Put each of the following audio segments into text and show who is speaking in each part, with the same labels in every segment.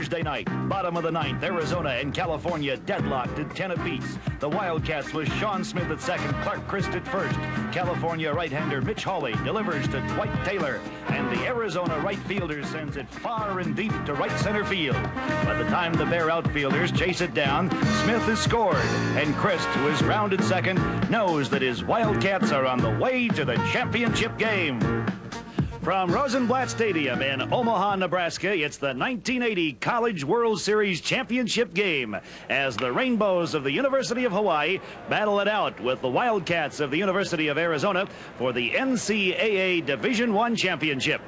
Speaker 1: Thursday night, bottom of the ninth, Arizona and California deadlocked at 10 apiece. The Wildcats with Sean Smith at second, Clark Christ at first. California right-hander Mitch Hawley delivers to Dwight Taylor, and the Arizona right fielder sends it far and deep to right center field. By the time the Bear outfielders chase it down, Smith has scored, and Christ, who is rounded second, knows that his Wildcats are on the way to the championship game. From Rosenblatt Stadium in Omaha, Nebraska, it's the 1980 College World Series Championship game as the Rainbows of the University of Hawaii battle it out with the Wildcats of the University of Arizona for the NCAA Division I Championship.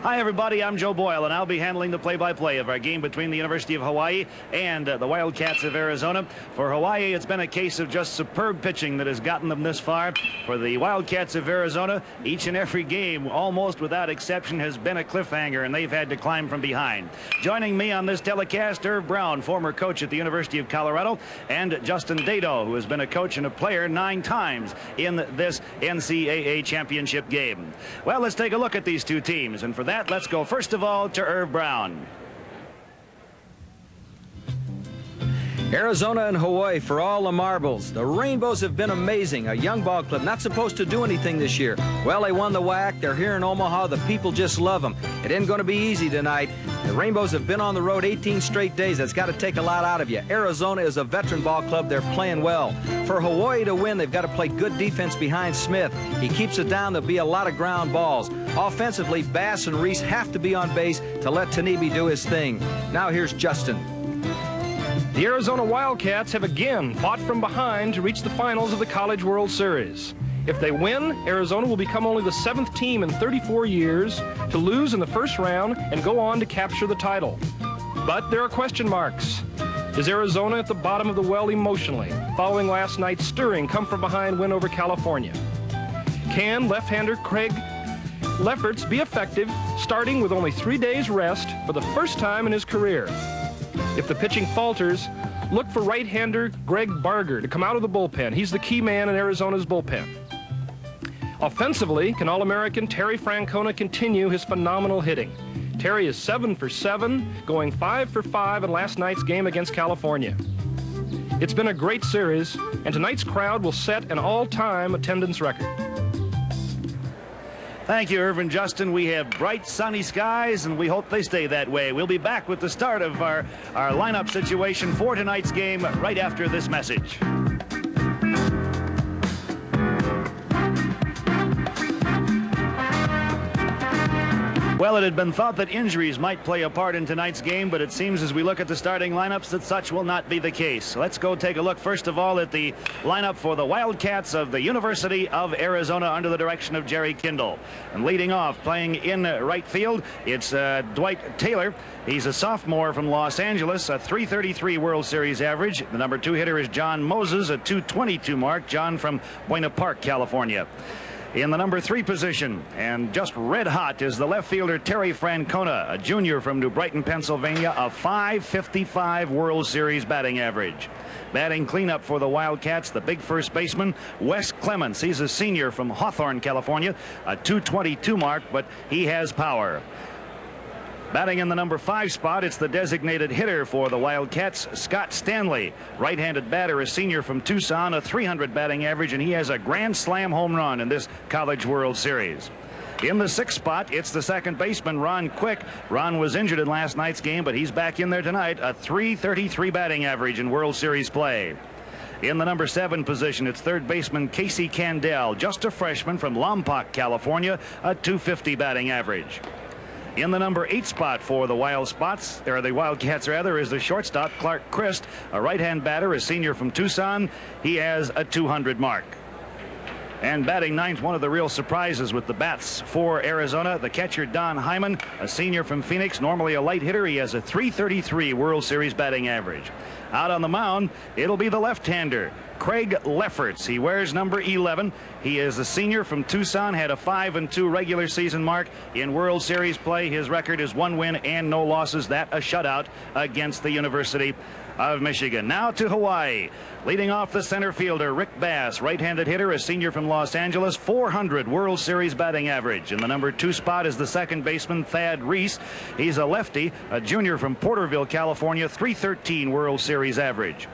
Speaker 1: Hi, everybody. I'm Joe Boyle, and I'll be handling the play-by-play of our game between the University of Hawaii and the Wildcats of Arizona. For Hawaii, it's been a case of just superb pitching that has gotten them this far. For the Wildcats of Arizona, each and every game, almost without exception, has been a cliffhanger, and they've had to climb from behind. Joining me on this telecast, Irv Brown, former coach at the University of Colorado, and Justin Dado, who has been a coach and a player 9 times in this NCAA championship game. Well, let's take a look at these two teams, and for that, let's go first of all to Irv Brown.
Speaker 2: Arizona and Hawaii for all the marbles. The Rainbows have been amazing. A young ball club not supposed to do anything this year. Well, they won the WAC. They're here in Omaha. The people just love them. It ain't going to be easy tonight. The Rainbows have been on the road 18 straight days. That's got to take a lot out of you. Arizona is a veteran ball club. They're playing well. For Hawaii to win, they've got to play good defense behind Smith. He keeps it down. There'll be a lot of ground balls. Offensively, Bass and Reese have to be on base to let Tanebi do his thing. Now here's Justin.
Speaker 3: The Arizona Wildcats have again fought from behind to reach the finals of the College World Series. If they win, Arizona will become only the 7th team in 34 years to lose in the first round and go on to capture the title. But there are question marks. Is Arizona at the bottom of the well emotionally, following last night's stirring come-from-behind win over California? Can left-hander Craig Lefferts be effective, starting with only 3 days rest for the first time in his career? If the pitching falters, look for right-hander Greg Barger to come out of the bullpen. He's the key man in Arizona's bullpen. Offensively, can All-American Terry Francona continue his phenomenal hitting? Terry is 7 for 7, going 5 for 5 in last night's game against California. It's been a great series, and tonight's crowd will set an all-time attendance record.
Speaker 1: Thank you, Irv and Justin. We have bright, sunny skies, and we hope they stay that way. We'll be back with the start of our lineup situation for tonight's game right after this message. Well, it had been thought that injuries might play a part in tonight's game, but it seems as we look at the starting lineups that such will not be the case. Let's go take a look first of all at the lineup for the Wildcats of the University of Arizona under the direction of Jerry Kindle. And leading off, playing in right field, it's Dwight Taylor. He's a sophomore from Los Angeles, a .333 World Series average. The number 2 hitter is John Moses, a .222 mark. John from Buena Park, California. In the number 3 position, and just red hot, is the left fielder Terry Francona, a junior from New Brighton, Pennsylvania, a .555 World Series batting average. Batting cleanup for the Wildcats, the big first baseman, Wes Clements. He's a senior from Hawthorne, California, a .222 mark, but he has power. Batting in the number 5 spot, it's the designated hitter for the Wildcats, Scott Stanley. Right-handed batter, a senior from Tucson, a .300 batting average, and he has a grand slam home run in this College World Series. In the 6th spot, it's the second baseman, Ron Quick. Ron was injured in last night's game, but he's back in there tonight, a .333 batting average in World Series play. In the number 7 position, it's third baseman Casey Candell, just a freshman from Lompoc, California, a .250 batting average. In the number 8 spot for the Wildcats, is the shortstop Clark Christ, a right-hand batter, a senior from Tucson. He has a .200 mark. And batting ninth, one of the real surprises with the bats for Arizona, the catcher Don Hyman, a senior from Phoenix, normally a light hitter. He has a .333 World Series batting average. Out on the mound, it'll be the left-hander Craig Lefferts. He wears number 11. He is a senior from Tucson, had a 5-2 regular season mark in World Series play. His record is 1 win and no losses. That a shutout against the University of Michigan. Now to Hawaii. Leading off the center fielder, Rick Bass, right-handed hitter, a senior from Los Angeles, 400 World Series batting average. In the number 2 spot is the second baseman, Thad Reese. He's a lefty, a junior from Porterville, California, 313 World Series average.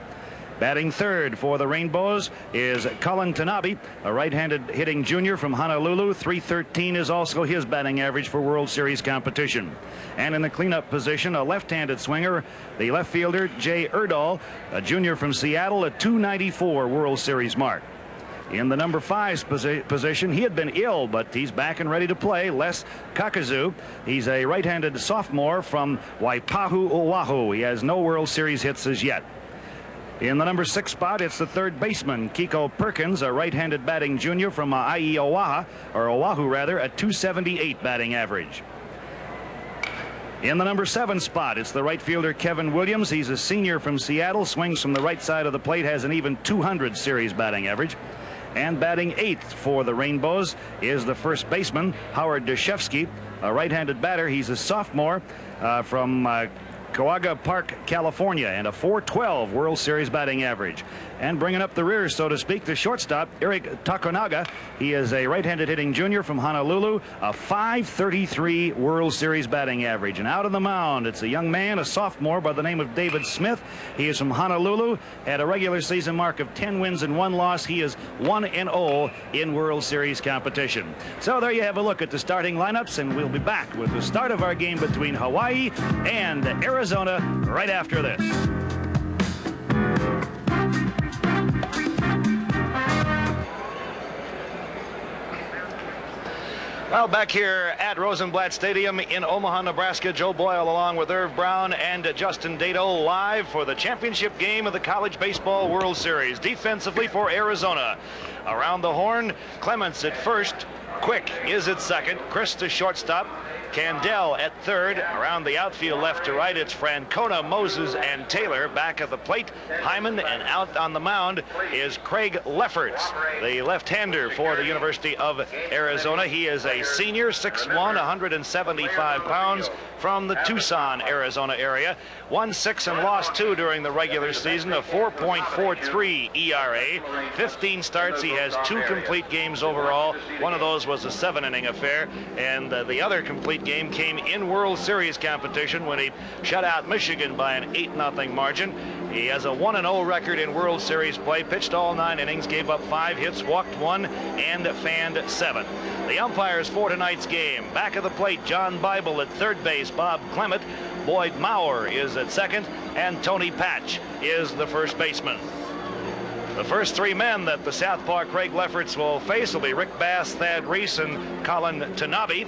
Speaker 1: Batting third for the Rainbows is Colin Tanabe, a right-handed hitting junior from Honolulu. 313 is also his batting average for World Series competition. And in the cleanup position, a left-handed swinger, the left fielder Jay Erdahl, a junior from Seattle, a 294 World Series mark. In the number 5 position, he had been ill, but he's back and ready to play. Les Kakazu. He's a right-handed sophomore from Waipahu, Oahu. He has no World Series hits as yet. In the number 6 spot, it's the third baseman, Kiko Perkins, a right-handed batting junior from Oahu rather, a 278 batting average. In the number 7 spot, it's the right fielder, Kevin Williams. He's a senior from Seattle, swings from the right side of the plate, has an even 200 series batting average. And batting 8th for the Rainbows is the first baseman, Howard Deshevsky, a right-handed batter. He's a sophomore from Coaga Park, California, and a 412 World Series batting average. And bringing up the rear, so to speak, the shortstop, Eric Takonaga. He is a right-handed hitting junior from Honolulu, a 533 World Series batting average. And out on the mound, it's a young man, a sophomore by the name of David Smith. He is from Honolulu, had a regular season mark of 10 wins and 1 loss. He is 1-0 in World Series competition. So there you have a look at the starting lineups, and we'll be back with the start of our game between Hawaii and Arizona right after this. Well, back here at Rosenblatt Stadium in Omaha, Nebraska, Joe Boyle along with Irv Brown and Justin Dado live for the championship game of the College Baseball World Series. Defensively for Arizona. Around the horn, Clements at first. Quick is at second. Chris to shortstop. Candell at third. Around the outfield left to right, it's Francona, Moses, and Taylor. Back of the plate, Hyman, and out on the mound is Craig Lefferts, the left-hander for the University of Arizona. He is a senior, 6'1", 175 pounds, from the Tucson, Arizona area. Won 6 and lost 2 during the regular season, a 4.43 ERA. 15 starts. He has 2 complete games overall. One of those was a 7-inning affair, and the other complete game came in World Series competition when he shut out Michigan by an 8-0 margin. He has a 1-0 record in World Series play, pitched all 9 innings, gave up 5 hits, walked 1, and fanned 7. The umpires for tonight's game: back of the plate, John Bible at third base, Bob Clement, Boyd Maurer is at second, and Tony Patch is the first baseman. The first 3 men that the southpaw Craig Lefferts will face will be Rick Bass, Thad Reese, and Colin Tanabe.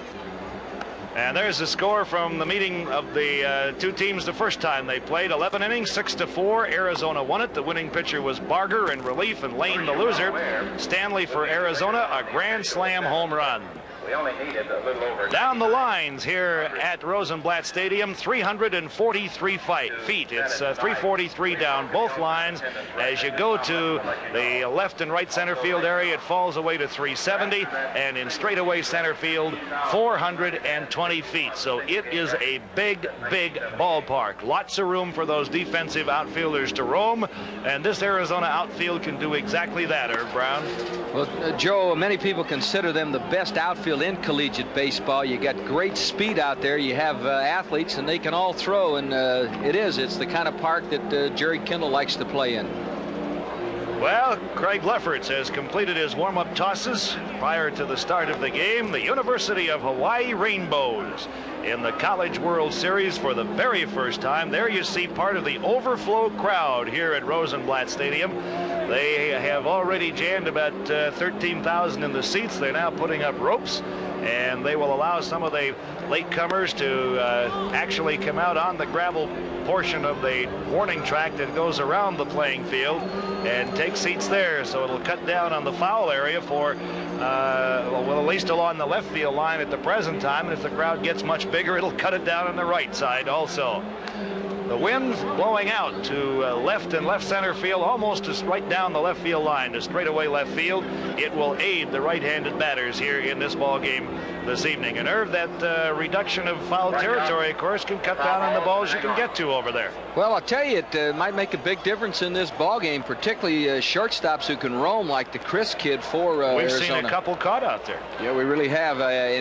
Speaker 1: And there's the score from the meeting of the 2 teams the first time they played. 11 innings, 6-4. Arizona won it. The winning pitcher was Barger in relief, and Lane the loser. Stanley for Arizona, a grand slam home run.
Speaker 4: We only needed a little over.
Speaker 1: Down the lines here at Rosenblatt Stadium, 343 feet. It's 343 down both lines. As you go to the left and right center field area, it falls away to 370, and in straightaway center field, 420 feet. So it is a big, big ballpark. Lots of room for those defensive outfielders to roam, and this Arizona outfield can do exactly that, Irv Brown.
Speaker 2: Well, Joe, many people consider them the best outfield in collegiate baseball. You got great speed out there. You have athletes, and they can all throw, and it's the kind of park that Jerry Kindle likes to play in.
Speaker 1: Well, Craig Lefferts has completed his warm-up tosses prior to the start of the game. The University of Hawaii Rainbows in the College World Series for the very first time. There you see part of the overflow crowd here at Rosenblatt Stadium. They have already jammed about 13,000 in the seats. They're now putting up ropes, and they will allow some of the latecomers to actually come out on the gravel portion of the warning track that goes around the playing field and take seats there. So it'll cut down on the foul area for, well, at least along the left field line at the present time. And if the crowd gets much bigger, it'll cut it down on the right side also. The wind's blowing out to left and left center field, almost just right down the left field line to straightaway left field. It will aid the right-handed batters here in this ball game this evening. And Irv, that reduction of foul territory, of course, can cut down on the balls you can get to over there.
Speaker 2: Well, I'll tell you, it might make a big difference in this ball game, particularly shortstops who can roam like the Chris kid for Arizona.
Speaker 1: We've seen a couple caught out there.
Speaker 2: Yeah, we really have.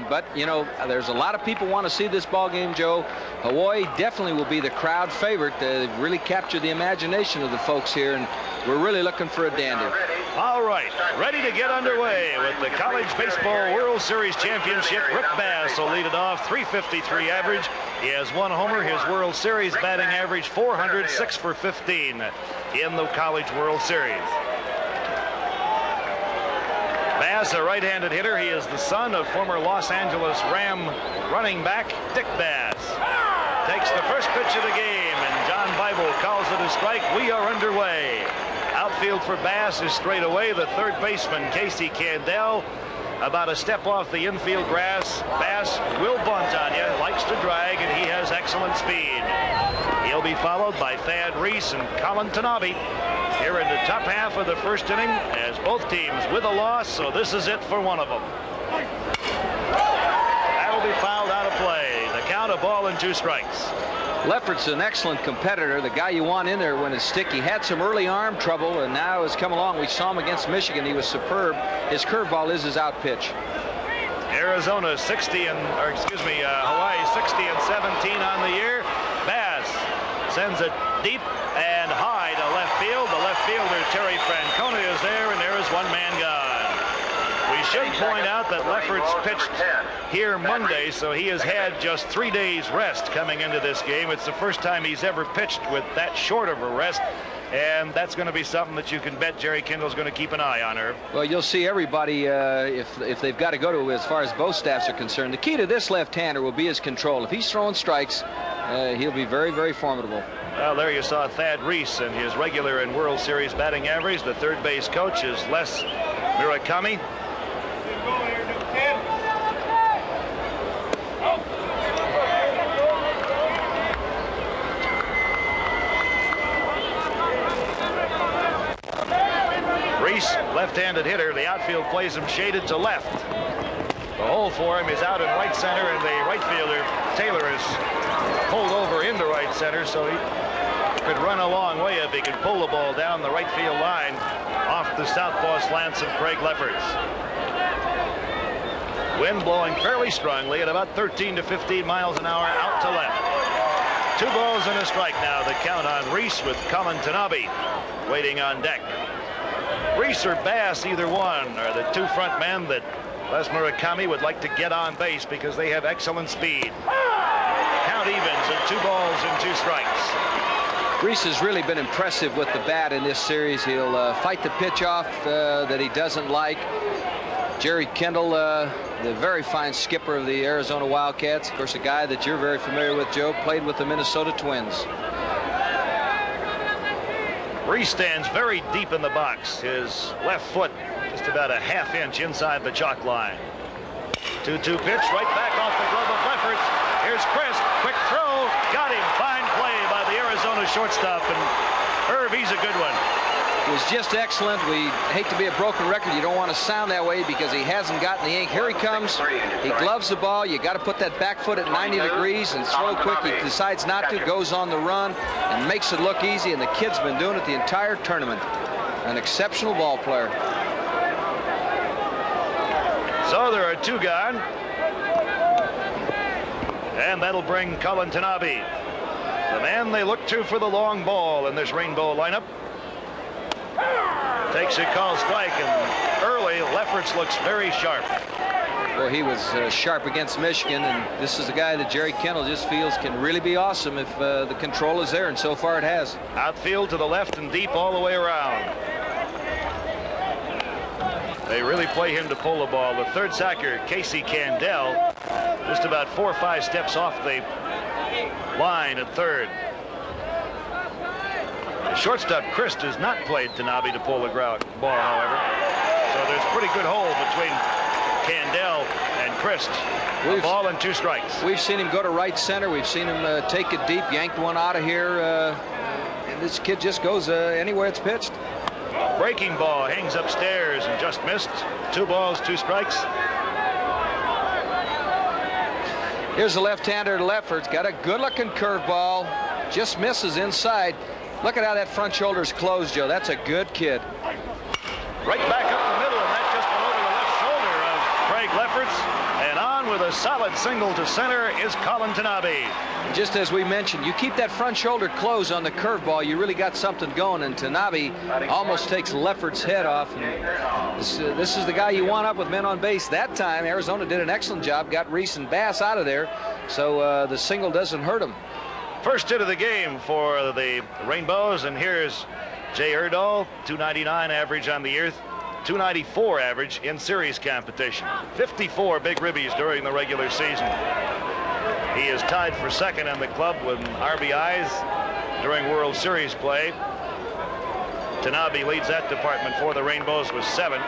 Speaker 2: But, you know, there's a lot of people want to see this ball game, Joe. Hawaii definitely will be the crowd favorite. They've really captured the imagination of the folks here, and we're really looking for a dandy.
Speaker 1: All right, ready to get underway with the College Baseball World Series Championship. Rick Bass will lead it off, .353 average. He has 1 homer. His World Series batting average, 400, 6 for 15 in the College World Series. Bass, a right-handed hitter. He is the son of former Los Angeles Ram running back Dick Bass. Takes the first pitch of the game, and John Bible calls it a strike. We are underway. Outfield for Bass is straight away. The third baseman, Casey Candell, about a step off the infield grass. Bass will bunt on you, likes to drag, and he has excellent speed. He'll be followed by Thad Reese and Colin Tanabe here in the top half of the first inning, as both teams with a loss, so this is it for one of them. That'll be fouled out of play. The count, a ball and 2 strikes.
Speaker 2: Lefferts an excellent competitor, the guy you want in there when it's sticky. Had some early arm trouble and now has come along. We saw him against Michigan. He was superb. His curveball is his out pitch.
Speaker 1: Arizona Hawaii 60 and 17 on the year. Bass sends it deep and high to left field. The left fielder Terry Francona is there, and there is one man gone. We should point out that Lefferts pitched here Monday, so he has had just 3 days rest coming into this game. It's the first time he's ever pitched with that short of a rest, and that's going to be something that you can bet Jerry Kindle's going to keep an eye on, Irv.
Speaker 2: Well, you'll see everybody, if they've got to go to, as far as both staffs are concerned, the key to this left-hander will be his control. If he's throwing strikes, he'll be very, very formidable.
Speaker 1: Well, there you saw Thad Reese and his regular and World Series batting average. The third base coach is Les Murakami. Reese, left-handed hitter. The outfield plays him shaded to left. The hole for him is out in right center, and the right fielder, Taylor, is pulled over into right center, so he could run a long way if he could pull the ball down the right field line off the southpaw slants of Craig Lefferts. Wind blowing fairly strongly at about 13 to 15 miles an hour out to left. 2 balls and a strike now. The count on Reese with Colin Tanabe waiting on deck. Reese or Bass, either one, are the 2 front men that Les Murakami would like to get on base because they have excellent speed. Count evens at 2 balls and 2 strikes.
Speaker 2: Reese has really been impressive with the bat in this series. He'll fight the pitch off that he doesn't like. Jerry Kendall, the very fine skipper of the Arizona Wildcats, of course, a guy that you're very familiar with, Joe, played with the Minnesota Twins.
Speaker 1: Reese stands very deep in the box. His left foot just about a ½ inch inside the chalk line. 2-2 pitch right back off the glove of Lefferts. Here's Chris. Quick throw. Got him. Fine play by the Arizona shortstop. And Irv, he's a good one.
Speaker 2: It was just excellent. We hate to be a broken record. You don't want to sound that way because he hasn't gotten the ink. Here he comes. He gloves the ball. You got to put that back foot at 90 degrees and throw quick. He decides not to, goes on the run and makes it look easy. And the kid's been doing it the entire tournament. An exceptional ball player.
Speaker 1: So there are 2 gone. And that'll bring Colin Tanabe, the man they look to for the long ball in this rainbow lineup. Takes a call strike, and early Lefferts looks very sharp.
Speaker 2: Well, he was sharp against Michigan, and this is a guy that Jerry Kendall just feels can really be awesome if the control is there, and so far it has.
Speaker 1: Outfield to the left and deep all the way around. They really play him to pull the ball. The third sacker, Casey Candell, just about 4 or 5 steps off the line at third. The shortstop, Chris, does not play Tanabe to pull the ball, however. So there's a pretty good hole between Candell and Christ. A ball and 2 strikes.
Speaker 2: We've seen him go to right center. We've seen him take it deep, yanked one out of here. And this kid just goes anywhere it's pitched.
Speaker 1: Breaking ball hangs upstairs and just missed. 2 balls, 2 strikes.
Speaker 2: Here's the left-hander Lefferts. Got a good-looking curveball. Just misses inside. Look at how that front shoulder's closed, Joe. That's a good kid.
Speaker 1: Right back up the middle, and that just went over the left shoulder of Craig Lefferts. And on with a solid single to center is Colin Tanabe.
Speaker 2: Just as we mentioned, you keep that front shoulder closed on the curveball, you really got something going, and Tanabe almost takes Lefferts' head off. And this is the guy you want up with men on base. That time, Arizona did an excellent job, got Reese and Bass out of there, so the single doesn't hurt him.
Speaker 1: First hit of the game for the Rainbows, and here's Jay Erdahl, 299 average on the year, 294 average in series competition. 54 big ribbies during the regular season. He is tied for second in the club with RBIs during World Series play. Tanabe leads that department for the Rainbows with 7.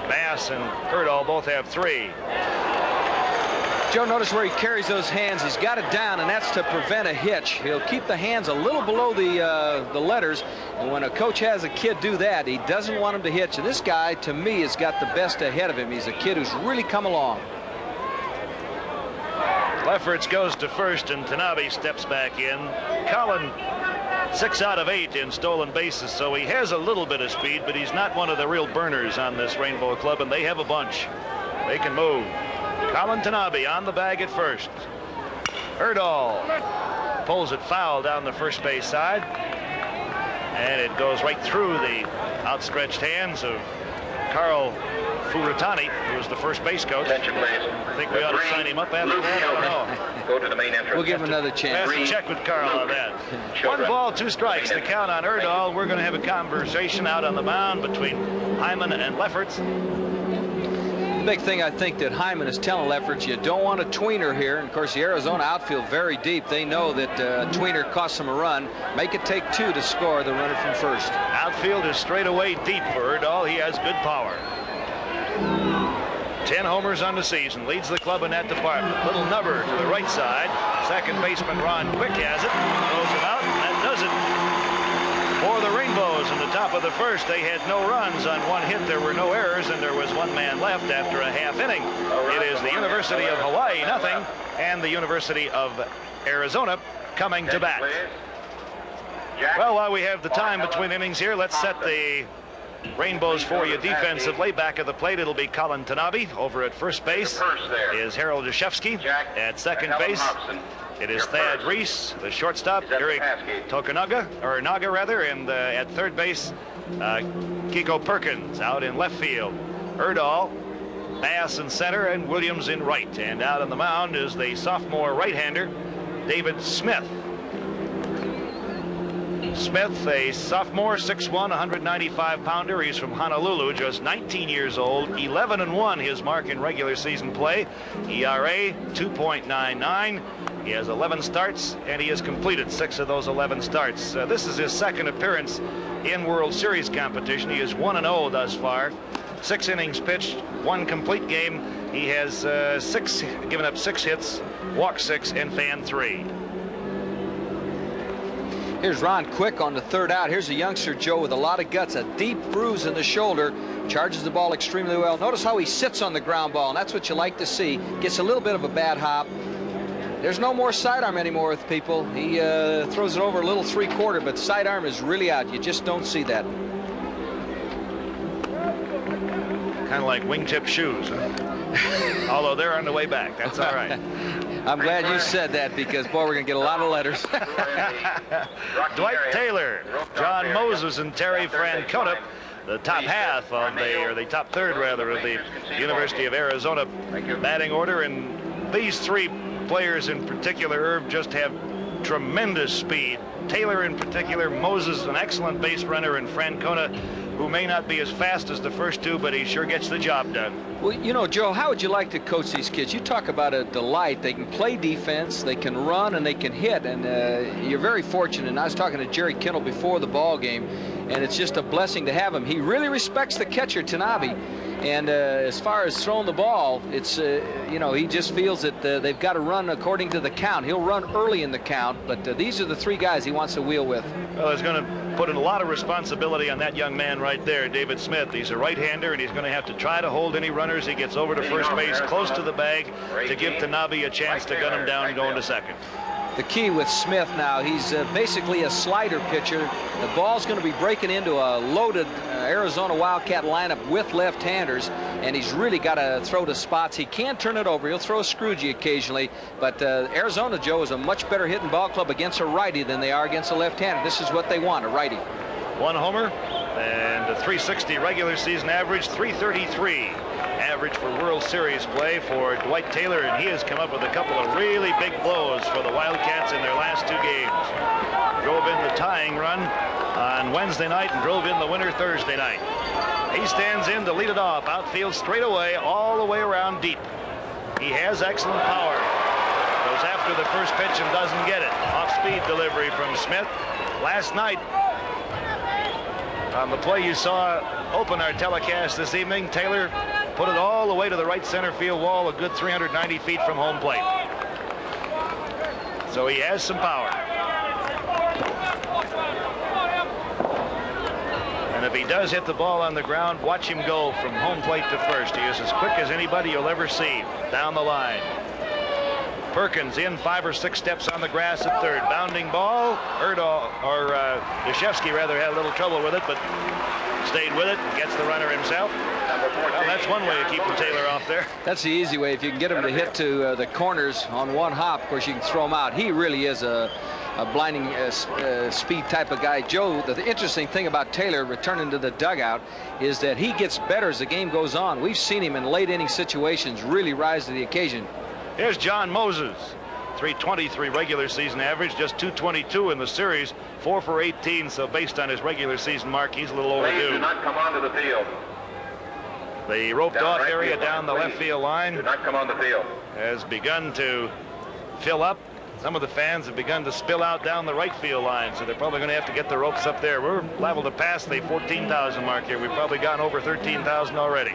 Speaker 1: Bass and Erdahl both have 3.
Speaker 2: Joe, notice where he carries those hands. He's got it down, and that's to prevent a hitch. He'll keep the hands a little below the letters, and when a coach has a kid do that, he doesn't want him to hitch. And this guy, to me, has got the best ahead of him. He's a kid who's really come along.
Speaker 1: Lefferts goes to first, and Tanabe steps back in. Colin, 6 out of 8 in stolen bases, so he has a little bit of speed, but he's not one of the real burners on this Rainbow Club, and they have a bunch. They can move. Colin Tanabe on the bag at first. Erdahl pulls it foul down the first base side, and it goes right through the outstretched hands of Carl Furatani, who was the first base coach. I think we ought to sign him up after that. I don't know.
Speaker 4: Go to the main entrance.
Speaker 2: We'll give him another chance.
Speaker 1: We'll have to check with Carl on that. 1 ball, 2 strikes. The count on Erdahl. We're going to have a conversation out on the mound between Hyman and Lefferts.
Speaker 2: The big thing I think that Hyman is telling Lefferts, you don't want a tweener here. And of course, the Arizona outfield very deep. They know that a tweener costs them a run. Make it take 2 to score the runner from first.
Speaker 1: Outfield is straight away deep for Erdahl. He has good power. 10 homers on the season. Leads the club in that department. Little nubber to the right side. Second baseman Ron Quick has it. Throws it out, and that does it. For the Rainbows in the top of the first, they had no runs on 1 hit. There were no errors, and there was 1 man left after a half inning. It is the University of Hawaii, nothing, and the University of Arizona coming to bat. Well, while we have the time between innings here, let's set the Rainbows for you defensively. Back of the plate, it'll be Colin Tanabe. Over at first base is Harold Deshevsky. At second base, it is Thad Reese. The shortstop, Eric Tokunaga, or Naga rather, and at third base, Kiko Perkins out in left field. Erdahl, Bass in center, and Williams in right. And out on the mound is the sophomore right-hander, David Smith. Smith, a sophomore, 6'1", 195-pounder. He's from Honolulu, just 19 years old. 11-1 his mark in regular season play. ERA 2.99. He has 11 starts, and he has completed 6 of those 11 starts. This is his second appearance in World Series competition. He is 1-0 thus far. 6 innings pitched, 1 complete game. He has given up 6 hits, walked 6, and fanned 3.
Speaker 2: Here's Ron Quick on the third out. Here's a youngster, Joe, with a lot of guts, a deep bruise in the shoulder, charges the ball extremely well. Notice how he sits on the ground ball, and that's what you like to see. Gets a little bit of a bad hop. There's no more sidearm anymore with people. He throws it over a little 3/4, but sidearm is really out. You just don't see that.
Speaker 1: Kind of like wingtip shoes, huh? Although they're on the way back. That's all right.
Speaker 2: I'm glad you said that, because, boy, we're going to get a lot of letters.
Speaker 1: Dwight Taylor, John Moses, and Terry Francona, the top half of the top third, rather, of the University of Arizona batting order. And these 3 players in particular, Irv, just have tremendous speed. Taylor in particular, Moses, an excellent base runner, and Francona, who may not be as fast as the first 2, but he sure gets the job done.
Speaker 2: Well, you know, Joe, how would you like to coach these kids? You talk about a delight. They can play defense, they can run, and they can hit. And you're very fortunate. And I was talking to Jerry Kittle before the ball game, and it's just a blessing to have him. He really respects the catcher, Tanabe. And as far as throwing the ball, it's, you know, he just feels that they've got to run according to the count. He'll run early in the count, but these are the three guys he wants to wheel with.
Speaker 1: Well, he's going to put a lot of responsibility on that young man right there, David Smith. He's a right-hander, and he's going to have to try to hold any runners he gets over to first base, close to the bag, to give Tanabe a chance to gun him down going to second.
Speaker 2: The key with Smith now, he's basically a slider pitcher. The ball's going to be breaking into a loaded Arizona Wildcat lineup with left-handers, and he's really got to throw to spots. He can turn it over. He'll throw a scroogey occasionally, but Arizona, Joe, is a much better hitting ball club against a righty than they are against a left-hander. This is what they want, a righty.
Speaker 1: 1 homer and a 360 regular season average, 333 average for World Series play for Dwight Taylor, and he has come up with a couple of really big blows for the Wildcats in their last 2 games. Drove in the tying run on Wednesday night and drove in the winner Thursday night. He stands in to lead it off, outfield straight away, all the way around deep. He has excellent power. Goes after the first pitch and doesn't get it. Off-speed delivery from Smith. Last night, on the play you saw open our telecast this evening, Taylor put it all the way to the right center field wall, a good 390 feet from home plate. So he has some power. And if he does hit the ball on the ground, watch him go from home plate to first. He is as quick as anybody you'll ever see down the line. Perkins in 5 or 6 steps on the grass at third. Bounding ball. Deshevsky rather had a little trouble with it, but stayed with it and gets the runner himself. Well, that's one way of keeping Taylor off there.
Speaker 2: That's the easy way. If you can get him to hit to the corners on one hop, of course, you can throw him out. He really is a blinding speed type of guy. Joe, the interesting thing about Taylor returning to the dugout is that he gets better as the game goes on. We've seen him in late inning situations really rise to the occasion.
Speaker 1: Here's John Moses. 323 regular season average, just 222 in the series, 4 for 18. So based on his regular season mark, he's a little overdue.
Speaker 4: Do not come onto the field.
Speaker 1: The roped off area down the left field line
Speaker 4: Do not come on the field.
Speaker 1: has begun to fill up. Some of the fans have begun to spill out down the right field line, so they're probably going to have to get the ropes up there. We're liable to pass the 14,000 mark here. We've probably gotten over 13,000 already.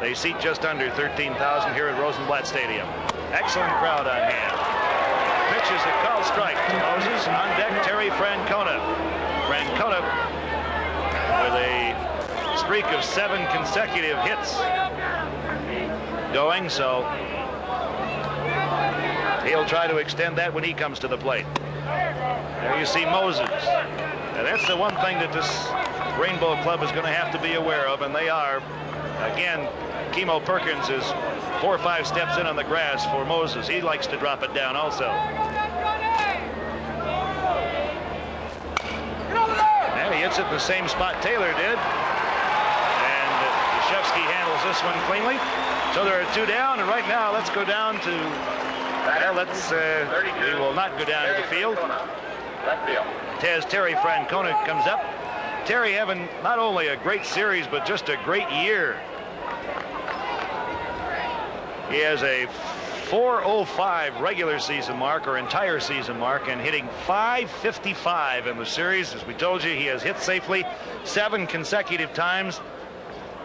Speaker 1: They seat just under 13,000 here at Rosenblatt Stadium. Excellent crowd on hand. Pitches a called strike to Moses. On deck, Terry Francona. Francona with a streak of 7 consecutive hits going, so he'll try to extend that when he comes to the plate. There you see Moses. And that's the one thing that this Rainbow Club is going to have to be aware of, and they are. Again, Kimo Perkins is 4 or 5 steps in on the grass for Moses. He likes to drop it down also. And he hits it in the same spot Taylor did. And Deshevsky handles this one cleanly. So there are 2 down, and right now let's go down to, well, we will not go down to the field. As Terry Francona comes up. Terry having not only a great series, but just a great year. He has a 405 regular season mark, or entire season mark, and hitting .555 in the series. As we told you, he has hit safely 7 consecutive times,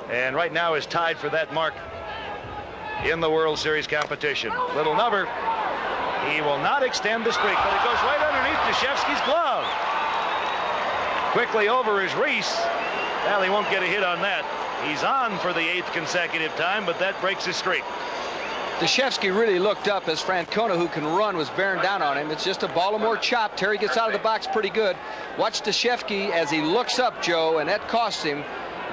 Speaker 1: and right now is tied for that mark in the World Series competition. Little number. He will not extend the streak, but it goes right underneath Deshevsky's glove. Quickly over is Reese. Well, he won't get a hit on that. He's on for the 8th consecutive time, but that breaks his streak.
Speaker 2: Deshevsky really looked up as Francona, who can run, was bearing down on him. It's just a Baltimore chop. Terry gets out of the box pretty good. Watch Deshevsky as he looks up, Joe, and that cost him.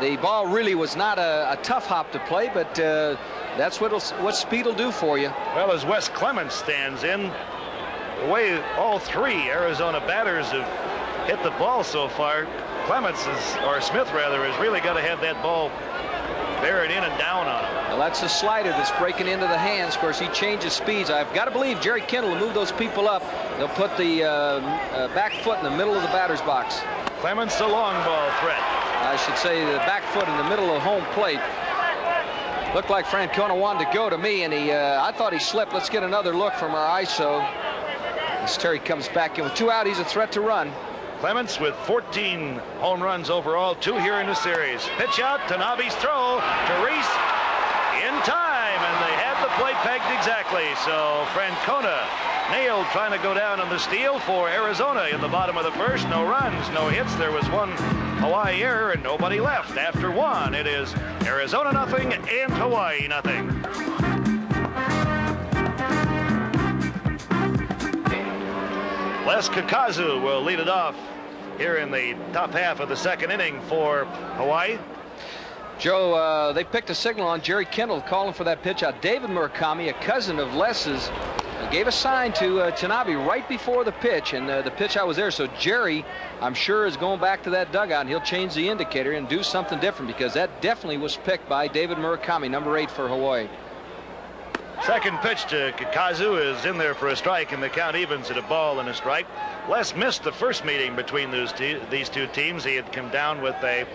Speaker 2: The ball really was not a tough hop to play, but that's what speed will do for you.
Speaker 1: Well, as Wes Clements stands in, the way all 3 Arizona batters have hit the ball so far, Smith rather, has really got to have that ball bear it in and down on him.
Speaker 2: Well, that's a slider that's breaking into the hands. Of course, he changes speeds. I've got to believe Jerry Kendall will move those people up. They'll put the back foot in the middle of the batter's box.
Speaker 1: Clements, the long ball threat.
Speaker 2: I should say the back foot in the middle of home plate. Looked like Francona wanted to go to me, and I thought he slipped. Let's get another look from our ISO. As Terry comes back in with 2 out, he's a threat to run.
Speaker 1: Clements with 14 home runs overall, 2 here in the series. Pitch out, Tanabe's throw to Reese in time, and they had the plate pegged exactly. So Francona nailed trying to go down on the steal for Arizona in the bottom of the first. No runs, no hits. There was one Hawaii error and nobody left. After 1, it is Arizona nothing and Hawaii nothing. Les Kakazu will lead it off here in the top half of the second inning for Hawaii.
Speaker 2: Joe, they picked a signal on Jerry Kendall calling for that pitch out. David Murakami, a cousin of Les's, gave a sign to Tanabe right before the pitch, and the pitch out was there. So Jerry, I'm sure, is going back to that dugout, and he'll change the indicator and do something different, because that definitely was picked by David Murakami, number 8 for Hawaii.
Speaker 1: Second pitch to Kakazu is in there for a strike, and the count evens at a ball and a strike. Les missed the first meeting between these two teams. He had come down with a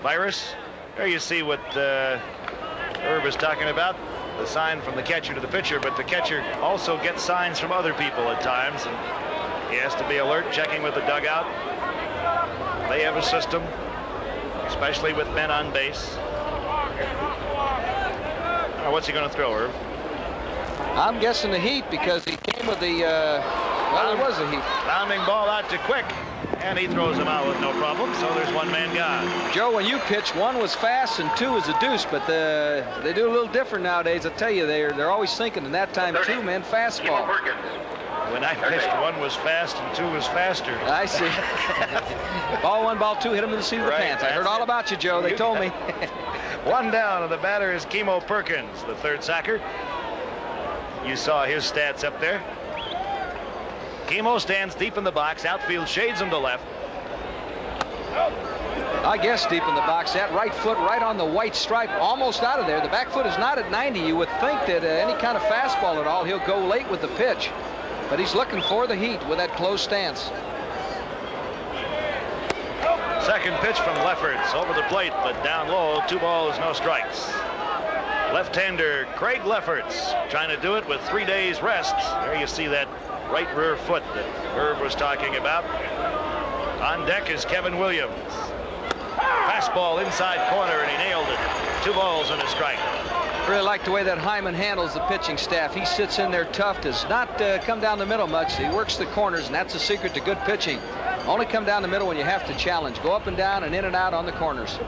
Speaker 1: virus. There you see what Irv is talking about, the sign from the catcher to the pitcher, but the catcher also gets signs from other people at times, and he has to be alert, checking with the dugout. They have a system, especially with men on base. What's he going to throw, Irv?
Speaker 2: I'm guessing the heat, because he came with the, well, it was a heat.
Speaker 1: Bounding ball out to Quick, and he throws him out with no problem, so there's one man gone.
Speaker 2: Joe, when you pitch, 1 was fast and 2 was a deuce, but they do a little different nowadays. I tell you, they're always thinking, and that time 2-man fastball.
Speaker 1: When I pitched, 1 was fast and 2 was faster.
Speaker 2: I see. Ball 1, ball 2, hit him in the seat of the pants. I heard all about you, Joe. They told me.
Speaker 1: 1 down, and the batter is Kimo Perkins, the third sacker. You saw his stats up there. Kimo stands deep in the box. Outfield shades him to left.
Speaker 2: I guess deep in the box. That right foot right on the white stripe, almost out of there. The back foot is not at 90. You would think that any kind of fastball at all, he'll go late with the pitch. But he's looking for the heat with that closed stance.
Speaker 1: Second pitch from Lefferts over the plate, but down low. 2 balls, no strikes. Left-hander Craig Lefferts trying to do it with 3 days rest. There you see that right rear foot that Irv was talking about. On deck is Kevin Williams. Fastball inside corner, and he nailed it. 2 balls and a strike.
Speaker 2: Really like the way that Hyman handles the pitching staff. He sits in there tough, does not come down the middle much. He works the corners, and that's the secret to good pitching. Only come down the middle when you have to challenge. Go up and down and in and out on the corners.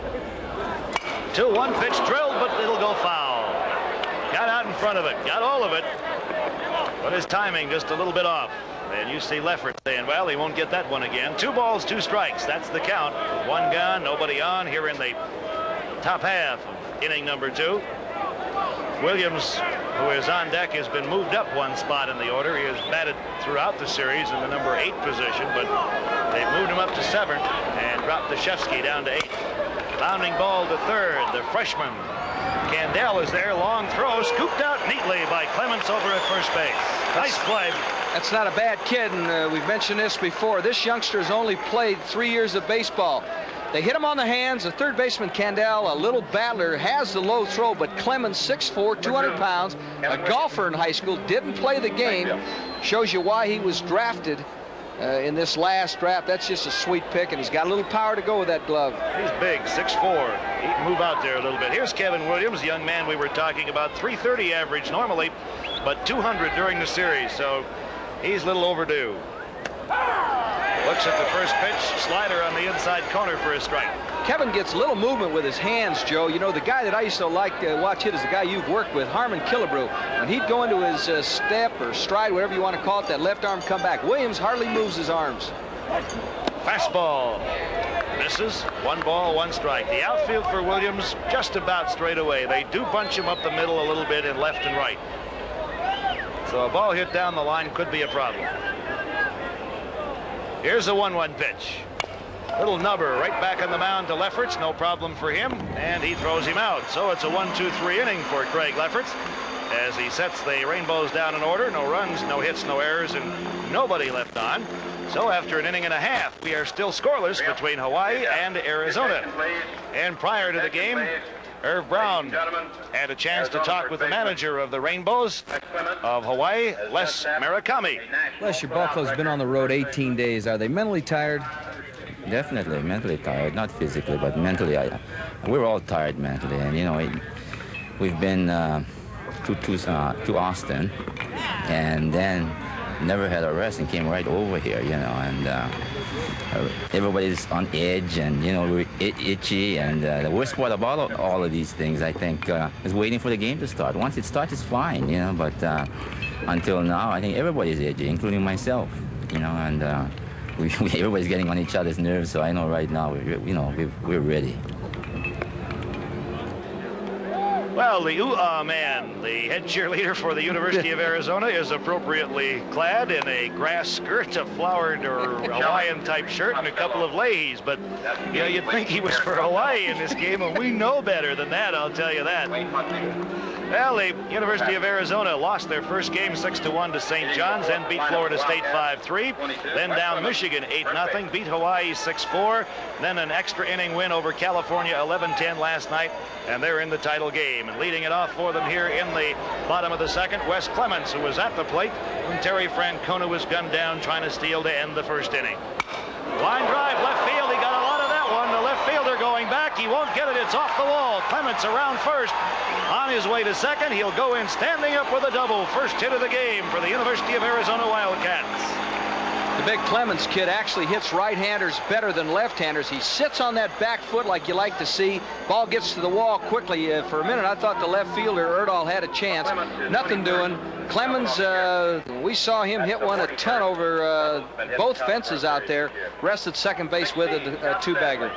Speaker 1: 2-1 pitch drilled, but it'll go foul. Got out in front of it, got all of it, but his timing just a little bit off. And you see Lefferts saying, well, he won't get that one again. 2 balls, 2 strikes. That's the count. 1 gone, nobody on here in the top half of inning number 2. Williams, who is on deck, has been moved up 1 spot in the order. He has batted throughout the series in the number 8 position, but they've moved him up to 7th and dropped Deshevsky down to 8th. Bounding ball to 3rd, the freshman. Candell is there, long throw, scooped out neatly by Clements over at first base. Nice play.
Speaker 2: That's not a bad kid, and we've mentioned this before. This youngster's only played 3 years of baseball. They hit him on the hands. The third baseman, Candell, a little battler, has the low throw, but Clemens, 6'4", 200 pounds, a golfer in high school, didn't play the game. Shows you why he was drafted in this last draft. That's just a sweet pick, and he's got a little power to go with that glove.
Speaker 1: He's big, 6'4". He can move out there a little bit. Here's Kevin Williams, the young man we were talking about, 330 average normally, but 200 during the series, so he's a little overdue. Looks at the first pitch, slider on the inside corner for a strike.
Speaker 2: Kevin gets little movement with his hands, Joe. You know, the guy that I used to like to watch hit is the guy you've worked with, Harmon Killebrew. When he'd go into his step or stride, whatever you want to call it, that left arm come back. Williams hardly moves his arms.
Speaker 1: Fastball. Misses. 1 ball, 1 strike. The outfield for Williams just about straight away. They do bunch him up the middle a little bit in left and right. So a ball hit down the line could be a problem. Here's a 1-1 pitch. Little nubber right back on the mound to Lefferts. No problem for him, and he throws him out. So it's a 1-2-3 inning for Craig Lefferts as he sets the Rainbows down in order. No runs, no hits, no errors, and nobody left on. So after an inning and a half, we are still scoreless between Hawaii and Arizona. And prior to the game, Irv Brown had a chance to talk with the manager of the Rainbows of Hawaii, Les Murakami.
Speaker 2: Les, your ball club's been on the road 18 days. Are they mentally tired?
Speaker 5: Definitely mentally tired, not physically, but mentally. We're all tired mentally, and you know, we've been to Austin, and then never had a rest and came right over here, you know, and everybody's on edge, and you know, we're itchy, and the worst part about all of these things, I think, is waiting for the game to start. Once it starts, it's fine, you know, but until now, I think everybody's edgy, including myself, you know, and everybody's getting on each other's nerves, so I know right now, we're ready.
Speaker 1: Well, the ooh-ah man, the head cheerleader for the University of Arizona, is appropriately clad in a grass skirt, a flowered or Hawaiian-type shirt, and a couple of leahis. But, you know, you'd think he was for Hawaii in this game, and we know better than that, I'll tell you that. Well, the University of Arizona lost their first game 6-1 to St. John's, then beat Florida State 5-3, then down Michigan 8-0, beat Hawaii 6-4, then an extra inning win over California 11-10 last night, and they're in the title game. And leading it off for them here in the bottom of the second, Wes Clements, who was at the plate when Terry Francona was gunned down trying to steal to end the first inning. Line drive, left field, he got a lot of that one. The left fielder going back, he won't get it, it's off the wall. Clements around first, on his way to second. He'll go in standing up with a double. First hit of the game for the University of Arizona Wildcats.
Speaker 2: The big Clemens kid actually hits right-handers better than left-handers. He sits on that back foot like you like to see. Ball gets to the wall quickly. For a minute, I thought the left fielder, Erdahl, had a chance. Nothing doing. Clemens, we saw him hit one a ton over both fences out there. Rested second base with a two-bagger.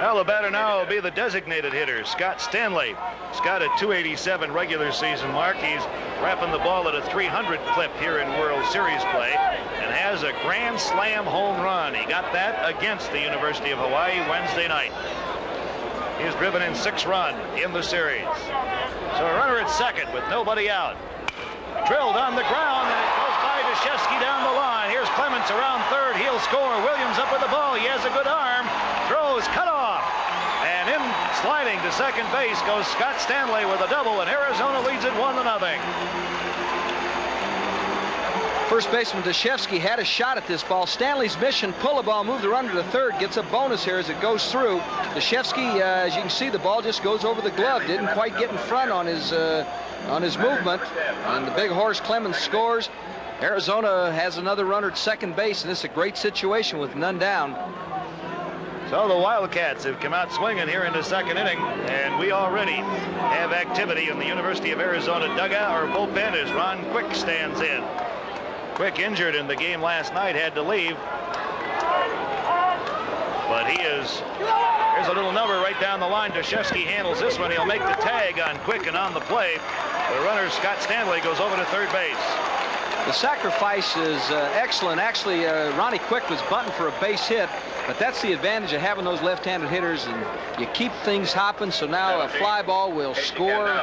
Speaker 1: Well, the batter now will be the designated hitter, Scott Stanley. Scott at 287 regular season mark. He's wrapping the ball at a 300 clip here in World Series play and has a grand slam home run. He got that against the University of Hawaii Wednesday night. He's driven in 6 runs in the series. So a runner at second with nobody out. Drilled on the ground, and it goes by Deshevsky down the line. Here's Clements around third. He'll score. Williams up with the ball. He has a good arm. Throws, cut off. And in sliding to second base goes Scott Stanley with a double, and Arizona leads it 1-0.
Speaker 2: First baseman Deshevsky had a shot at this ball. Stanley's mission, pull the ball, move the runner to third, gets a bonus here as it goes through. Deshevsky, as you can see, the ball just goes over the glove. Didn't quite get in front on his movement. And the big horse Clemens scores. Arizona has another runner at second base, and this is a great situation with none down.
Speaker 1: So the Wildcats have come out swinging here in the second inning, and we already have activity in the University of Arizona dugout or bullpen as Ron Quick stands in. Quick, injured in the game last night, had to leave. But here's a little number right down the line. Deshevsky handles this one. He'll make the tag on Quick, and on the play, the runner Scott Stanley goes over to third base.
Speaker 2: The sacrifice is excellent. Actually, Ronnie Quick was bunting for a base hit, but that's the advantage of having those left-handed hitters, and you keep things hopping. So now a fly ball will score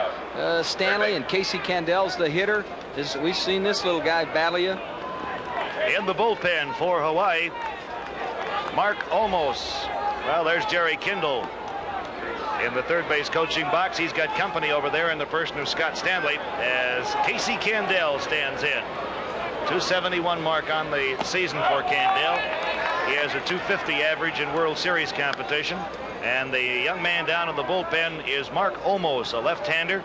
Speaker 2: Stanley, and Casey Candel's the hitter. We've seen this little guy battle you.
Speaker 1: In the bullpen for Hawaii, Mark Olmos. Well, there's Jerry Kindle in the third base coaching box. He's got company over there in the person of Scott Stanley as Casey Candel stands in. 271 mark on the season for Candel. He has a 250 average in World Series competition. And the young man down in the bullpen is Mark Olmos, a left-hander,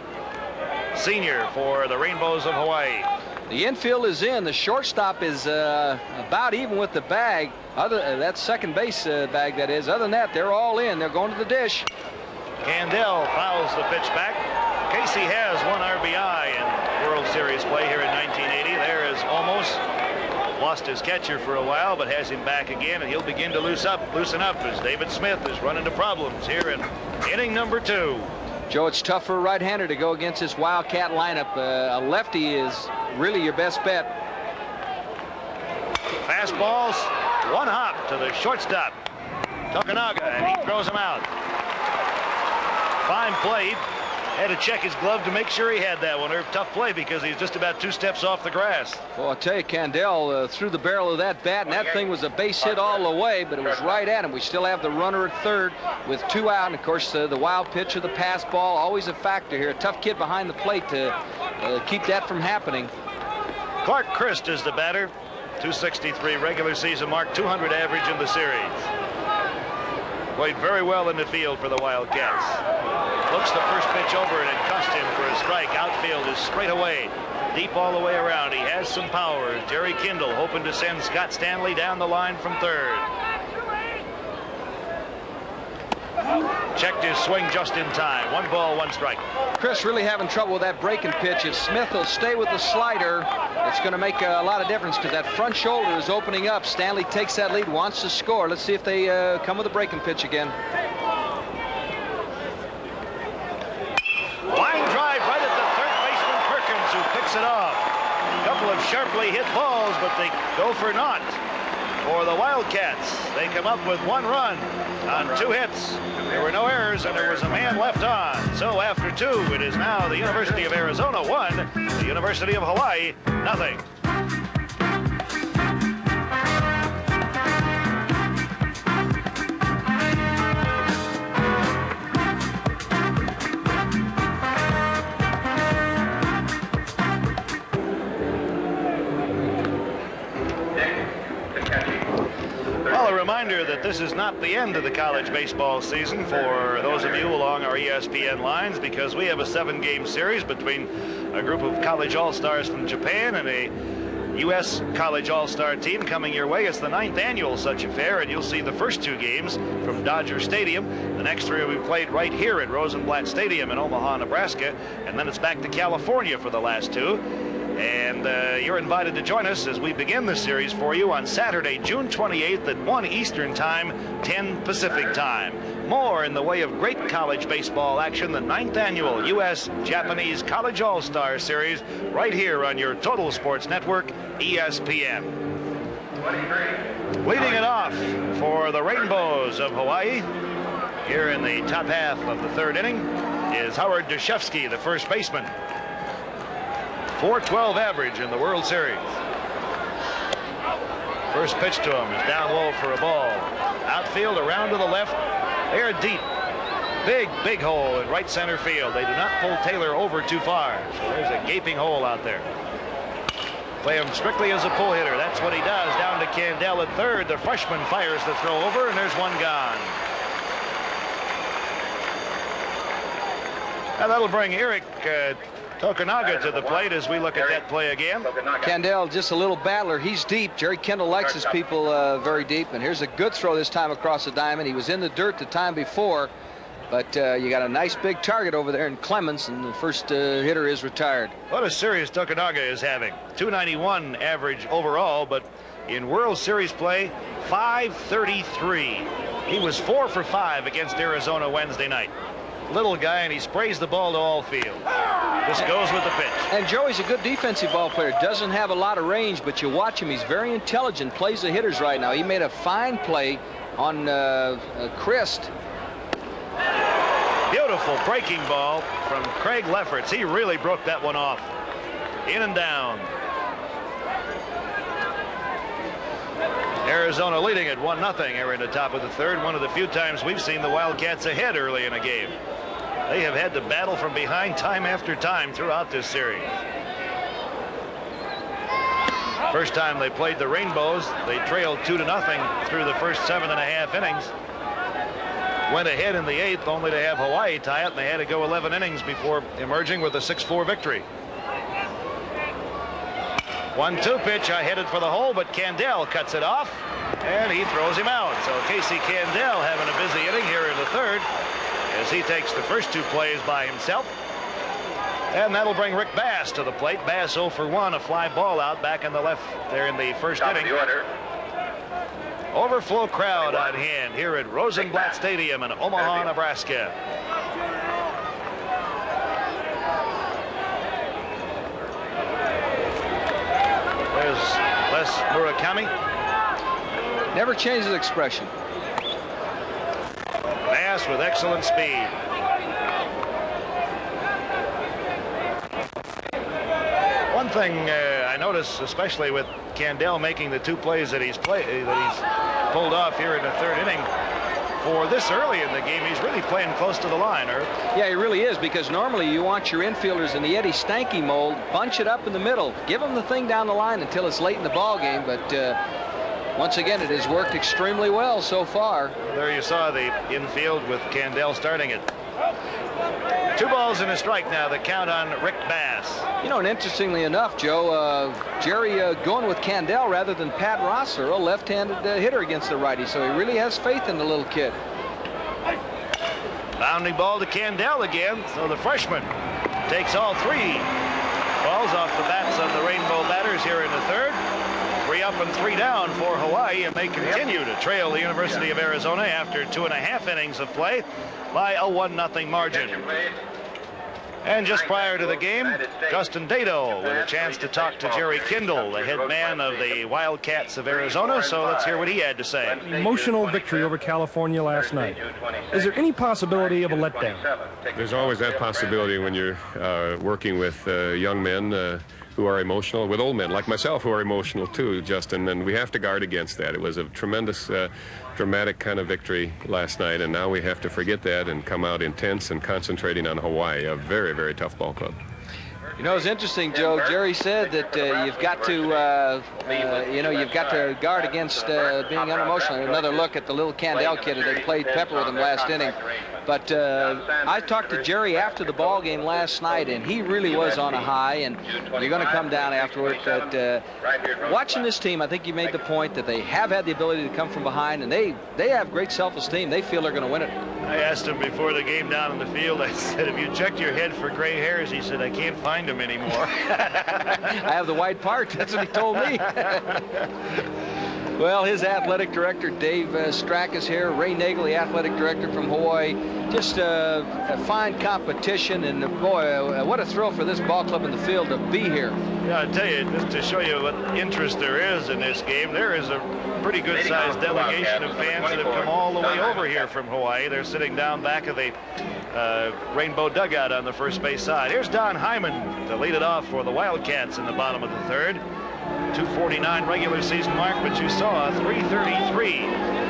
Speaker 1: senior for the Rainbows of Hawaii.
Speaker 2: The infield is in. The shortstop is about even with the bag. That second base bag, that is. Other than that, they're all in. They're going to the dish.
Speaker 1: Candel fouls the pitch back. Casey has 1 RBI in World Series play here in 1980. There is Olmos. Lost his catcher for a while, but has him back again, and he'll begin to loosen up as David Smith is running into problems here in inning number 2.
Speaker 2: Joe, it's tough for a right-hander to go against this Wildcat lineup. A lefty is really your best bet.
Speaker 1: Fastballs, one hop to the shortstop, Tokunaga, and he throws him out. Fine play Had to check his glove to make sure he had that one. Tough play because he's just about 2 steps off the grass.
Speaker 2: Well, I'll tell you, Candell threw the barrel of that bat, and that thing was a base hit all the way, but it was right at him. We still have the runner at third with 2 out, and of course the wild pitch or the pass ball, always a factor here. A tough kid behind the plate to keep that from happening.
Speaker 1: Clark Christ is the batter. 263 regular season mark, 200 average in the series. Played very well in the field for the Wildcats. Looks the first pitch over, and it cost him for a strike. Outfield is straight away, deep all the way around. He has some power. Jerry Kindle hoping to send Scott Stanley down the line from third. Checked his swing just in time. 1 ball, 1 strike.
Speaker 2: Chris really having trouble with that breaking pitch. If Smith will stay with the slider, it's going to make a lot of difference because that front shoulder is opening up. Stanley takes that lead, wants to score. Let's see if they come with a breaking pitch again.
Speaker 1: Line drive right at the third baseman Perkins, who picks it off. A couple of sharply hit balls, but they go for naught. For the Wildcats, they come up with 1 run on 2 hits. There were no errors, and there was a man left on. So after 2, it is now the University of Arizona 1, the University of Hawaii nothing. Well, a reminder that this is not the end of the college baseball season for those of you along our ESPN lines, because we have a 7-game series between a group of college all-stars from Japan and a U.S. college all-star team coming your way. It's the 9th annual such affair, and you'll see the first 2 games from Dodger Stadium. The next 3 will be played right here at Rosenblatt Stadium in Omaha, Nebraska, and then it's back to California for the last 2. And you're invited to join us as we begin the series for you on Saturday, June 28th at 1 Eastern Time, 10 Pacific Time. More in the way of great college baseball action, the 9th annual U.S.-Japanese College All-Star Series, right here on your Total Sports Network, ESPN. Leading it off for the Rainbows of Hawaii, here in the top half of the 3rd inning, is Howard Dushevsky, the first baseman. .412 average in the World Series. First pitch to him is down low for a ball. Outfield around to the left. They're deep. Big hole in right center field. They do not pull Taylor over too far. So there's a gaping hole out there. Play him strictly as a pull hitter. That's what he does. Down to Candell at third. The freshman fires the throw over, and there's 1 gone. Now that'll bring Eric Tokunaga to the plate as we look at that play again.
Speaker 2: Candell, just a little battler. He's deep. Jerry Kendall likes his people very deep, and here's a good throw this time across the diamond. He was in the dirt the time before, but you got a nice big target over there in Clemens, and the first hitter is retired.
Speaker 1: What a series Tokunaga is having. .291 average overall, but in World Series play, .533. He was 4 for 5 against Arizona Wednesday night. Little guy, and he sprays the ball to all field. This goes with the pitch.
Speaker 2: And Joey's a good defensive ball player. Doesn't have a lot of range, but you watch him. He's very intelligent. Plays the hitters right now. He made a fine play on Christ.
Speaker 1: Beautiful breaking ball from Craig Lefferts. He really broke that one off. In and down. Arizona leading at 1-0 here in the top of the 3rd. One of the few times we've seen the Wildcats ahead early in a game. They have had to battle from behind time after time throughout this series. First time they played the Rainbows, they trailed 2-0 through the first 7.5 innings. Went ahead in the 8th only to have Hawaii tie it, and they had to go 11 innings before emerging with a 6-4 victory. 1-2 pitch, headed for the hole, but Candell cuts it off, and he throws him out. So Casey Candell having a busy inning here in the 3rd as he takes the first 2 plays by himself. And that'll bring Rick Bass to the plate. Bass 0 for 1, a fly ball out back in the left there in the first inning. Overflow crowd on hand here at Rosenblatt Stadium in Omaha, Nebraska. There's Les Murakami.
Speaker 2: Never changes expression.
Speaker 1: Bass with excellent speed. One thing I notice, especially with Candell making the 2 plays that he's pulled off here in the 3rd inning, for this early in the game, he's really playing close to the line, Irv.
Speaker 2: Yeah, he really is, because normally you want your infielders in the Eddie Stanky mold, bunch it up in the middle, give them the thing down the line until it's late in the ball game. But once again, it has worked extremely well so far.
Speaker 1: There you saw the infield with Candell starting it. 2 balls and a strike now, the count on Rick Bass.
Speaker 2: You know, and interestingly enough, Joe, Jerry going with Candell rather than Pat Rosser, a left-handed hitter against the righty, so he really has faith in the little kid.
Speaker 1: Bounding ball to Candell again, so the freshman takes all 3 balls off the bats of the Rainbow batters here in the 3rd. 3 up and 3 down for Hawaii, and they continue to trail the University of Arizona after 2.5 innings of play by a 1-0 margin. And just prior to the game, Justin Dado with a chance to talk to Jerry Kindle, the head man of the Wildcats of Arizona. So let's hear what he had to say.
Speaker 3: Emotional victory over California last night. Is there any possibility of a letdown?
Speaker 6: There's always that possibility when you're working with young men who are emotional, with old men like myself who are emotional too, Justin, and we have to guard against that. It was a tremendous, dramatic kind of victory last night, and now we have to forget that and come out intense and concentrating on Hawaii, a very, very tough ball club.
Speaker 2: You know, it's interesting, Joe. Jerry said that you've got to, you've got to guard against being unemotional. Another look at the little Candell kid. They played pepper with him last inning. But I talked to Jerry after the ball game last night, and he really was on a high, and you're going to come down afterward. But watching this team, I think you made the point that they have had the ability to come from behind, and they have great self-esteem. They feel they're going to win it.
Speaker 1: I asked him before the game down in the field, I said, have you checked your head for gray hairs? He said, I can't find them anymore.
Speaker 2: I have the white part. That's what he told me. Well, his athletic director, Dave Strack, is here. Ray Nagel, the athletic director from Hawaii. Just a fine competition, and boy, what a thrill for this ball club in the field to be here.
Speaker 1: Yeah, I tell you, just to show you what interest there is in this game, there is a pretty good-sized delegation of fans that have come all the way over here from Hawaii. They're sitting down back of the Rainbow dugout on the first base side. Here's Don Hyman to lead it off for the Wildcats in the bottom of the 3rd. 249 regular season mark, but you saw a 333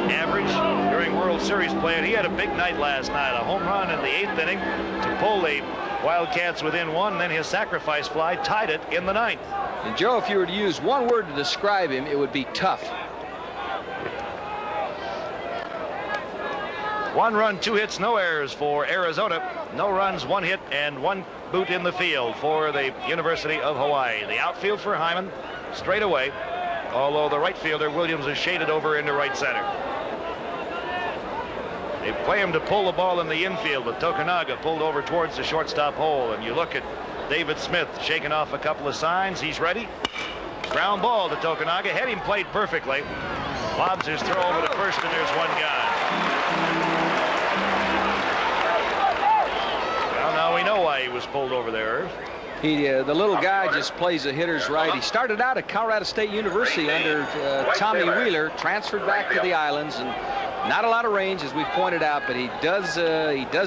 Speaker 1: average during World Series play, and he had a big night last night. A home run in the 8th inning to pull the Wildcats within 1, and then his sacrifice fly tied it in the 9th.
Speaker 2: And Joe, if you were to use one word to describe him, it would be tough.
Speaker 1: 1 run, 2 hits, no errors for Arizona. No runs, 1 hit, and 1 boot in the field for the University of Hawaii. The outfield for Hyman, straight away, although the right fielder, Williams, is shaded over into right center. They play him to pull the ball in the infield, with Tokunaga pulled over towards the shortstop hole. And you look at David Smith shaking off a couple of signs. He's ready. Ground ball to Tokunaga. Had him played perfectly. Lobs his throw over to first, and there's 1 gone. Well, now we know why he was pulled over there, Irv.
Speaker 2: The little guy just plays the hitter's right. He started out at Colorado State University under Tommy Wheeler, transferred back to the islands, and not a lot of range, as we've pointed out, but he does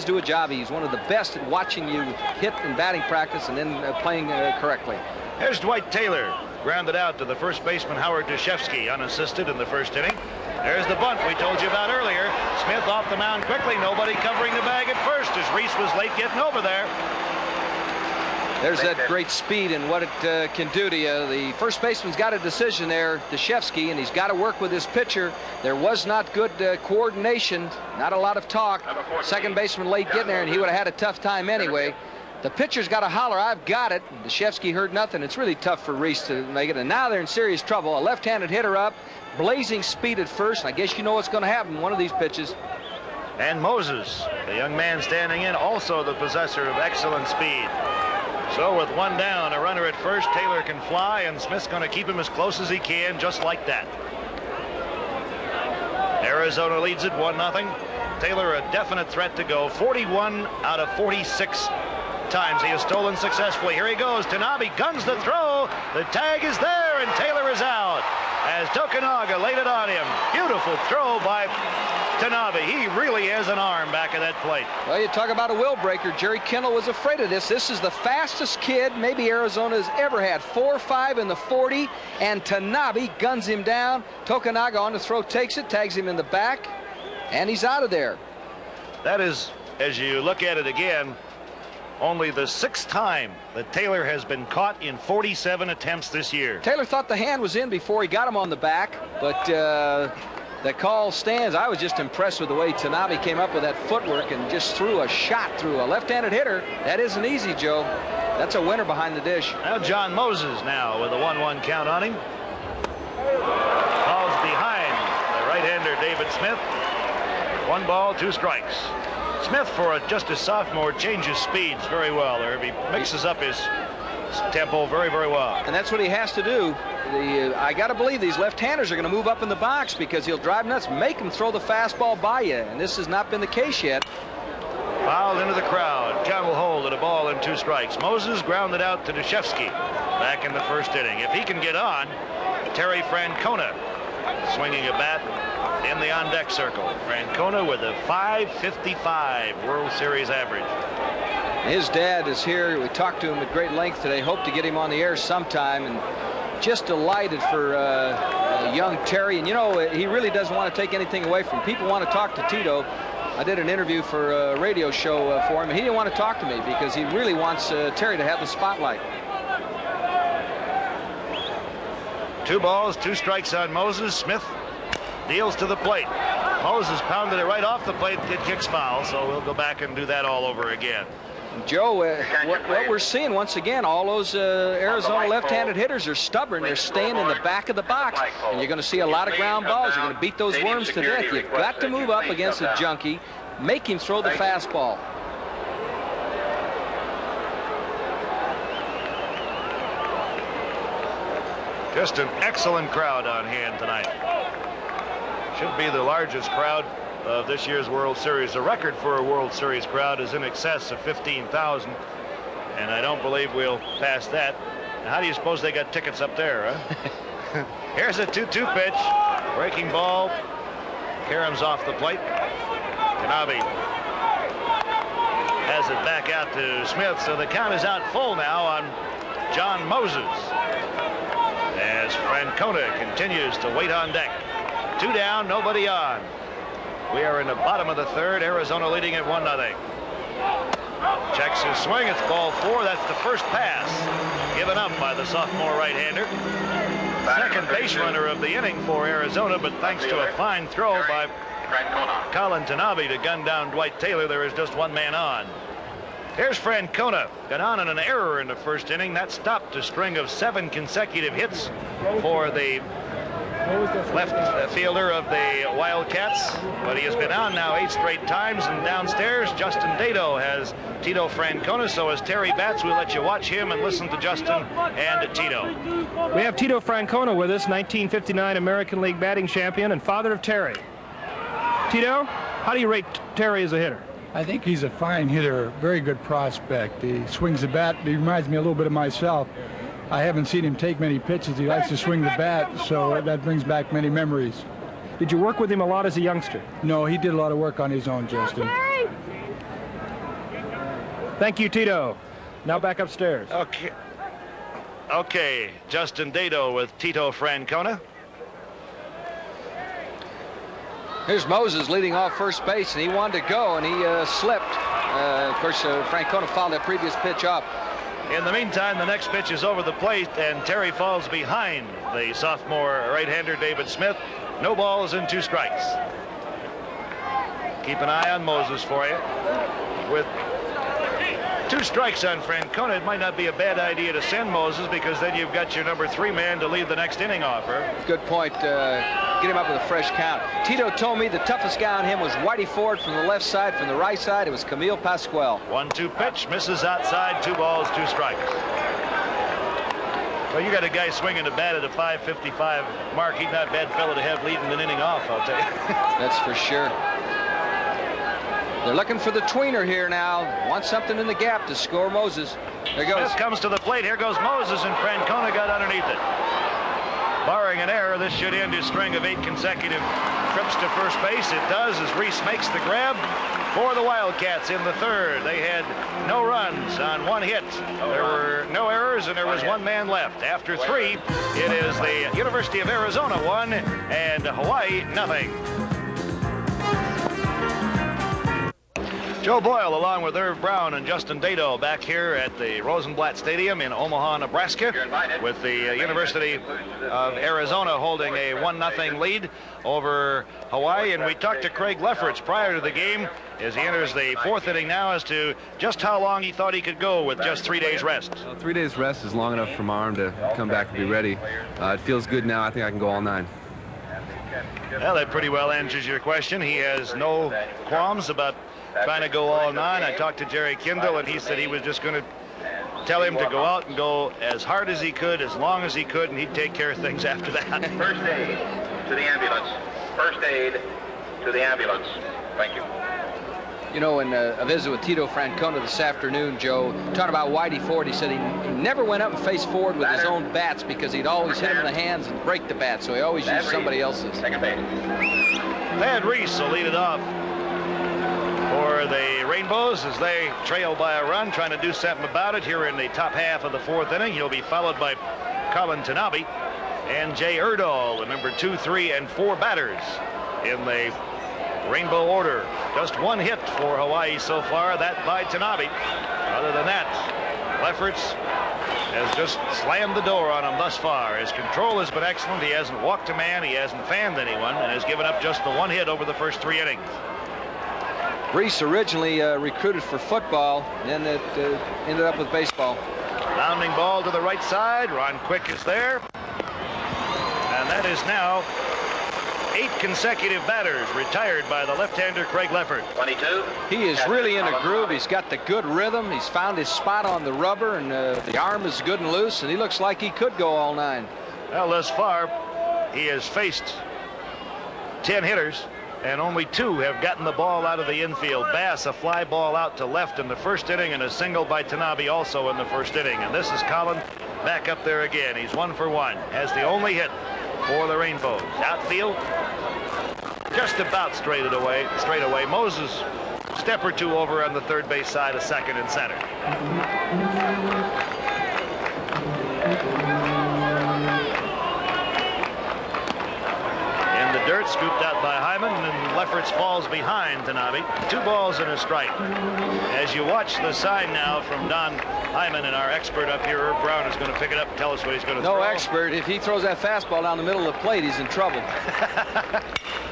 Speaker 2: do a job. He's one of the best at watching you hit in batting practice and then playing correctly.
Speaker 1: There's Dwight Taylor, grounded out to the first baseman Howard Deshevsky, unassisted in the 1st inning. There's the bunt we told you about earlier. Smith off the mound quickly, nobody covering the bag at first as Reese was late getting over there.
Speaker 2: There's that great speed and what it can do to you. The first baseman's got a decision there, Deshevsky, and he's got to work with his pitcher. There was not good coordination, not a lot of talk. Second baseman late getting there, and he would have had a tough time anyway. The pitcher's got to holler, I've got it. Deshevsky heard nothing. It's really tough for Reese to make it, and now they're in serious trouble. A left-handed hitter up, blazing speed at first, and I guess you know what's going to happen one of these pitches.
Speaker 1: And Moses, the young man standing in, also the possessor of excellent speed. So with 1 down, a runner at first, Taylor can fly, and Smith's going to keep him as close as he can, just like that. Arizona leads it 1-0. Taylor a definite threat to go. 41 out of 46 times he has stolen successfully. Here he goes. Tanabe guns the throw. The tag is there, and Taylor is out. as Tokunaga laid it on him. Beautiful throw by Tanabe. He really has an arm back at that plate.
Speaker 2: Well, you talk about a will breaker. Jerry Kendall was afraid of this. This is the fastest kid maybe Arizona's ever had. 4.5 in the 40, and Tanabe guns him down. Tokunaga on the throw, takes it, tags him in the back, and he's out of there.
Speaker 1: That is, as you look at it again, only the 6th time that Taylor has been caught in 47 attempts this year.
Speaker 2: Taylor thought the hand was in before he got him on the back, but the call stands. I was just impressed with the way Tanabe came up with that footwork and just threw a shot through a left-handed hitter. That isn't easy, Joe. That's a winner behind the dish.
Speaker 1: Now John Moses now with a 1-1 count on him. Falls behind the right-hander David Smith. 1 ball, 2 strikes. Smith, for just a sophomore, changes speeds very well. Or he mixes up his tempo very, very well.
Speaker 2: And that's what he has to do. I got to believe these left-handers are going to move up in the box because he'll drive nuts, make him throw the fastball by you. And this has not been the case yet.
Speaker 1: Fouled into the crowd. Count will hold at a ball and 2 strikes. Moses grounded out to Deshevsky back in the 1st inning. If he can get on, Terry Francona swinging a bat in the on-deck circle. Francona with a .555 World Series average.
Speaker 2: His dad is here. We talked to him at great length today. Hope to get him on the air sometime. And just delighted for young Terry. And, you know, he really doesn't want to take anything away from him. People want to talk to Tito. I did an interview for a radio show for him, and he didn't want to talk to me because he really wants Terry to have the spotlight.
Speaker 1: 2 balls, 2 strikes on Moses. Smith deals to the plate. Moses pounded it right off the plate. It kicks foul, so we'll go back and do that all over again.
Speaker 2: Joe, what we're seeing once again, all those Arizona left-handed hitters are stubborn. They're staying in the back of the box, and you're going to see a lot of ground balls. You're going to beat those worms to death. You've got to move up against a junkie, make him throw the fastball.
Speaker 1: Just an excellent crowd on hand tonight. Should be the largest crowd of this year's World Series. The record for a World Series crowd is in excess of 15,000, and I don't believe we'll pass that. Now, how do you suppose they got tickets up there, huh? Here's a 2-2 pitch. Breaking ball. Karam's off the plate. Tanabe has it back out to Smith, so the count is out full now on John Moses, as Francona continues to wait on deck. 2 down, nobody on. We are in the bottom of the 3rd. Arizona leading at 1-0. Checks his swing. It's ball 4. That's the first pass given up by the sophomore right-hander. Second base runner of the inning for Arizona, but thanks to a fine throw by Colin Tanabe to gun down Dwight Taylor, there is just 1 man on. Here's Francona. Got on an error in the 1st inning. That stopped a string of 7 consecutive hits for the left fielder of the Wildcats, but he has been on now 8 straight times. And downstairs, Justin Dado has Tito Francona. So as Terry bats, we'll let you watch him and listen to Justin and Tito.
Speaker 3: We have Tito Francona with us, 1959 American League batting champion and father of Terry. Tito, how do you rate Terry as a hitter?
Speaker 7: I think he's a fine hitter, very good prospect. He swings the bat. He reminds me a little bit of myself. I haven't seen him take many pitches. He likes to swing the bat, so that brings back many memories.
Speaker 3: Did you work with him a lot as a youngster?
Speaker 7: No, he did a lot of work on his own, Justin.
Speaker 3: Thank you, Tito. Now back upstairs.
Speaker 1: Okay, Justin Dado with Tito Francona.
Speaker 2: Here's Moses leading off first base, and he wanted to go, and he slipped. Of course, Francona fouled that previous pitch up.
Speaker 1: In the meantime, the next pitch is over the plate, and Terry falls behind the sophomore right-hander David Smith. No balls and 2 strikes. Keep an eye on Moses for you. With 2 strikes on Francona, it might not be a bad idea to send Moses, because then you've got your number 3 man to lead the next inning offer.
Speaker 2: Good point. Get him up with a fresh count. Tito told me the toughest guy on him was Whitey Ford from the left side. From the right side, it was Camille Pasquale.
Speaker 1: 1-2 pitch, misses outside, 2 balls, 2 strikes. Well, you got a guy swinging the bat at a .555 mark. He's not a bad fellow to have leading an inning off, I'll tell you.
Speaker 2: That's for sure. They're looking for the tweener here now. Want something in the gap to score Moses. There goes.
Speaker 1: Smith comes to the plate. Here goes Moses, and Francona got underneath it. Barring an error, this should end his string of 8 consecutive trips to first base. It does, as Reese makes the grab for the Wildcats in the third. They had no runs on 1 hit. There were no errors, and there was 1 man left. After 3, it is the University of Arizona 1 and Hawaii nothing. Joe Boyle, along with Irv Brown and Justin Dado, back here at the Rosenblatt Stadium in Omaha, Nebraska, with the University of Arizona holding a 1-0 lead over Hawaii. And we talked to Craig Lefferts prior to the game as he enters the 4th inning now as to just how long he thought he could go with just 3 days rest.
Speaker 8: Well, 3 days rest is long enough for my arm to come back and be ready. It feels good now. I think I can go all 9.
Speaker 1: Well, that pretty well answers your question. He has no qualms about trying to go all 9. I talked to Jerry Kindle, and he said he was just going to tell him to go out and go as hard as he could, as long as he could, and he'd take care of things after that.
Speaker 4: First aid to the ambulance. First aid to the ambulance. Thank you.
Speaker 2: You know, in a visit with Tito Francona this afternoon, Joe, talking about Whitey Ford, he said he never went up and faced Ford with his own bats because he'd always hit him in the hands and break the bat, so he always used somebody else's.
Speaker 4: Second base.
Speaker 1: Thad Reese will lead it off for the Rainbows as they trail by a run, trying to do something about it here in the top half of the 4th inning. He'll be followed by Colin Tanabe and Jay Erdahl, the number 2, 3, and 4 batters in the Rainbow order. Just 1 hit for Hawaii so far, that by Tanabe. Other than that, Lefferts has just slammed the door on him thus far. His control has been excellent. He hasn't walked a man, he hasn't fanned anyone, and has given up just the 1 hit over the first 3 innings.
Speaker 2: Reese originally recruited for football, then it ended up with baseball.
Speaker 1: Bounding ball to the right side. Ron Quick is there. And that is now 8 consecutive batters retired by the left-hander Craig Leffert.
Speaker 4: 22.
Speaker 2: He is really in a groove. He's got the good rhythm. He's found his spot on the rubber, and the arm is good and loose, and he looks like he could go all 9.
Speaker 1: Well, thus far, he has faced 10 hitters, and only 2 have gotten the ball out of the infield. Bass, a fly ball out to left in the first inning, and a single by Tanabe also in the first inning. And this is Colin back up there again. He's 1 for 1. Has the only hit for the Rainbows. Outfield, just about straight away. Moses, step or 2 over on the third base side of second and center. Dirt scooped out by Hyman, and Lefferts falls behind Tanabe. 2 balls and a strike. As you watch the sign now from Don Hyman, and our expert up here, Irv Brown, is going to pick it up and tell us what he's going to throw.
Speaker 2: No expert. If he throws that fastball down the middle of the plate, he's in trouble.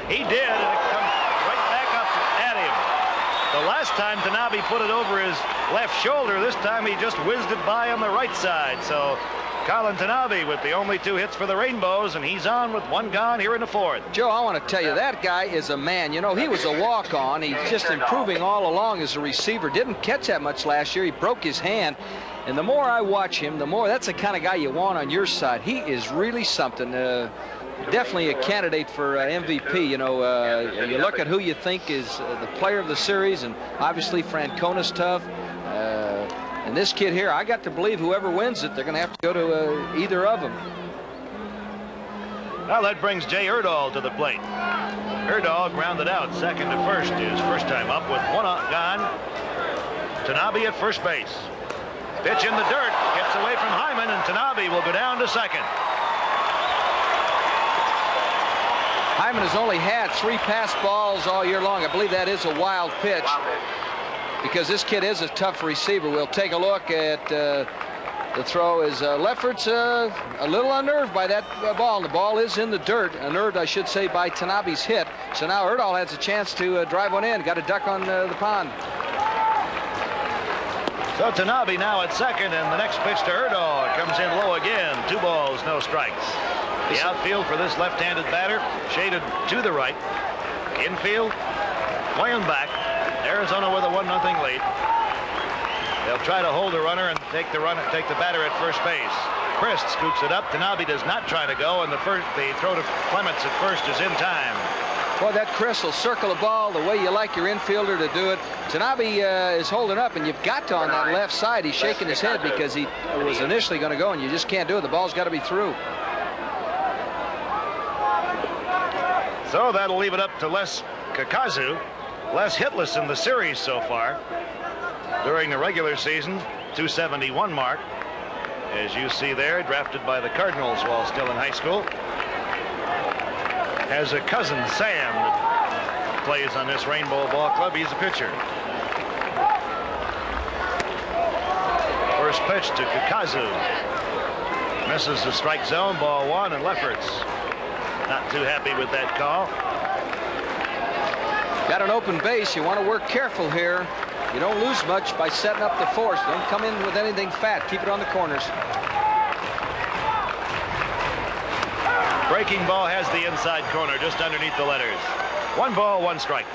Speaker 1: He did, and it comes right back up at him. The last time Tanabe put it over his left shoulder. This time he just whizzed it by on the right side. So Colin Tanabe with the only 2 hits for the Rainbows, and he's on with 1 gone here in the 4th.
Speaker 2: Joe, I want to tell you, that guy is a man. You know, he was a walk-on. He's just improving all along as a receiver. Didn't catch that much last year. He broke his hand. And the more I watch him, the more that's the kind of guy you want on your side. He is really something. Definitely a candidate for MVP. You know, you look at who you think is the player of the series, and obviously Francona's tough. And this kid here, I got to believe whoever wins it, they're going to have to go to either of them.
Speaker 1: Well, that brings Jay Erdahl to the plate. Erdahl grounded out second to first, his first time up with 1 gone. Tanabe at first base. Pitch in the dirt, gets away from Hyman, and Tanabe will go down to second.
Speaker 2: Hyman has only had 3 pass balls all year long. I believe that is a wild pitch, because this kid is a tough receiver. We'll take a look at the throw. Is Lefferts a little unnerved by that ball, and the ball is in the dirt. Unnerved, I should say, by Tanabe's hit. So now Erdahl has a chance to drive one in. Got a duck on the pond.
Speaker 1: So Tanabe now at second, and the next pitch to Erdahl comes in low again. 2 balls, no strikes. The outfield for this left-handed batter shaded to the right. Infield, playing back. Arizona with a 1-0 lead. They'll try to hold the runner and take the batter at first base. Christ scoops it up. Tanabe does not try to go, and the throw to Clements at first is in time.
Speaker 2: Boy, that Chris will circle the ball the way you like your infielder to do it. Tanabe is holding up, and you've got to on that left side. He's shaking his head because he was initially going to go, and you just can't do it. The ball's got to be through.
Speaker 1: So that'll leave it up to Les Kakazu. Les hitless in the series so far. During the regular season, 271 mark. As you see there, drafted by the Cardinals while still in high school. Has a cousin, Sam, that plays on this Rainbow Ball Club. He's a pitcher. First pitch to Kakazu. Misses the strike zone, ball one, and Lefferts not too happy with that call.
Speaker 2: Got an open base. You want to work careful here. You don't lose much by setting up the force. Don't come in with anything fat. Keep it on the corners.
Speaker 1: Breaking ball has the inside corner just underneath the letters. 1 ball, 1 strike.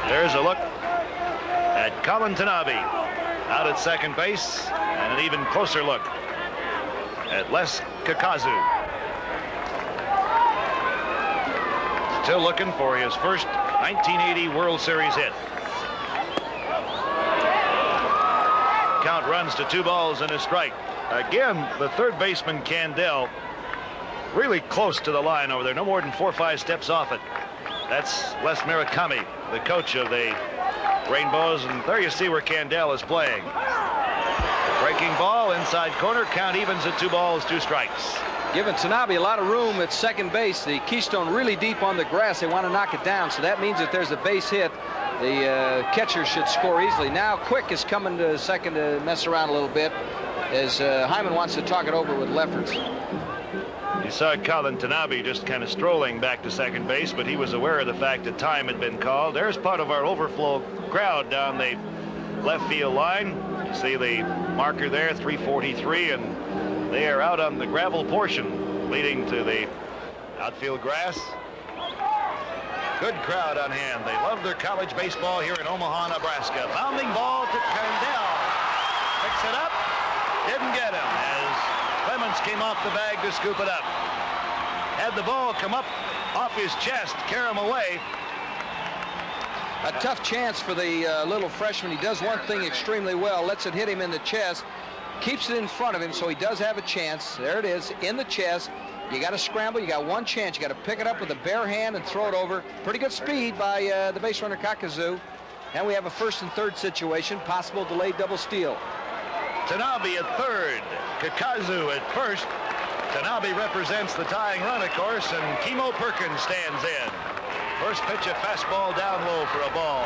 Speaker 1: There's a look at Colin Tanabe out at second base, and an even closer look at Les Kakazu. Still looking for his first 1980 World Series hit. Count runs to 2 balls and a strike. Again, the third baseman, Candell, really close to the line over there, no more than 4 or 5 steps off it. That's Les Murakami, the coach of the Rainbows, and there you see where Candell is playing. Breaking ball, inside corner, count evens at 2 balls, 2 strikes.
Speaker 2: Giving Tanabe a lot of room at second base. The Keystone really deep on the grass. They want to knock it down, so that means if there's a base hit, the catcher should score easily. Now Quick is coming to second to mess around a little bit as Hyman wants to talk it over with Lefferts.
Speaker 1: You saw Colin Tanabe just kind of strolling back to second base, but he was aware of the fact that time had been called. There's part of our overflow crowd down the left field line. You see the marker there, 343, and they are out on the gravel portion leading to the outfield grass. Good crowd on hand. They love their college baseball here in Omaha, Nebraska. Bounding ball to Candell. Picks it up. Didn't get him as Clements came off the bag to scoop it up. Had the ball come up off his chest, carry him away.
Speaker 2: A tough chance for the little freshman. He does one thing extremely well. Lets it hit him in the chest. Keeps it in front of him, so he does have a chance. There it is, in the chest. You got to scramble. You got one chance. You got to pick it up with a bare hand and throw it over. Pretty good speed by the base runner Kakazu. And we have a first and third situation. Possible delayed double steal.
Speaker 1: Tanabe at third, Kakazu at first. Tanabe represents the tying run, of course, and Kimo Perkins stands in. First pitch, a fastball down low for a ball.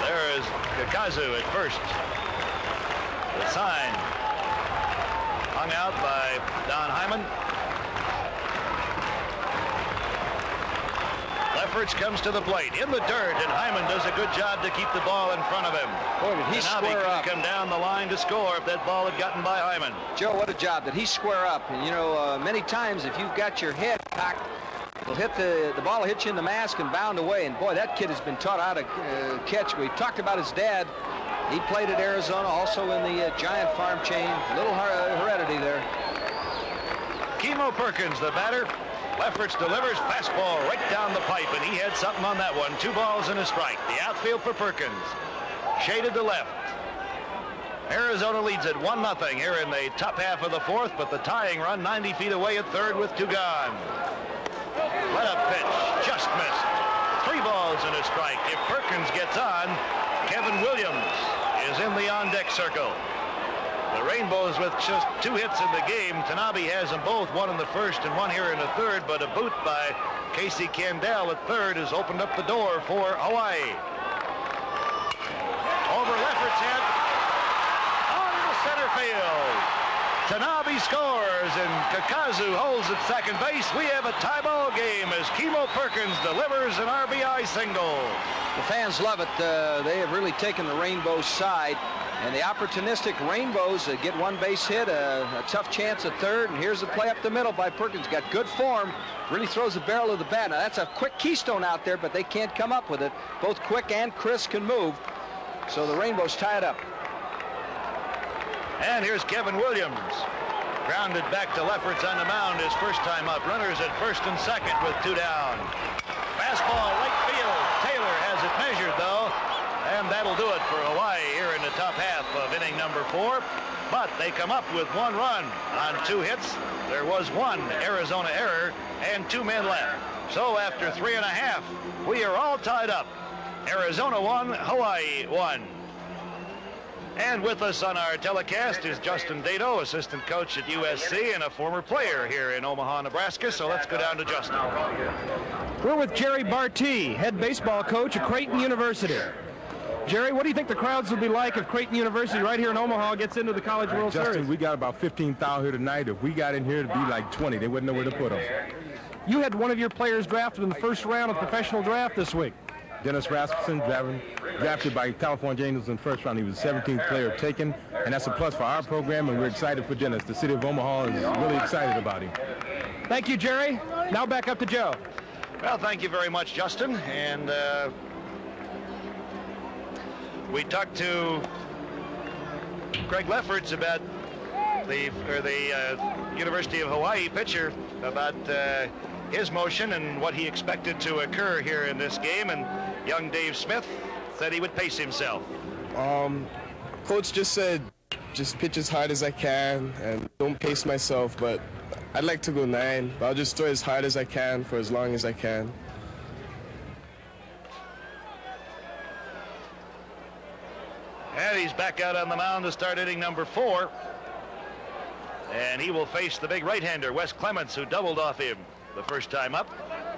Speaker 1: There is Kakazu at first. The sign hung out by Don Hyman. Lefferts comes to the plate in the dirt, and Hyman does a good job to keep the ball in front of him.
Speaker 2: Boy, did he square up.
Speaker 1: Come down the line to score if that ball had gotten by Hyman.
Speaker 2: Joe, what a job. Did he square up? And you know, many times if you've got your head cocked, it'll hit the ball will hit you in the mask and bound away. And boy, that kid has been taught how to catch. We talked about his dad. He played at Arizona, also in the Giant farm chain. A little heredity there.
Speaker 1: Kimo Perkins, the batter. Lefferts delivers fastball right down the pipe, and he had something on that one. 2 balls and a strike. The outfield for Perkins. Shaded to left. Arizona leads it 1-0 here in the top half of the fourth, but the tying run 90 feet away at third with 2 gone. Let up pitch. Just missed. 3 balls and a strike. If Perkins gets on, Kevin Williams is in the on-deck circle. The Rainbows with just 2 hits in the game. Tanabe has them both, 1 in the first and 1 here in the third, but a boot by Casey Candell at third has opened up the door for Hawaii. Over Lefferts' head, on to center field. Tanabe scores, and Kakazu holds at second base. We have a tie ball game as Kimo Perkins delivers an RBI single.
Speaker 2: The fans love it. They have really taken the Rainbow side. And the opportunistic Rainbows get 1 base hit, a tough chance at third, and here's the play up the middle by Perkins. Got good form, really throws the barrel of the bat. Now that's a quick Keystone out there, but they can't come up with it. Both Quick and Chris can move, so the Rainbows tie it up.
Speaker 1: And here's Kevin Williams. Grounded back to Lefferts on the mound his first time up. Runners at first and second with 2 down. Fastball right field. Taylor has it measured though. And that'll do it for Hawaii here in the top half of inning number 4. 4, but they come up with 1 run on 2 hits. There was 1 Arizona error and 2 men left. So after 3.5, we are all tied up. Arizona 1, Hawaii 1. And with us on our telecast is Justin Dato, assistant coach at USC and a former player here in Omaha, Nebraska. So let's go down to Justin.
Speaker 3: We're with Jerry Bartee, head baseball coach at Creighton University. Jerry, what do you think the crowds will be like if Creighton University right here in Omaha gets into the College World
Speaker 9: Justin,
Speaker 3: Series?
Speaker 9: we got about 15,000 here tonight. If we got in here, it'd be like 20. They wouldn't know where to put them.
Speaker 3: You had one of your players drafted in the first round of the professional draft this week.
Speaker 9: Dennis Rasmussen, drafted by California Angels in the first round. He was the 17th player taken, and that's a plus for our program, and we're excited for Dennis. The city of Omaha is really excited about him.
Speaker 3: Thank you, Jerry. Now back up to Joe.
Speaker 1: Well, thank you very much, Justin. And we talked to Craig Lefferts about the University of Hawaii pitcher about his motion and what he expected to occur here in this game, and young Dave Smith said he would pace himself.
Speaker 10: Coach just said just pitch as hard as I can and don't pace myself, but I'd like to go 9, but I'll just throw as hard as I can for as long as I can.
Speaker 1: And he's back out on the mound to start inning number 4. And he will face the big right-hander, Wes Clements, who doubled off him the first time up.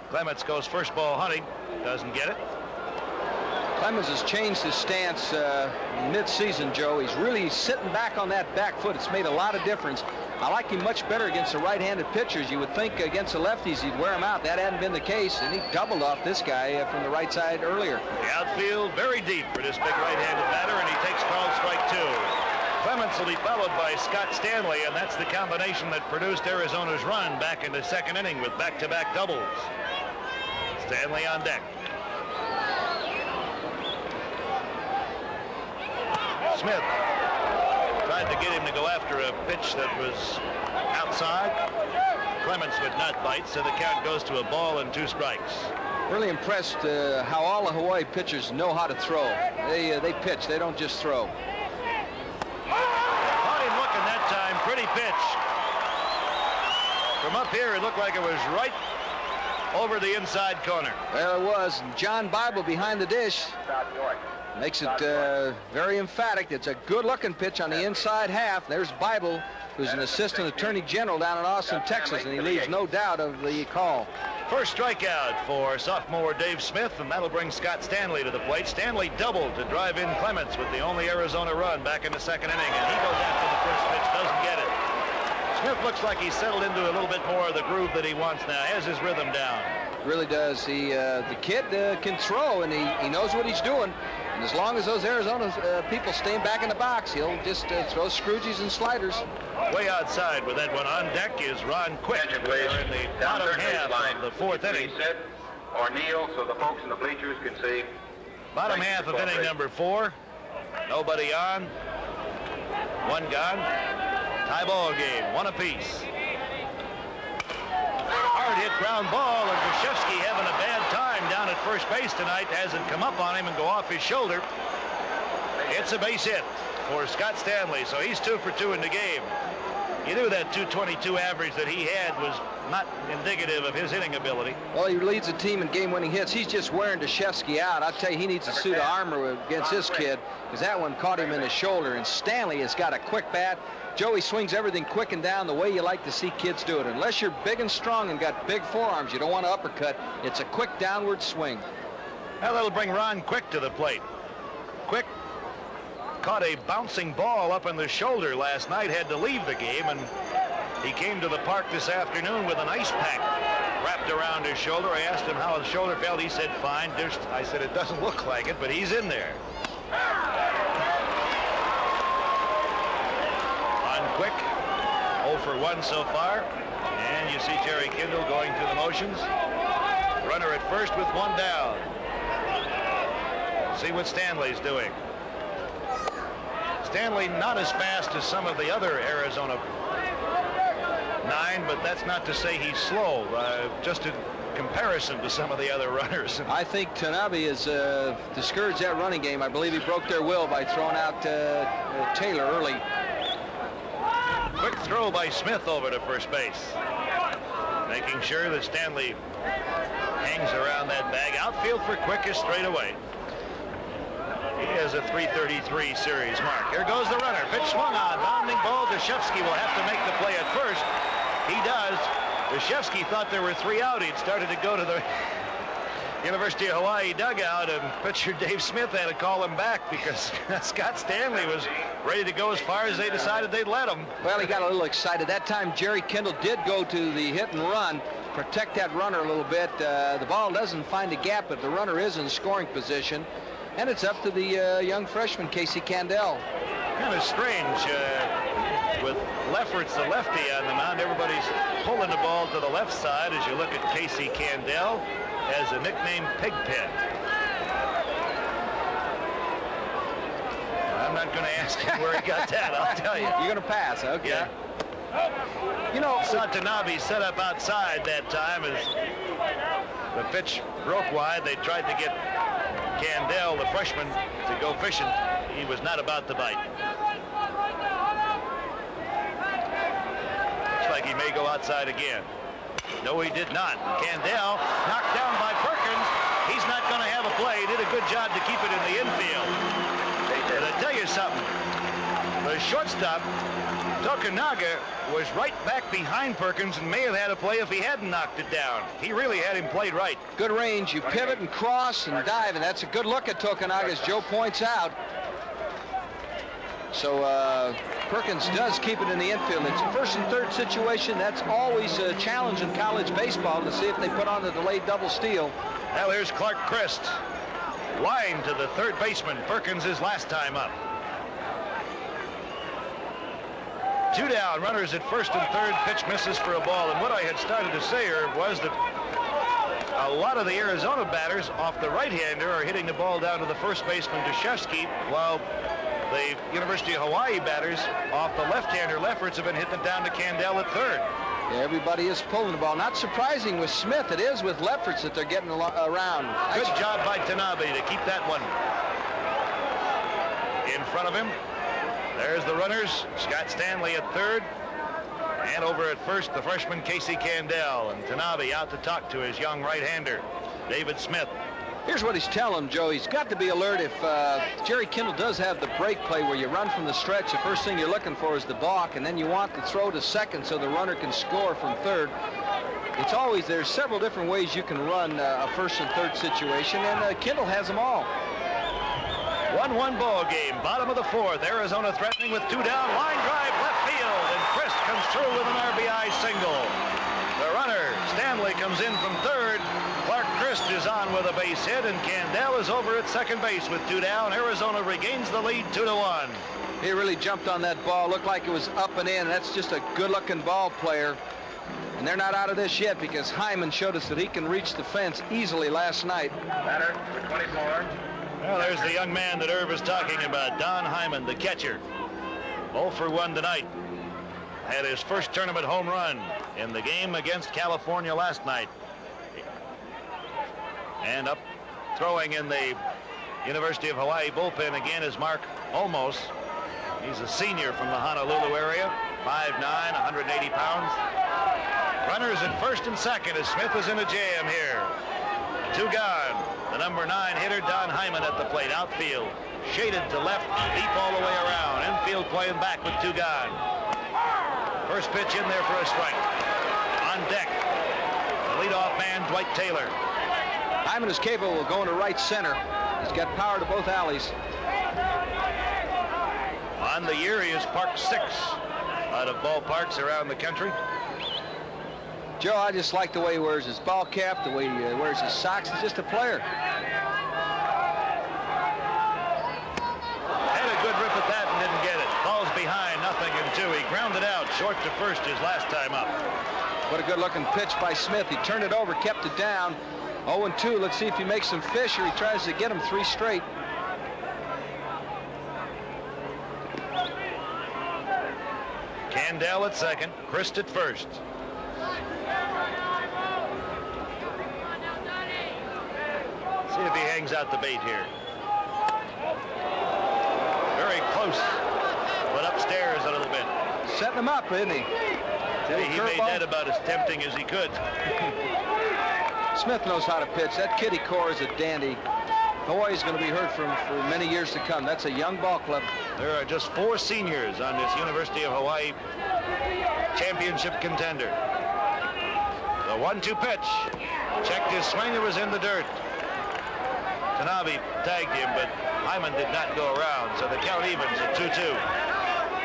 Speaker 1: Clements goes first ball hunting, doesn't get it.
Speaker 2: Clemens has changed his stance mid-season, Joe. He's really sitting back on that back foot. It's made a lot of difference. I like him much better against the right-handed pitchers. You would think against the lefties he'd wear him out. That hadn't been the case, and he doubled off this guy from the right side earlier.
Speaker 1: The outfield very deep for this big right-handed batter, and he takes called strike 2. Clements will be followed by Scott Stanley, and that's the combination that produced Arizona's run back in the second inning with back-to-back doubles. Stanley on deck. Smith tried to get him to go after a pitch that was outside. Clements would not bite, so the count goes to a ball and 2 strikes.
Speaker 2: Really impressed how all the Hawaii pitchers know how to throw. They pitch, they don't just throw.
Speaker 1: Caught him looking that time. Pretty pitch. From up here, it looked like it was right over the inside corner.
Speaker 2: Well, it was. John Bible behind the dish makes it very emphatic. It's a good-looking pitch on the inside half. There's Bible, who's an assistant attorney general down in Austin, Texas, and he leaves no doubt of the call.
Speaker 1: First strikeout for sophomore Dave Smith, and that'll bring Scott Stanley to the plate. Stanley doubled to drive in Clements with the only Arizona run back in the second inning, and he goes after the first pitch, doesn't get it. Smith looks like he's settled into a little bit more of the groove that he wants now. Has his rhythm down.
Speaker 2: Really does. The kid can throw, and he knows what he's doing. And as long as those Arizona people staying back in the box, he'll just throw scroogies and sliders.
Speaker 1: Way outside with that one on deck is Ron Quick. We're in the bottom half of the 4th inning.
Speaker 4: Sit or kneel so the folks in the bleachers can see.
Speaker 1: Bottom half of inning number 4. Nobody on. 1 gone. Tie ball game, 1 apiece. Hard hit ground ball, and Krzyzewski having a bad time down at first base tonight. Hasn't come up on him and go off his shoulder. It's a base hit for Scott Stanley, so he's 2 for 2 in the game. You knew that 222 average that he had was not indicative of his hitting ability.
Speaker 2: Well, he leads the team in game-winning hits. He's just wearing Krzyzewski out. I tell you, he needs a suit of armor against this kid, because that one caught him in the shoulder, and Stanley has got a quick bat. Joey swings everything quick and down the way you like to see kids do it. Unless you're big and strong and got big forearms, you don't want to uppercut. It's a quick downward swing.
Speaker 1: Now that'll bring Ron Quick to the plate. Quick caught a bouncing ball up in the shoulder last night, had to leave the game, and he came to the park this afternoon with an ice pack wrapped around his shoulder. I asked him how his shoulder felt. He said, fine. I said, it doesn't look like it, but he's in there. Quick, 0 for 1 so far, and you see Jerry Kindle going through the motions. Runner at first with 1 down. See what Stanley's doing. Stanley not as fast as some of the other Arizona 9, but that's not to say he's slow, just in comparison to some of the other runners.
Speaker 2: I think Tanabe has discouraged that running game. I believe he broke their will by throwing out Taylor early.
Speaker 1: throw by Smith over to first base. Making sure that Stanley hangs around that bag. Outfield for Quick is straight away. He has a 333 series mark. Here goes the runner. Pitch swung on. Bounding ball. Deshevsky will have to make the play at first. He does. Deshevsky thought there were 3 out. He'd started to go to the University of Hawaii dugout, and pitcher Dave Smith had to call him back because Scott Stanley was ready to go as far as they decided they'd let him.
Speaker 2: Well, he got a little excited. That time Jerry Kendall did go to the hit and run, protect that runner a little bit. The ball doesn't find a gap, but the runner is in scoring position, and it's up to the young freshman, Casey Candell.
Speaker 1: Kind of strange with Lefferts, the lefty, on the mound. Everybody's pulling the ball to the left side as you look at Casey Candell. Has a nickname, Pigpen. I'm not going to ask him where he got that, I'll tell you.
Speaker 2: You're going to pass, okay.
Speaker 1: Yeah. You know, Satanabe set up outside that time as the pitch broke wide. They tried to get Candell, the freshman, to go fishing. He was not about to bite. Looks like he may go outside again. No, he did not. Candell knocked down by Perkins. He's not going to have a play. He did a good job to keep it in the infield. And I tell you something, the shortstop, Tokunaga, was right back behind Perkins and may have had a play if he hadn't knocked it down. He really had him played right.
Speaker 2: Good range. You pivot and cross and dive, and that's a good look at Tokunaga, as Joe points out. So Perkins does keep it in the infield. It's a first and third situation. That's always a challenge in college baseball to see if they put on the delayed double steal.
Speaker 1: Now here's Clark Christ. Line to the third baseman. Perkins is last time up. 2 down. Runners at first and third. Pitch misses for a ball. And what I had started to say, Herb, was that a lot of the Arizona batters off the right-hander are hitting the ball down to the first baseman, Deshevsky, while the University of Hawaii batters off the left-hander, Lefferts, have been hitting it down to Candell at third.
Speaker 2: Yeah, everybody is pulling the ball. Not surprising with Smith. It is with Lefferts that they're getting around.
Speaker 1: Good job by Tanabe to keep that one in front of him. There's the runners. Scott Stanley at third. And over at first, the freshman Casey Candell. And Tanabe out to talk to his young right-hander, David Smith.
Speaker 2: Here's what he's telling him, Joe. He's got to be alert if Jerry Kendall does have the break play where you run from the stretch. The first thing you're looking for is the balk, and then you want to throw to second so the runner can score from third. It's always, there's several different ways you can run a first and third situation, and Kendall has them all.
Speaker 1: 1-1 ball game, bottom of the fourth. Arizona threatening with 2 down. Line drive left field, and Christ comes through with an RBI single. The runner, Stanley, comes in from third. Clark Christ is on with a base hit, and Candell is over at second base with 2 down. Arizona regains the lead 2-1.
Speaker 2: He really jumped on that ball. Looked like it was up and in. That's just a good-looking ball player. And they're not out of this yet because Hyman showed us that he can reach the fence easily last night.
Speaker 4: Batter for 24.
Speaker 1: Well, there's the young man that Irv was talking about, Don Hyman, the catcher. 0 for 1 tonight. Had his first tournament home run in the game against California last night. And up throwing in the University of Hawaii bullpen again is Mark Olmos. He's a senior from the Honolulu area, 5'9", 180 pounds. Runners at first and second as Smith is in a jam here. 2 gone. The number 9 hitter, Don Hyman, at the plate. Outfield, shaded to left, deep all the way around. Infield playing back with 2 gone. First pitch in there for a strike. On deck, the leadoff man, Dwight Taylor.
Speaker 2: Hyman is capable of going to right center. He's got power to both alleys.
Speaker 1: On the year, he is parked 6 out of ballparks around the country.
Speaker 2: Joe, I just like the way he wears his ball cap, the way he wears his socks. He's just a player.
Speaker 1: Had a good rip at that and didn't get it. Falls behind, 0-2. He grounded out short to first his last time up.
Speaker 2: What a good-looking pitch by Smith. He turned it over, kept it down. 0-2. Let's see if he makes some fish or he tries to get him 3 straight.
Speaker 1: Candell at second, Christ at first. See if he hangs out the bait here. Very close, but upstairs a little bit.
Speaker 2: setting him up, isn't he?
Speaker 1: He made that about as tempting as he could.
Speaker 2: Smith knows how to pitch. That kitty core is a dandy. Hawaii's going to be heard from for many years to come. That's a young ball club.
Speaker 1: There are just 4 seniors on this University of Hawaii championship contender. The 1-2 pitch. Checked his swing. It was in the dirt. Tanabe tagged him, but Hyman did not go around, so the count evens at 2-2.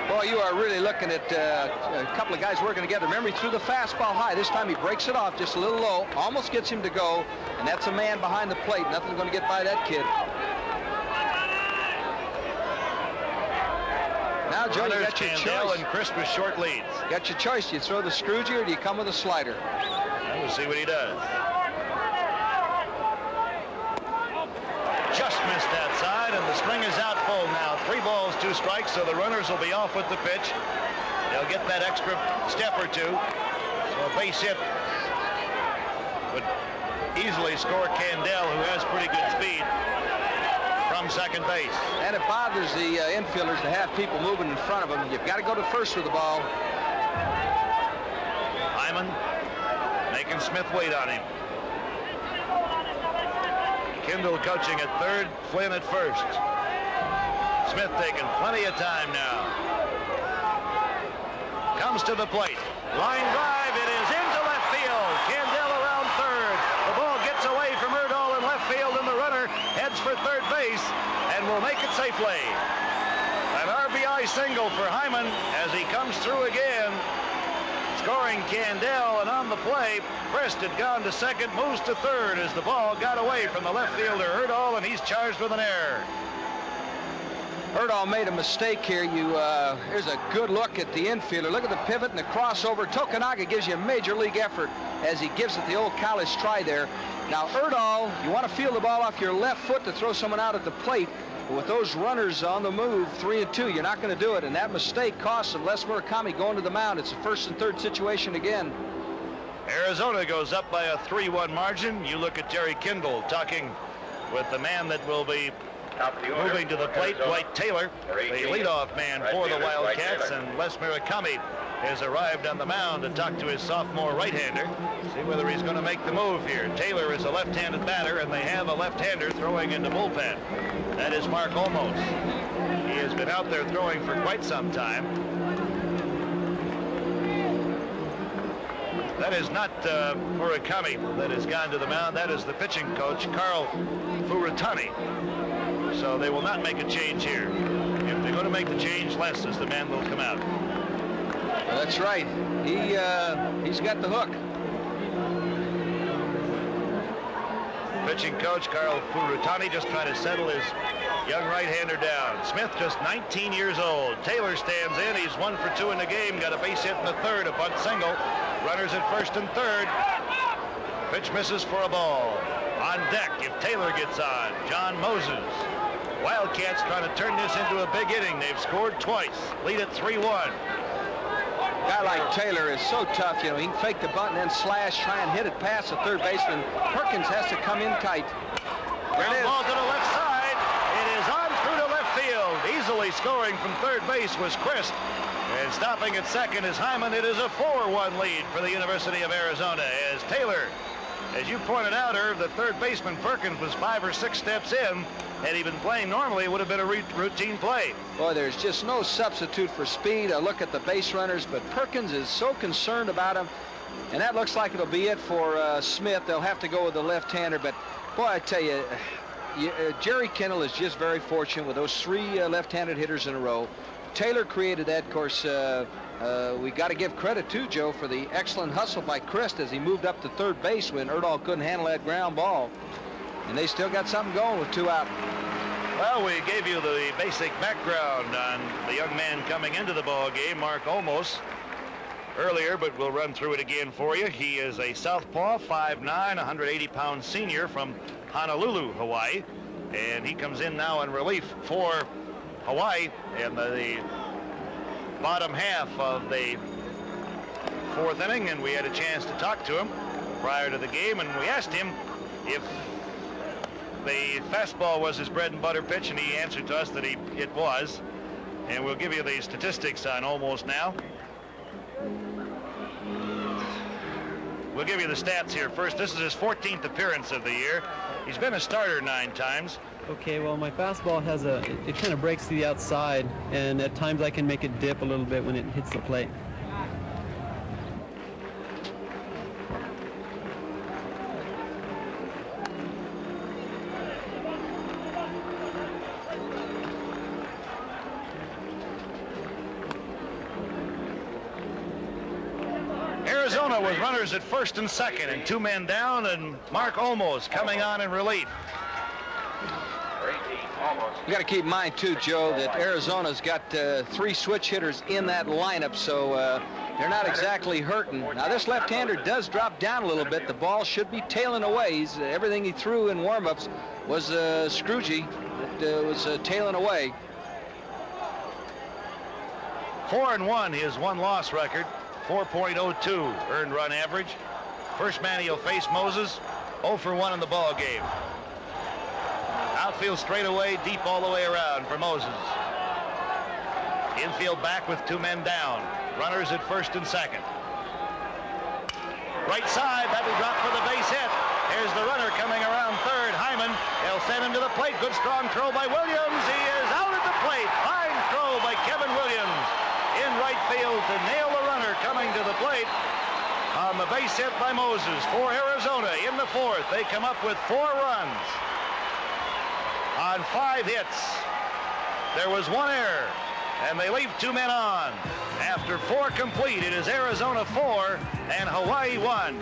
Speaker 2: Boy, you are really looking at a couple of guys working together. Remember, he threw the fastball high. This time he breaks it off just a little low, almost gets him to go, and that's a man behind the plate. Nothing's going to get by that kid. Now, Joe, you got your choice.
Speaker 1: And Chris with short leads.
Speaker 2: Got your choice. Do you throw the Scrooge or do you come with a slider?
Speaker 1: We'll see what he does. Just missed that side, and the string is out full now. 3 balls, 2 strikes, so the runners will be off with the pitch. They'll get that extra step or 2. So a base hit would easily score Candell, who has pretty good speed, from second base.
Speaker 2: And it bothers the infielders to have people moving in front of them. You've got to go to first with the ball.
Speaker 1: Hyman making Smith wait on him. Kendall coaching at third, Flynn at first. Smith taking plenty of time now. Comes to the plate. Line drive, it is into left field. Candell around third. The ball gets away from Erdahl in left field, and the runner heads for third base and will make it safely. An RBI single for Hyman as he comes through again. Scoring Candell, and on the play, Frist had gone to second, moves to third as the ball got away from the left fielder Erdahl, and he's charged with an error.
Speaker 2: Erdahl made a mistake here. Here's a good look at the infielder. Look at the pivot and the crossover. Tokunaga gives you a major league effort as he gives it the old college try there. Now, Erdahl, you want to feel the ball off your left foot to throw someone out at the plate. But with those runners on the move, 3 and 2, you're not going to do it. And that mistake costs him. Les Murakami going to the mound. It's a first and third situation again.
Speaker 1: Arizona goes up by a 3-1 margin. You look at Jerry Kindle talking with the man that will be moving to the plate, Dwight Taylor, the leadoff man for the Wildcats, and Les Murakami has arrived on the mound to talk to his sophomore right-hander, see whether he's going to make the move here. Taylor is a left-handed batter, and they have a left-hander throwing into bullpen. That is Mark Olmos. He has been out there throwing for quite some time. That is not Murakami that has gone to the mound. That is the pitching coach, Carl Furatani. So they will not make a change here. If they're going to make the change, Les is the man that will come out.
Speaker 2: Well, that's right. He's got the hook.
Speaker 1: Pitching coach Carl Furatani just trying to settle his young right-hander down. Smith just 19 years old. Taylor stands in. He's 1 for 2 in the game. Got a base hit in the third, a bunt single. Runners at first and third. Pitch misses for a ball. On deck, if Taylor gets on, John Moses. Wildcats trying to turn this into a big inning. They've scored twice. Lead at 3-1.
Speaker 2: A guy like Taylor is so tough. You know, he can fake the bunt and then slash, try and hit it past the third baseman. Perkins has to come in tight. There it is.
Speaker 1: Ball to the left side. It is on through to left field. Easily scoring from third base was Christ. And stopping at second is Hyman. It is a 4-1 lead for the University of Arizona as Taylor, as you pointed out, Irv, the third baseman Perkins was 5 or 6 steps in. Had he been playing normally, it would have been a routine play.
Speaker 2: Boy, there's just no substitute for speed. A look at the base runners, but Perkins is so concerned about him. And that looks like it'll be it for Smith. They'll have to go with the left-hander. But, boy, I tell you, Jerry Kendall is just very fortunate with those 3 left-handed hitters in a row. Taylor created that. Of course, we got to give credit to Joe for the excellent hustle by Christ as he moved up to third base when Erdahl couldn't handle that ground ball. And they still got something going with 2 out.
Speaker 1: Well, we gave you the basic background on the young man coming into the ball game, Mark Olmos, earlier, but we'll run through it again for you. He is a southpaw, 5'9", 180-pound senior from Honolulu, Hawaii, and he comes in now in relief for Hawaii in the bottom half of the 4th inning, and we had a chance to talk to him prior to the game, and we asked him if the fastball was his bread and butter pitch, and he answered to us that it was. And we'll give you the statistics on Olmos now. We'll give you the stats here first. This is his 14th appearance of the year. He's been a starter 9 times.
Speaker 11: Okay, well, my fastball has it kind of breaks to the outside, and at times I can make it dip a little bit when it hits the plate.
Speaker 1: Arizona with runners at first and second and 2 men down, and Mark Olmos coming on in relief.
Speaker 2: You got to keep in mind too, Joe, that Arizona's got 3 switch hitters in that lineup, so they're not exactly hurting. Now this left-hander does drop down a little bit. The ball should be tailing away. Everything he threw in warm-ups was Scroogey. It was tailing away.
Speaker 1: 4-1 his 1-loss record. 4.02 earned run average. First man he'll face, Moses, 0 for 1 in the ball game. Outfield straight away, deep all the way around for Moses. Infield back with 2 men down. Runners at first and second. Right side, that'll drop for the base hit. Here's the runner coming around third, Hyman. They'll send him to the plate. Good strong throw by Williams. He is out at the plate. Fine throw by Kevin Williams in right field to nail the runner coming to the plate. On the base hit by Moses for Arizona in the 4th. They come up with 4 runs on 5 hits. There was 1 error, and they leave 2 men on. After 4 complete, it is Arizona 4 and Hawaii 1.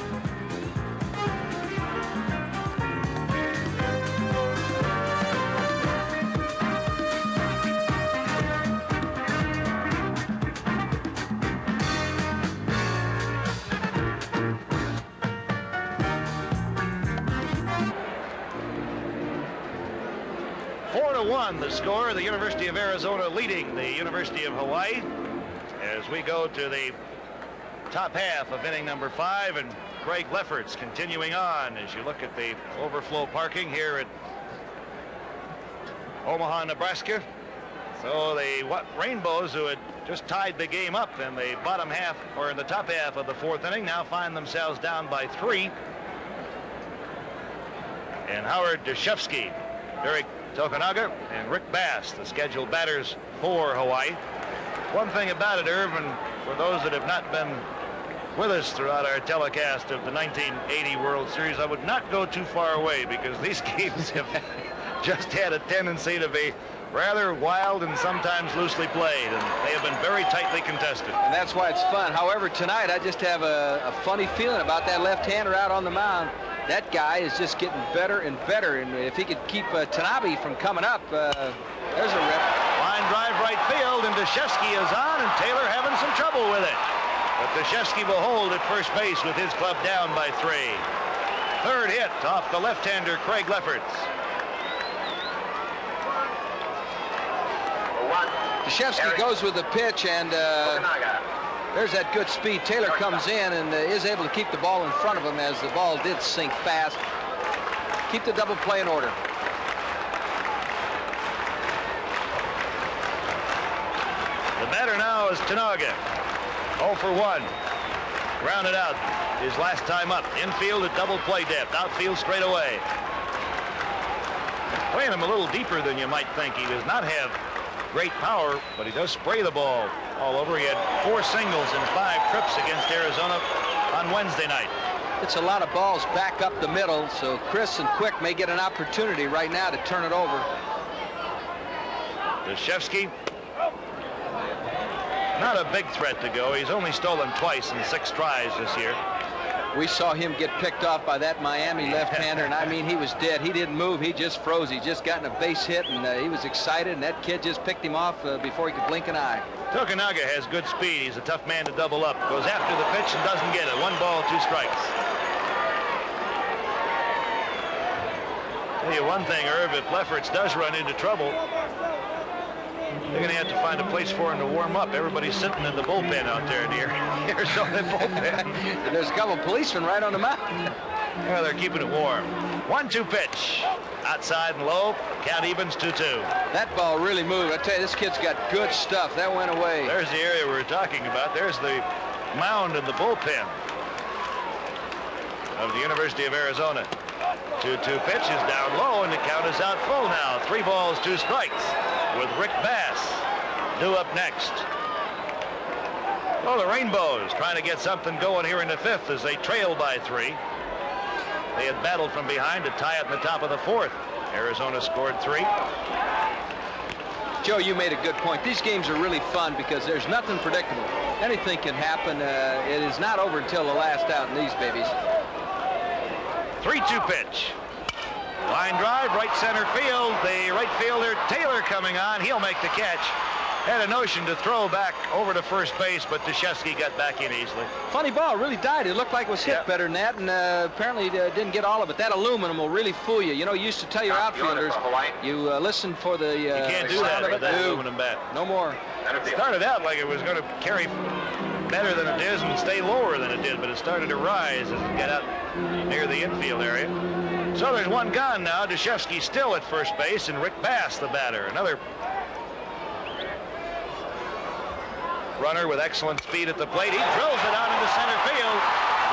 Speaker 1: 4-1 the score. The University of Arizona leading the University of Hawaii as we go to the top half of inning number 5, and Craig Lefferts continuing on as you look at the overflow parking here at Omaha, Nebraska. So the Rainbows, who had just tied the game up in the bottom half, or in the top half of the 4th inning, now find themselves down by 3. And Howard Deshevsky, Derek Tokunaga, and Rick Bass, the scheduled batters for Hawaii. One thing about it, Irv, and for those that have not been with us throughout our telecast of the 1980 World Series, I would not go too far away, because these games have just had a tendency to be rather wild and sometimes loosely played, and they have been very tightly contested.
Speaker 2: And that's why it's fun. However, tonight I just have a funny feeling about that left-hander out on the mound. That guy is just getting better and better, and if he could keep Tanabe from coming up, there's a rip.
Speaker 1: Line drive right field, and Deshevsky is on, and Taylor having some trouble with it. But Deshevsky will hold at first base with his club down by 3. 3rd hit off the left-hander Craig Lefferts.
Speaker 2: Deshevsky goes with the pitch, and there's that good speed. Taylor comes in and is able to keep the ball in front of him, as the ball did sink fast. Keep the double play in order.
Speaker 1: The batter now is Tanaga. 0 for 1. Grounded out his last time up. Infield at double play depth. Outfield straight away. Playing him a little deeper than you might think. He does not have great power, but he does spray the ball all over. He had 4 singles and 5 trips against Arizona on Wednesday night.
Speaker 2: It's a lot of balls back up the middle, so Chris and Quick may get an opportunity right now to turn it over.
Speaker 1: Deshevsky, not a big threat to go. He's only stolen twice in 6 tries this year.
Speaker 2: We saw him get picked off by that Miami left-hander, and I mean, he was dead. He didn't move. He just froze. He just gotten a base hit, and he was excited, and that kid just picked him off before he could blink an eye.
Speaker 1: Tokunaga has good speed. He's a tough man to double up. Goes after the pitch and doesn't get it. 1 ball, 2 strikes. Tell you one thing, Irv, if Lefferts does run into trouble, they're going to have to find a place for him to warm up. Everybody's sitting in the bullpen out there in the Arizona bullpen.
Speaker 2: There's a couple of policemen right on the mountain.
Speaker 1: Yeah, they're keeping it warm. 1-2 pitch. Outside and low. Count evens 2-2.
Speaker 2: That ball really moved. I tell you, this kid's got good stuff. That went away.
Speaker 1: There's the area we were talking about. There's the mound in the bullpen of the University of Arizona. 2-2 pitch is down low, and the count is out full now. 3 balls, 2 strikes with Rick Bass due up next. Well, the Rainbows trying to get something going here in the 5th as they trail by 3. They had battled from behind to tie it in the top of the 4th. Arizona scored 3.
Speaker 2: Joe, you made a good point. These games are really fun because there's nothing predictable. Anything can happen. It is not over until the last out in these babies.
Speaker 1: 3-2 pitch. Line drive, right center field. The right fielder, Taylor, coming on. He'll make the catch. Had a notion to throw back over to first base, but Deshevsky got back in easily.
Speaker 2: Funny ball, really died. It looked like it was hit better than that, and apparently didn't get all of it. That aluminum will really fool you. You know, you used to tell your outfielders, you listen for the
Speaker 1: you can't do that with that aluminum bat.
Speaker 2: No more.
Speaker 1: It started out like it was going to carry better than it is and stay lower than it did, but it started to rise as it got out near the infield area. So there's one gone now. Deshevsky still at first base, and Rick Bass, the batter. Another runner with excellent speed at the plate. He drills it out into center field.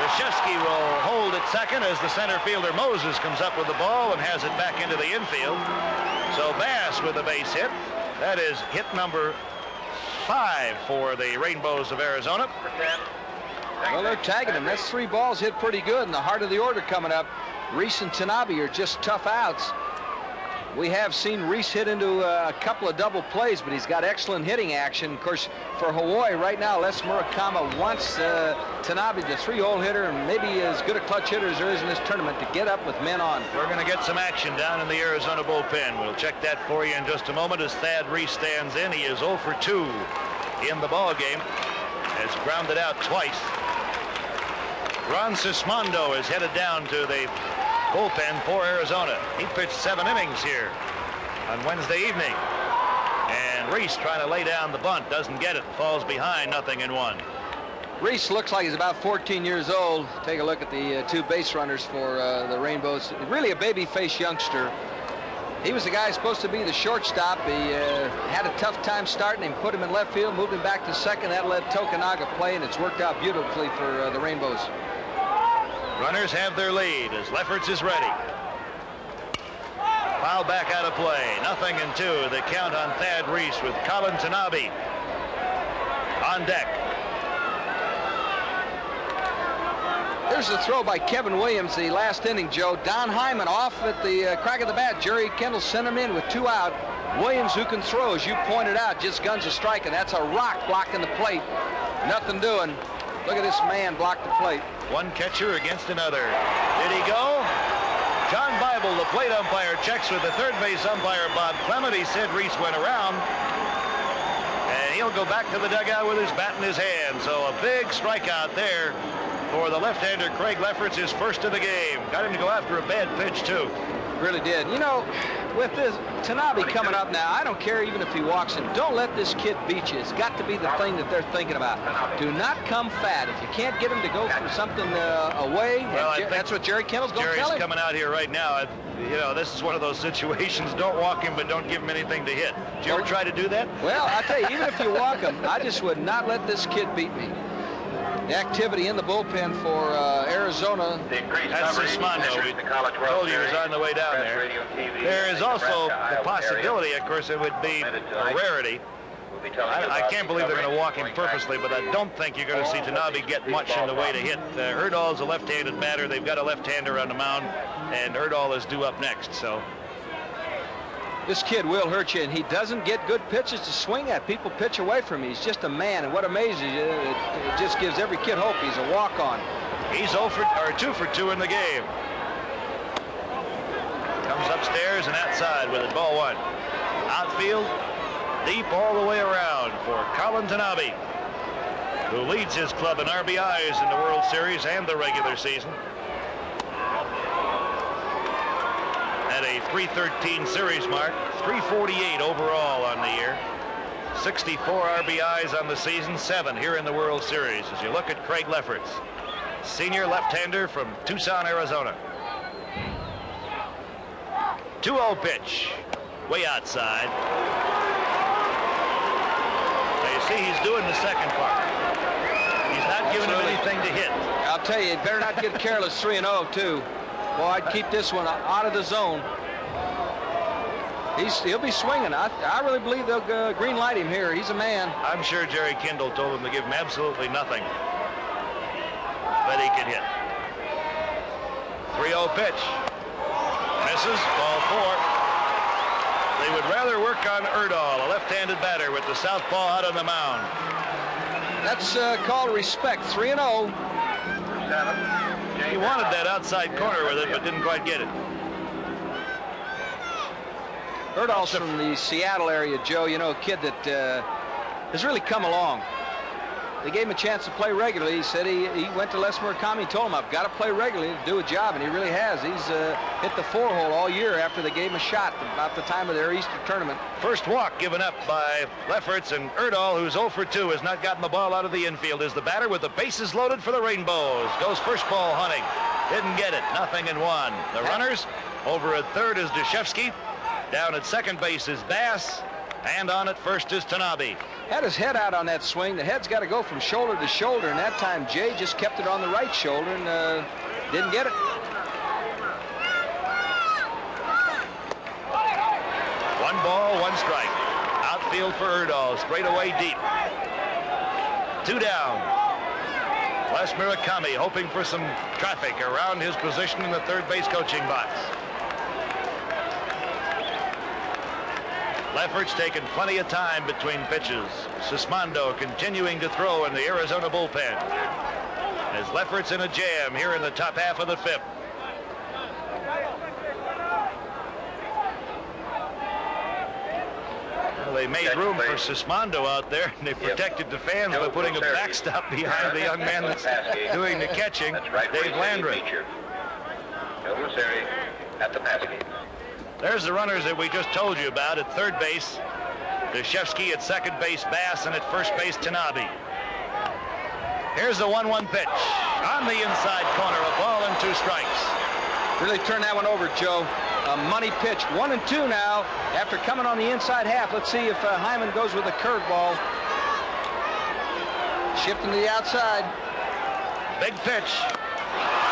Speaker 1: Deshevsky will hold at second as the center fielder Moses comes up with the ball and has it back into the infield. So Bass with a base hit. That is hit number 5 for the Rainbows of Arizona.
Speaker 2: Well, they're tagging him. That's 3 balls hit pretty good in the heart of the order coming up. Reese and Tanabe are just tough outs. We have seen Reese hit into a couple of double plays, but he's got excellent hitting action. Of course, for Hawaii right now, Les Murakama wants Tanabe, the 3-hole hitter, and maybe as good a clutch hitter as there is in this tournament, to get up with men on.
Speaker 1: We're going to get some action down in the Arizona bullpen. We'll check that for you in just a moment as Thad Reese stands in. He is 0 for 2 in the ball game. Has grounded out twice. Ron Sismondo is headed down to the bullpen for Arizona. He pitched 7 innings here on Wednesday evening. And Reese trying to lay down the bunt, doesn't get it, falls behind 0-1.
Speaker 2: Reese looks like he's about 14 years old. Take a look at the 2 base runners for the Rainbows. Really a baby-faced youngster. He was the guy supposed to be the shortstop. He had a tough time starting him, put him in left field, moved him back to second. That let Tokunaga play, and it's worked out beautifully for the Rainbows.
Speaker 1: Runners have their lead as Lefferts is ready. Foul back out of play. 0-2. The count on Thad Reese with Colin Tanabe on deck.
Speaker 2: There's a throw by Kevin Williams, the last inning, Joe. Don Hyman off at the crack of the bat. Jerry Kendall sent him in with 2 out. Williams, who can throw, as you pointed out, just guns a strike, and that's a rock blocking the plate. Nothing doing. Look at this man block the plate.
Speaker 1: One catcher against another. Did he go? John Bible, the plate umpire, checks with the third base umpire, Bob Clement. He said Reese went around. And he'll go back to the dugout with his bat in his hand. So a big strikeout there for the left-hander Craig Lefferts, his first of the game. Got him to go after a bad pitch, too.
Speaker 2: Really did. You know, with this Tanabe coming up now, I don't care even if he walks in. Don't let this kid beat you. It's got to be the thing that they're thinking about. Do not come fat. If you can't get him to go for something away, well, that's what Jerry Kendall's going to tell him.
Speaker 1: Jerry's coming out here right now. You know, this is one of those situations. Don't walk him, but don't give him anything to hit. Did you ever try to do that?
Speaker 2: Well, I tell you, even if you walk him, I just would not let this kid beat me. The activity in the bullpen for Arizona.
Speaker 1: That's Sismondo. We told you he was on the way down there. There is also the possibility, of course, it would be a rarity. I can't believe they're going to walk him purposely, but I don't think you're going to see Tanabe get much in the way to hit. Erdahl's a left-handed batter. They've got a left-hander on the mound, and Erdahl is due up next. So
Speaker 2: this kid will hurt you, and he doesn't get good pitches to swing at. People pitch away from him. He's just a man, and what amazes you, it just gives every kid hope. He's a walk-on.
Speaker 1: He's 2 for 2 in the game. Comes upstairs and outside with it, ball 1. Outfield, deep all the way around for Colin Tanabe, who leads his club in RBIs in the World Series and the regular season. At a .313 series mark, .348 overall on the year. 64 RBIs on the season, 7 here in the World Series. As you look at Craig Lefferts, senior left-hander from Tucson, Arizona. 2-0 pitch, way outside. Now you see he's doing the second part. He's not giving him anything to hit.
Speaker 2: I'll tell you, better not get careless. 3-0 too. Boy, I'd keep this one out of the zone. He'll be swinging. I really believe they'll green light him here. He's a man.
Speaker 1: I'm sure Jerry Kindle told him to give him absolutely nothing that he can hit. 3-0 pitch. Misses. Ball 4. They would rather work on Erdahl, a left-handed batter, with the southpaw out on the mound.
Speaker 2: That's called respect. 3-0.
Speaker 1: He wanted that outside corner with it, but didn't quite get it.
Speaker 2: Erdahl's from the Seattle area, Joe. You know, a kid that has really come along. They gave him a chance to play regularly. He said he went to Les Murakami. He told him, I've got to play regularly to do a job, and he really has. He's hit the 4-hole all year after they gave him a shot about the time of their Easter tournament.
Speaker 1: First walk given up by Lefferts, and Erdahl, who's 0 for 2, has not gotten the ball out of the infield, is the batter with the bases loaded for the Rainbows. Goes first ball hunting. Didn't get it. 0-1. The runners over at third is Deshevsky. Down at second base is Bass. And on at first is Tanabe.
Speaker 2: Had his head out on that swing. The head's got to go from shoulder to shoulder, and that time Jay just kept it on the right shoulder and didn't get it.
Speaker 1: One ball, one strike. Outfield for Erdahl, straight away deep. 2 down. Les Murakami hoping for some traffic around his position in the third base coaching box. Lefferts taking plenty of time between pitches. Sismondo continuing to throw in the Arizona bullpen. As Lefferts in a jam here in the top half of the 5th. Well, they made room for Sismondo out there, and they protected the fans by putting a backstop behind the young man that's doing the catching, Dave Landry.
Speaker 4: At the basket.
Speaker 1: There's the runners that we just told you about at third base. Deshevsky at second base, Bass, and at first base, Tanabe. Here's the 1-1 pitch. On the inside corner, a ball and 2 strikes.
Speaker 2: Really turned that one over, Joe. A money pitch. 1-2 now after coming on the inside half. Let's see if Hyman goes with a curveball. Shifting to the outside.
Speaker 1: Big pitch.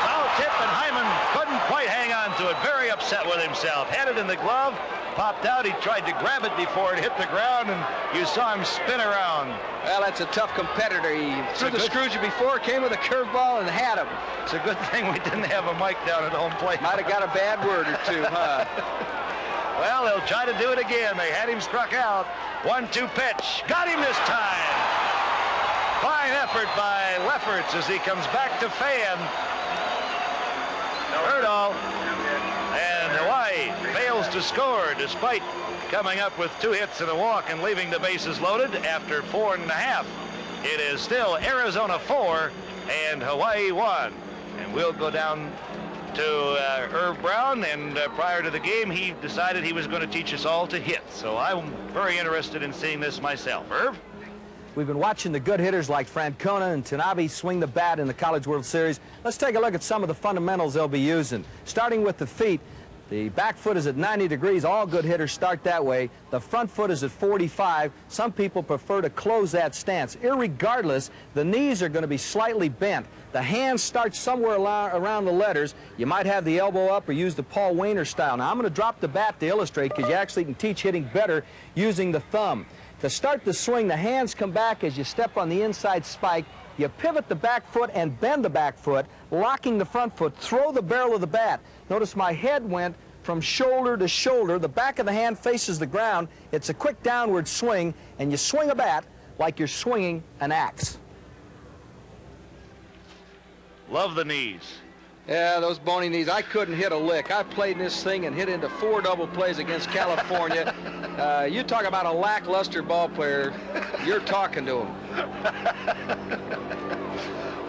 Speaker 1: Foul tip, and Hyman couldn't quite hang on to it. Very upset with himself. Had it in the glove, popped out. He tried to grab it before it hit the ground, and you saw him spin around.
Speaker 2: Well, that's a tough competitor. He threw the screwdriver before, came with a curveball, and had him.
Speaker 1: It's a good thing we didn't have a mic down at home plate.
Speaker 2: Might have got a bad word or two, huh?
Speaker 1: Well, they'll try to do it again. They had him struck out. 1-2 pitch. Got him this time. Fine effort by Lefferts as he comes back to fan. Erdahl and Hawaii fails to score despite coming up with 2 hits and a walk and leaving the bases loaded after 4.5. It is still Arizona 4 and Hawaii 1. And we'll go down to Irv Brown, and prior to the game he decided he was going to teach us all to hit. So I'm very interested in seeing this myself. Irv?
Speaker 2: We've been watching the good hitters like Francona and Tanabe swing the bat in the College World Series. Let's take a look at some of the fundamentals they'll be using. Starting with the feet, the back foot is at 90 degrees. All good hitters start that way. The front foot is at 45. Some people prefer to close that stance. Irregardless, the knees are going to be slightly bent. The hands start somewhere around the letters. You might have the elbow up or use the Paul Wainer style. Now, I'm going to drop the bat to illustrate because you actually can teach hitting better using the thumb. To start the swing, the hands come back as you step on the inside spike. You pivot the back foot and bend the back foot, locking the front foot. Throw the barrel of the bat. Notice my head went from shoulder to shoulder. The back of the hand faces the ground. It's a quick downward swing, and you swing a bat like you're swinging an axe.
Speaker 1: Love the knees.
Speaker 2: Yeah, those bony knees. I couldn't hit a lick. I played this thing and hit into 4 double plays against California. You talk about a lackluster ball player, you're talking to him.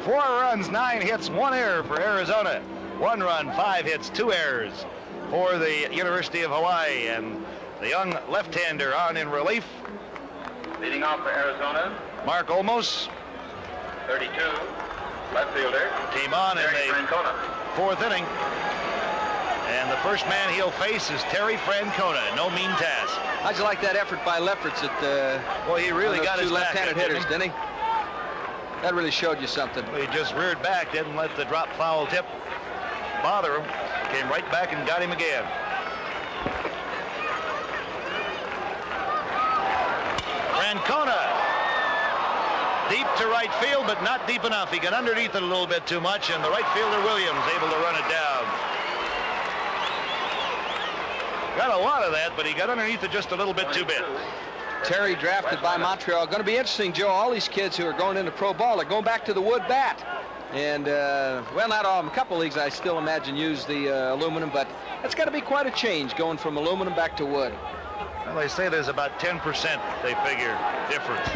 Speaker 1: 4 runs, 9 hits, 1 error for Arizona. 1 run, 5 hits, 2 errors for the University of Hawaii. And the young left-hander on in relief.
Speaker 4: Leading off for Arizona,
Speaker 1: Mark Olmos.
Speaker 4: 32. Left fielder.
Speaker 1: Team on in the fourth inning. And the first man he'll face is Terry Francona. No mean task.
Speaker 2: How'd you like that effort by Lefferts at
Speaker 1: Well, he really got his
Speaker 2: two left-handed
Speaker 1: back,
Speaker 2: hitters, didn't he? That really showed you something.
Speaker 1: He just reared back, didn't let the drop foul tip bother him. Came right back and got him again. Francona. Deep to right field, but not deep enough. He got underneath it a little bit too much, and the right fielder Williams able to run it down. Got a lot of that, but he got underneath it just a little bit too bit.
Speaker 2: Terry drafted by Montreal. Going to be interesting, Joe. All these kids who are going into pro ball are going back to the wood bat. And, well, not all. A couple leagues I still imagine use the aluminum, but it's got to be quite a change going from aluminum back to wood.
Speaker 1: Well, they say there's about 10%, they figure, difference.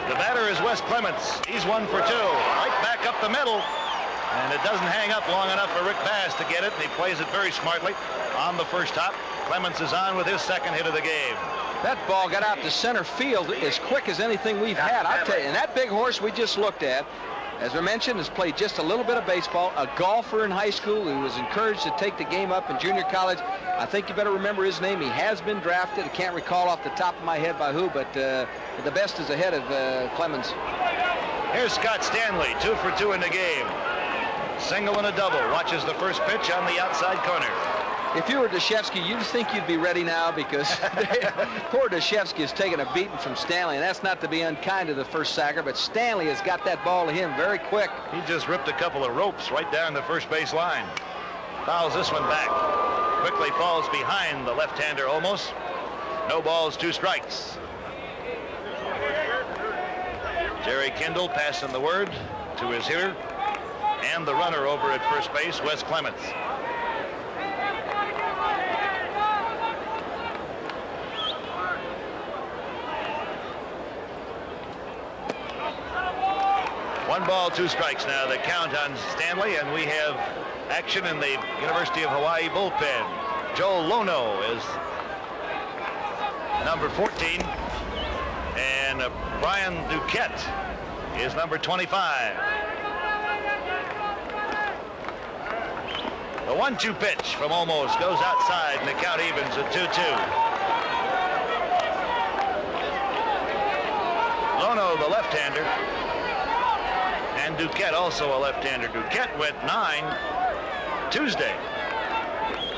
Speaker 1: The batter is Wes Clements. He's 1 for 2. Right back up the middle. And it doesn't hang up long enough for Rick Bass to get it. And he plays it very smartly on the first hop. Clements is on with his second hit of the game.
Speaker 2: That ball got out to center field as quick as anything we've had. I'll tell you, and that big horse we just looked at, as I mentioned, has played just a little bit of baseball, a golfer in high school who was encouraged to take the game up in junior college. I think you better remember his name. He has been drafted. I can't recall off the top of my head by who, but the best is ahead of Clemens.
Speaker 1: Here's Scott Stanley, 2 for 2 in the game. Single and a double. Watches the first pitch on the outside corner.
Speaker 2: If you were Deshevsky, you'd think you'd be ready now because poor Deshevsky has taken a beating from Stanley, and that's not to be unkind to the first sacker, but Stanley has got that ball to him very quick.
Speaker 1: He just ripped a couple of ropes right down the first base line. Fouls this one back. Quickly falls behind the left-hander almost. No balls, 2 strikes. Jerry Kindle passing the word to his hitter and the runner over at first base, Wes Clements. One ball, 2 strikes now. The count on Stanley, and we have action in the University of Hawaii bullpen. Joe Lono is number 14, and Brian Duquette is number 25. The 1-2 pitch from Olmos goes outside, and the count evens at 2-2. Lono, the left-hander, and Duquette also a left-hander. Duquette went 9 Tuesday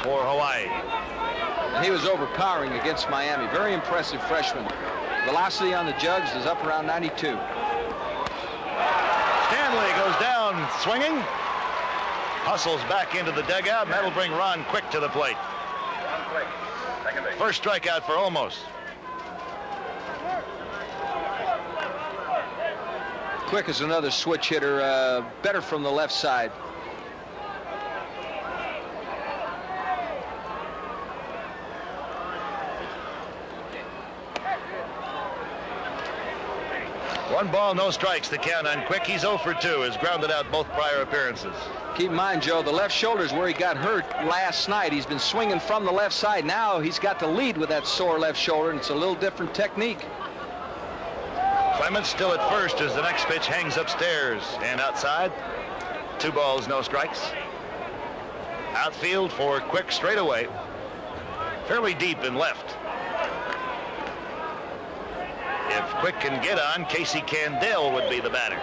Speaker 1: for Hawaii.
Speaker 2: And he was overpowering against Miami. Very impressive freshman. Velocity on the jugs is up around 92.
Speaker 1: Stanley goes down swinging. Hustles back into the dugout, and that'll bring Ron Quick to the plate. First strikeout for Olmos.
Speaker 2: Quick is another switch hitter, better from the left side.
Speaker 1: One ball, no strikes. The count on Quick. He's 0 for 2. Has grounded out both prior appearances.
Speaker 2: Keep in mind, Joe, the left shoulder is where he got hurt last night. He's been swinging from the left side. Now he's got to lead with that sore left shoulder, and it's a little different technique.
Speaker 1: Clements still at first as the next pitch hangs upstairs and outside. 2 balls, no strikes. Outfield for Quick straightaway. Fairly deep in left. If Quick can get on, Casey Candell would be the batter.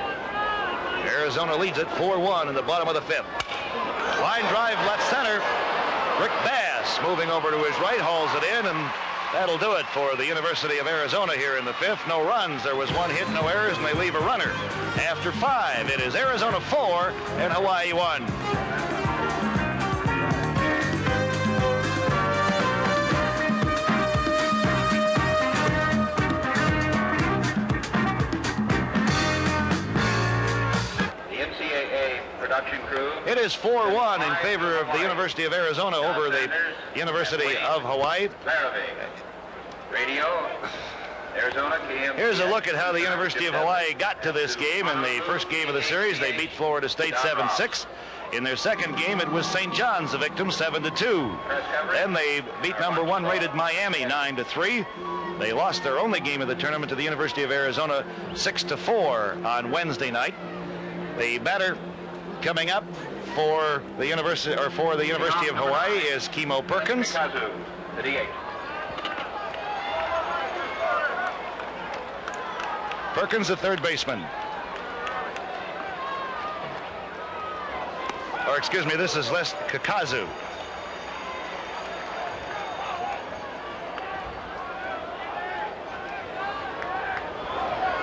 Speaker 1: Arizona leads it 4-1 in the bottom of the 5th. Line drive left center. Rick Bass moving over to his right, hauls it in, and that'll do it for the University of Arizona here in the 5th. No runs. There was 1 hit, no errors, and they leave a runner. After 5, it is Arizona 4 and Hawaii 1.
Speaker 4: Production crew.
Speaker 1: It is 4-1 in favor of the University of Arizona over the University of Hawaii.
Speaker 4: Radio, Arizona, KM.
Speaker 1: Here's a look at how the University of Hawaii got to this game. In the first game of the series, they beat Florida State 7-6. In their second game, it was St. John's the victim, 7-2. Then they beat number 1 rated Miami 9-3. They lost their only game of the tournament to the University of Arizona 6-4 on Wednesday night. The batter coming up for the University of Hawaii is Kimo Perkins.
Speaker 4: Kikazu, the DH.
Speaker 1: Perkins, the third baseman. Or excuse me, this is Les Kikazu.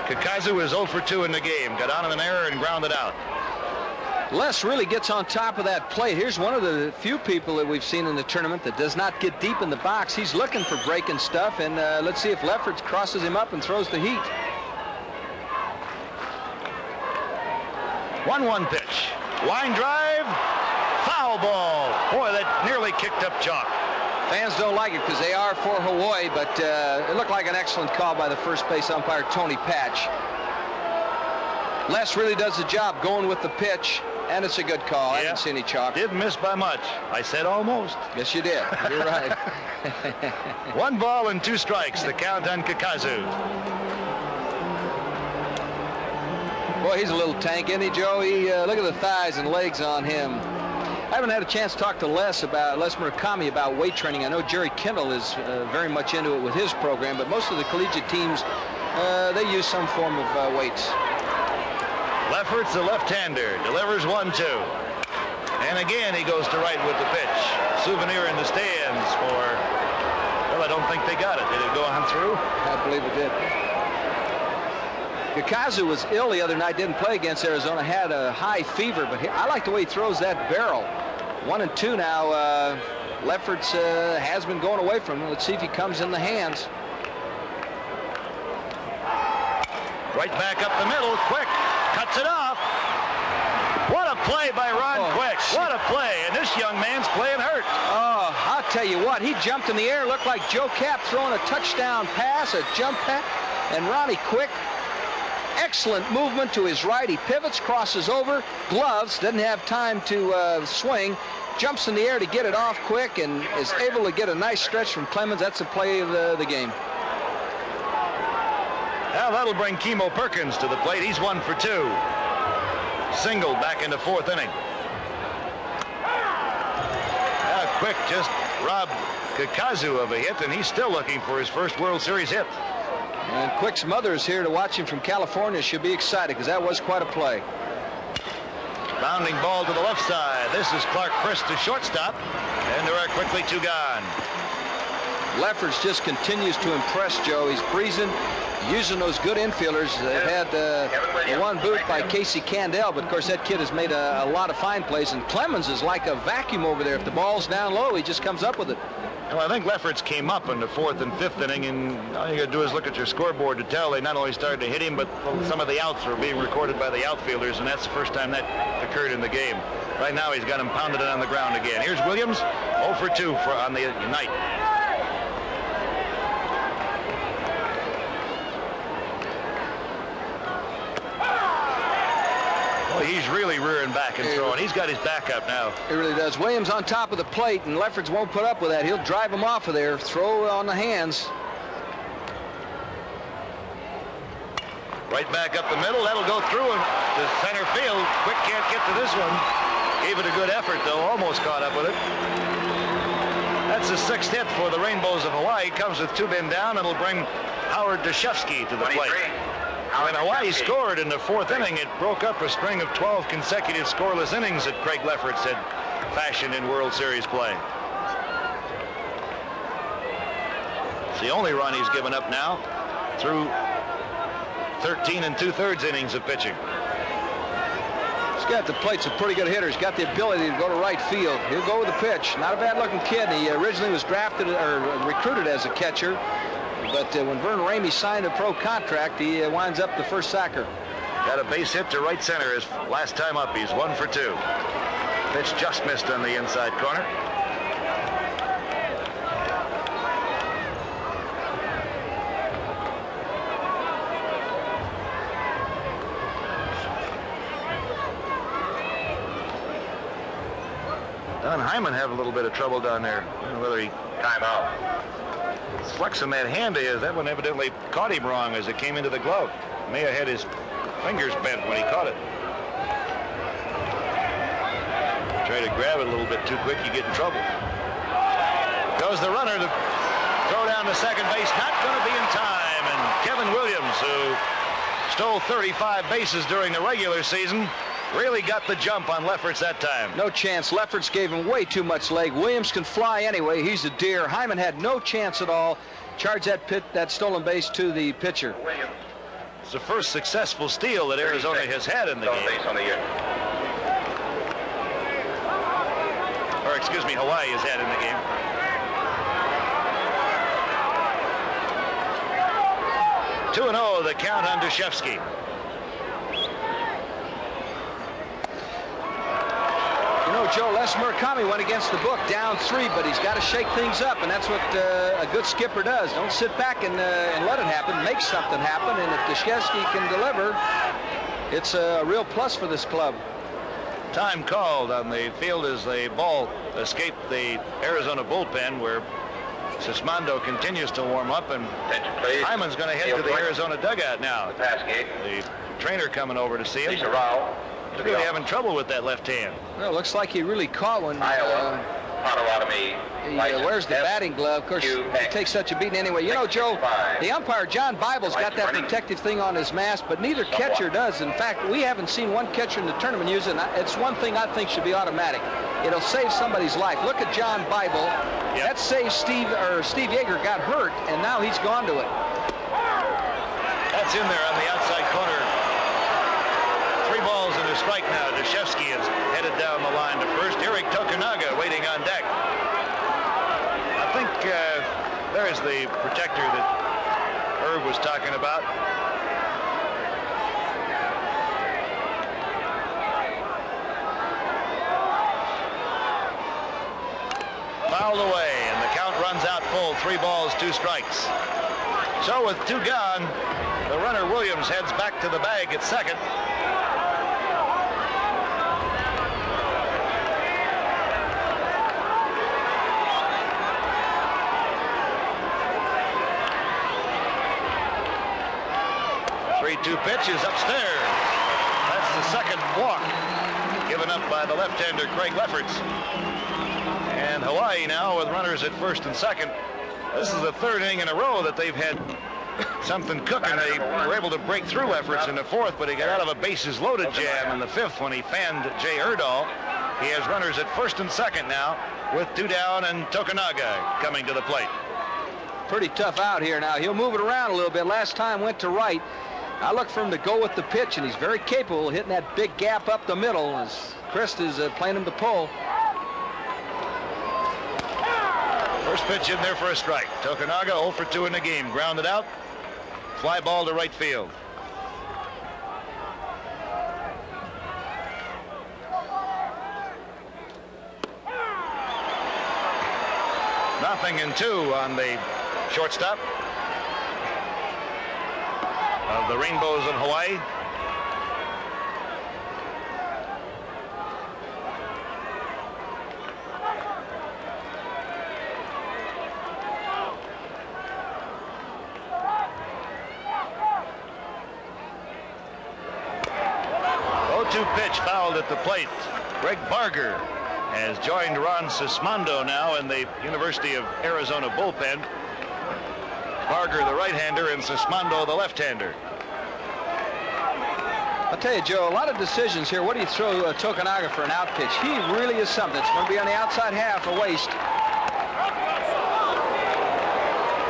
Speaker 1: Kikazu is 0 for 2 in the game. Got on an error and grounded out.
Speaker 2: Les really gets on top of that plate. Here's one of the few people that we've seen in the tournament that does not get deep in the box. He's looking for breaking stuff, and let's see if Lefferts crosses him up and throws the heat.
Speaker 1: 1-1 pitch. Line drive. Foul ball. Boy, that nearly kicked up chalk.
Speaker 2: Fans don't like it because they are for Hawaii, but it looked like an excellent call by the first base umpire, Tony Patch. Les really does the job going with the pitch, and it's a good call. I didn't see any chalk.
Speaker 1: Didn't miss by much. I said almost.
Speaker 2: Yes, you did. You're right.
Speaker 1: 1 ball and 2 strikes. The count on Kikazu.
Speaker 2: Boy, he's a little tank, isn't he, Joe? Look at the thighs and legs on him. I haven't had a chance to talk to Les Murakami about weight training. I know Jerry Kendall is very much into it with his program, but most of the collegiate teams, they use some form of weights.
Speaker 1: Lefferts, the left-hander, delivers 1-2. And again, he goes to right with the pitch. Souvenir in the stands for, well, I don't think they got it. Did it go on through?
Speaker 2: I believe it did. Kikazu was ill the other night, didn't play against Arizona, had a high fever, but I like the way he throws that barrel. 1-2 now. Lefferts has been going away from him. Let's see if he comes in the hands.
Speaker 1: Right back up the middle, Quick cuts it off. What a play by Ron Quick. What a play, and this young man's playing hurt.
Speaker 2: Oh, I'll tell you what, he jumped in the air, looked like Joe Kapp throwing a touchdown pass, a jump pass, and Ronnie Quick, excellent movement to his right. He pivots, crosses over, gloves, doesn't have time to swing, jumps in the air to get it off quick, and is able to get a nice stretch from Clemens. That's the play of the game.
Speaker 1: Now that'll bring Kimo Perkins to the plate. He's 1 for 2. Single back in the 4th inning. Now Quick just robbed Kikazu of a hit, and he's still looking for his first World Series hit.
Speaker 2: And Quick's mother is here to watch him from California. She'll be excited because that was quite a play.
Speaker 1: Bounding ball to the left side. This is Clark Chris to shortstop, and there are quickly 2 gone.
Speaker 2: Lefferts just continues to impress, Joe. He's breezing, using those good infielders. They've had the one boot by Casey Candell, but of course that kid has made a lot of fine plays, and Clemens is like a vacuum over there. If the ball's down low, he just comes up with it.
Speaker 1: Well, I think Lefferts came up in the 4th and 5th inning, and all you got to do is look at your scoreboard to tell they not only started to hit him, but some of the outs were being recorded by the outfielders, and that's the first time that occurred in the game. Right now he's got him pounded on the ground again. Here's Williams, 0 for 2 on the night. Well, he's really rearing back and throwing. He's got his back up now.
Speaker 2: He really does. Williams on top of the plate, and Lefferts won't put up with that. He'll drive him off of there, throw on the hands.
Speaker 1: Right back up the middle. That'll go through him to center field. Quick can't get to this one. Gave it a good effort, though. Almost caught up with it. That's the 6th hit for the Rainbows of Hawaii. Comes with 2 men down, and it'll bring Howard Deshefsky to the plate. When Hawaii scored in the 4th inning, it broke up a string of 12 consecutive scoreless innings that Craig Lefferts had fashioned in World Series play. It's the only run he's given up now through 13 2/3 innings of pitching.
Speaker 2: He's got the plate, some pretty good hitters. Got the ability to go to right field. He'll go with the pitch. Not a bad-looking kid. He originally was drafted or recruited as a catcher. But when Vern Ramey signed a pro contract, he winds up the first sacker.
Speaker 1: Got a base hit to right center his last time up. He's 1 for 2. Pitch just missed on the inside corner. Don Hyman have a little bit of trouble down there. I don't know whether he time out. Flexing that hand of his, that one evidently caught him wrong as it came into the glove. May have had his fingers bent when he caught it. Try to grab it a little bit too quick, you get in trouble. Goes the runner to throw down to second base. Not going to be in time. And Kevin Williams, who stole 35 bases during the regular season, really got the jump on Lefferts that time.
Speaker 2: No chance. Lefferts gave him way too much leg. Williams can fly anyway. He's a deer. Hyman had no chance at all. Charged that stolen base to the pitcher.
Speaker 1: It's the first successful steal that Arizona has had in the game.
Speaker 4: Base on the year.
Speaker 1: Or excuse me, Hawaii has had in the game. Two 2-0 the count on Dushevsky.
Speaker 2: You know, Joe, Les Murakami went against the book, down 3, but he's got to shake things up, and that's what a good skipper does. Don't sit back and let it happen. Make something happen, and if Dushevsky can deliver, it's a real plus for this club.
Speaker 1: Time called on the field as the ball escaped the Arizona bullpen, where Sismondo continues to warm up, and Hyman's going to head to the Arizona dugout now. The trainer coming over to see him. He's really having trouble with that left hand.
Speaker 2: Well, looks like he really caught one. He wears the batting glove. Of course, he takes such a beating anyway. You know, Joe, the umpire, John Bible's got that protective thing on his mask, but neither catcher does. In fact, we haven't seen one catcher in the tournament use it. It's one thing I think should be automatic. It'll save somebody's life. Look at John Bible. Yep. That saves Steve Yeager got hurt, and now he's gone to it.
Speaker 1: That's in there on the outside corner. 3 balls and a strike now. Dushevsky is headed down the line to first. Eric Tokunaga waiting on deck. I think there's the protector that Herb was talking about. Fouled away, and the count runs out full. 3 balls, 2 strikes. So with 2 gone, the runner Williams heads back to the bag at second. Two pitches upstairs. That's the second walk given up by the left-hander Craig Lefferts. And Hawaii now with runners at first and second. This is the 3rd inning in a row that they've had something cooking. They were able to break through Lefferts in the 4th, but he got out of a bases-loaded jam in the 5th when he fanned Jay Erdahl. He has runners at first and second now with 2 down, and Tokunaga coming to the plate.
Speaker 2: Pretty tough out here now. He'll move it around a little bit. Last time went to right. I look for him to go with the pitch, and he's very capable of hitting that big gap up the middle as Christ is playing him to pull.
Speaker 1: First pitch in there for a strike. Tokunaga 0 for 2 in the game. Grounded out. Fly ball to right field. Nothing in 2 on the shortstop of the Rainbows of Hawaii. Oh-2 pitch fouled at the plate. Greg Barger has joined Ron Sismondo now in the University of Arizona bullpen. Barger, the right-hander, and Sismondo, the left-hander.
Speaker 2: I'll tell you, Joe, a lot of decisions here. What do you throw Tokunaga for an out pitch? He really is something. It's going to be on the outside half, a waste.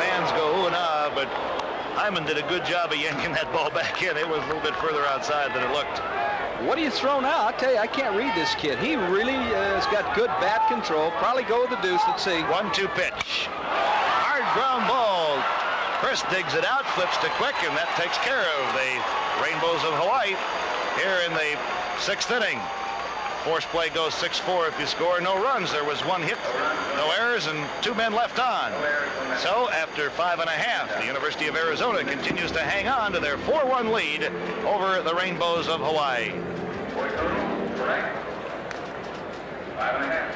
Speaker 1: Fans go ooh and ah, but Hyman did a good job of yanking that ball back in. It was a little bit further outside than it looked.
Speaker 2: What do you throw now? I'll tell you, I can't read this kid. He really has got good bat control. Probably go with the deuce. Let's see.
Speaker 1: 1-2 pitch. Hard ground ball. Chris digs it out, flips to quick, and that takes care of the Rainbows of Hawaii here in the 6th inning. Force play goes 6-4 if you score no runs. There was 1 hit, no errors, and 2 men left on. So after 5 1/2, the University of Arizona continues to hang on to their 4-1 lead over the Rainbows of Hawaii.
Speaker 4: 5 1/2.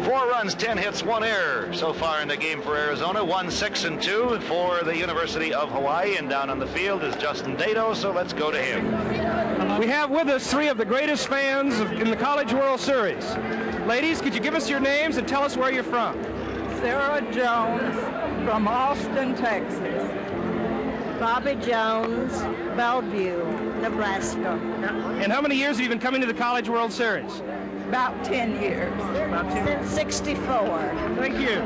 Speaker 1: 4 runs, 10 hits, 1 error so far in the game for Arizona. 1 6-2 for the University of Hawaii, and down on the field is Justin Dato, so let's go to him.
Speaker 3: We have with us 3 of the greatest fans in the College World Series. Ladies, could you give us your names and tell us where you're from?
Speaker 12: Sarah Jones from Austin, Texas. Bobby Jones, Bellevue, Nebraska.
Speaker 3: And how many years have you been coming to the College World Series?
Speaker 12: About 10 years.
Speaker 3: About 10 years.
Speaker 12: Since 64.
Speaker 3: Thank you.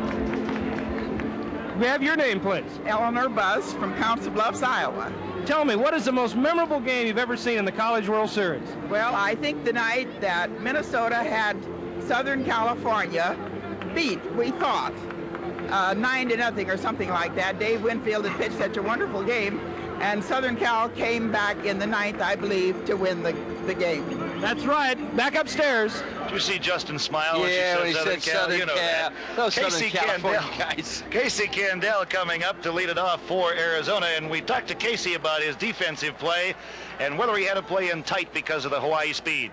Speaker 3: We have your name, please.
Speaker 13: Eleanor Buss from Council Bluffs, Iowa.
Speaker 3: Tell me, what is the most memorable game you've ever seen in the College World Series?
Speaker 13: Well, I think the night that Minnesota had Southern California beat, we thought, 9-0 or something like that. Dave Winfield had pitched such a wonderful game, and Southern Cal came back in the 9th, I believe, to win the game.
Speaker 3: That's right. Back upstairs.
Speaker 1: Did you see Justin smile when
Speaker 2: Yeah,
Speaker 1: she said Southern Cal? You know
Speaker 2: Cal.
Speaker 1: that.
Speaker 2: Those
Speaker 1: Casey
Speaker 2: Southern California guys.
Speaker 1: Casey Candell coming up to lead it off for Arizona, and we talked to Casey about his defensive play and whether he had to play in tight because of the Hawaii speed.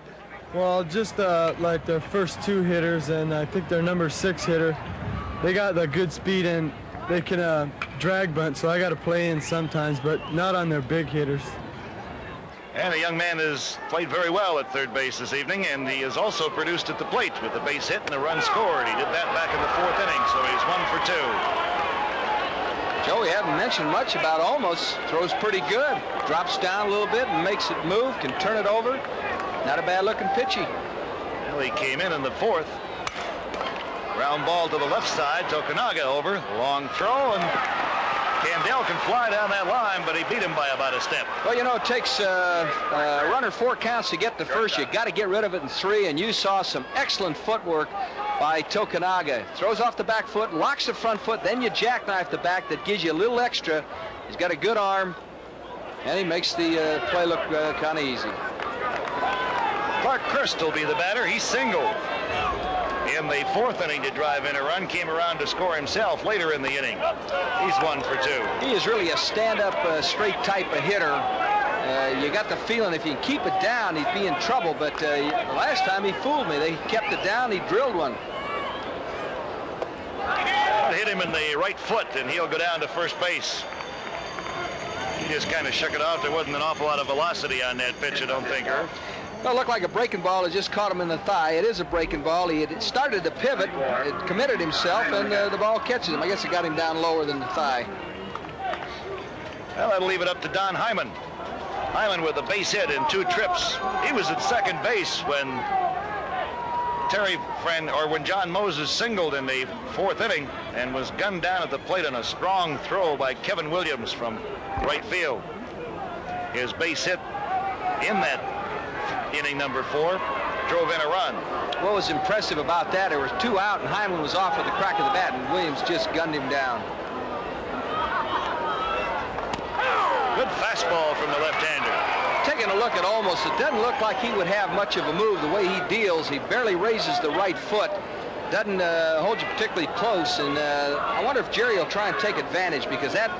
Speaker 14: Well, just like their first 2 hitters, and I think their number 6 hitter, they got the good speed and they can drag bunt, so I got to play in sometimes, but not on their big hitters.
Speaker 1: And a young man has played very well at third base this evening, and he has also produced at the plate with a base hit and a run scored. He did that back in the 4th inning, so he's 1 for 2.
Speaker 2: Joe, we haven't mentioned much about Olmos. Throws pretty good. Drops down a little bit and makes it move, can turn it over. Not a bad-looking pitchy.
Speaker 1: Well, he came in the 4th. Ground ball to the left side. Tokunaga over. Long throw, and Candell can fly down that line, but he beat him by about a step.
Speaker 2: Well, you know, it takes a runner 4 counts to get to first. You got to get rid of it in 3, and you saw some excellent footwork by Tokunaga. Throws off the back foot, locks the front foot, then you jackknife the back. That gives you a little extra. He's got a good arm, and he makes the play look kind of easy.
Speaker 1: Clark Kirst will be the batter. He singled in the 4th inning to drive in a run. Came around to score himself later in the inning. He's 1 for 2.
Speaker 2: He is really a stand-up, straight type of hitter. You got the feeling if you can keep it down, he'd be in trouble. But the last time he fooled me. They kept it down. He drilled one.
Speaker 1: That hit him in the right foot, and he'll go down to first base. He just kind of shook it off. There wasn't an awful lot of velocity on that pitch, I don't think, Irv.
Speaker 2: Well, it looked like a breaking ball. It just caught him in the thigh. It is a breaking ball. He had started to pivot. It committed himself, and the ball catches him. I guess it got him down lower than the thigh.
Speaker 1: Well, that'll leave it up to Don Hyman. Hyman with a base hit in 2 trips. He was at second base when when John Moses singled in the 4th inning and was gunned down at the plate on a strong throw by Kevin Williams from right field. His base hit in that inning number 4 drove in a run.
Speaker 2: What was impressive about that, there was 2 out and Hyman was off with the crack of the bat, and Williams just gunned him down.
Speaker 1: Good fastball from the left-hander.
Speaker 2: Taking a look at Olmos, it doesn't look like he would have much of a move the way he deals. He barely raises the right foot. Doesn't hold you particularly close, and I wonder if Jerry will try and take advantage, because that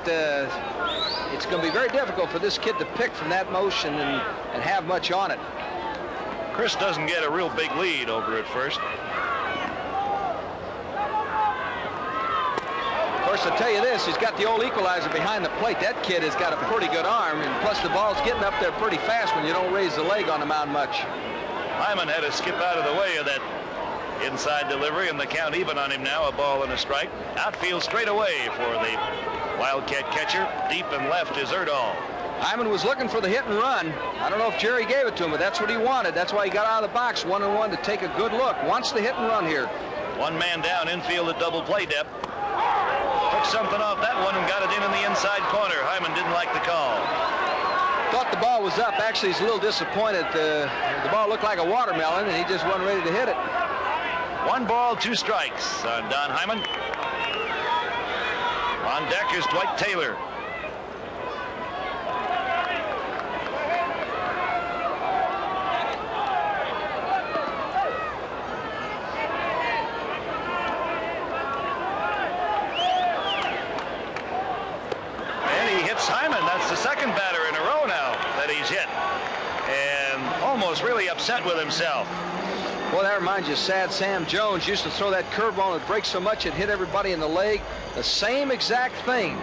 Speaker 2: it's going to be very difficult for this kid to pick from that motion and have much on it.
Speaker 1: Chris doesn't get a real big lead over at first.
Speaker 2: Of course, I'll tell you this, he's got the old equalizer behind the plate. That kid has got a pretty good arm, and plus the ball's getting up there pretty fast when you don't raise the leg on the mound much.
Speaker 1: Hyman had to skip out of the way of that inside delivery, and the count even on him now, a ball and a strike. Outfield straight away for the Wildcat catcher. Deep and left is Erdahl.
Speaker 2: Hyman was looking for the hit and run. I don't know if Jerry gave it to him, but that's what he wanted. That's why he got out of the box 1-1 to take a good look. Wants the hit and run here.
Speaker 1: 1 man down, infield at double play depth. Took something off that one and got it in the inside corner. Hyman didn't like the call.
Speaker 2: Thought the ball was up. Actually, he's a little disappointed. The ball looked like a watermelon, and he just wasn't ready to hit it.
Speaker 1: 1 ball, 2 strikes on Don Hyman. On deck is Dwight Taylor. And he hits Hyman. That's the 2nd batter in a row now that he's hit. And almost really upset with himself.
Speaker 2: Well, that reminds you of Sad Sam Jones. Used to throw that curveball that breaks so much it hit everybody in the leg. The same exact thing.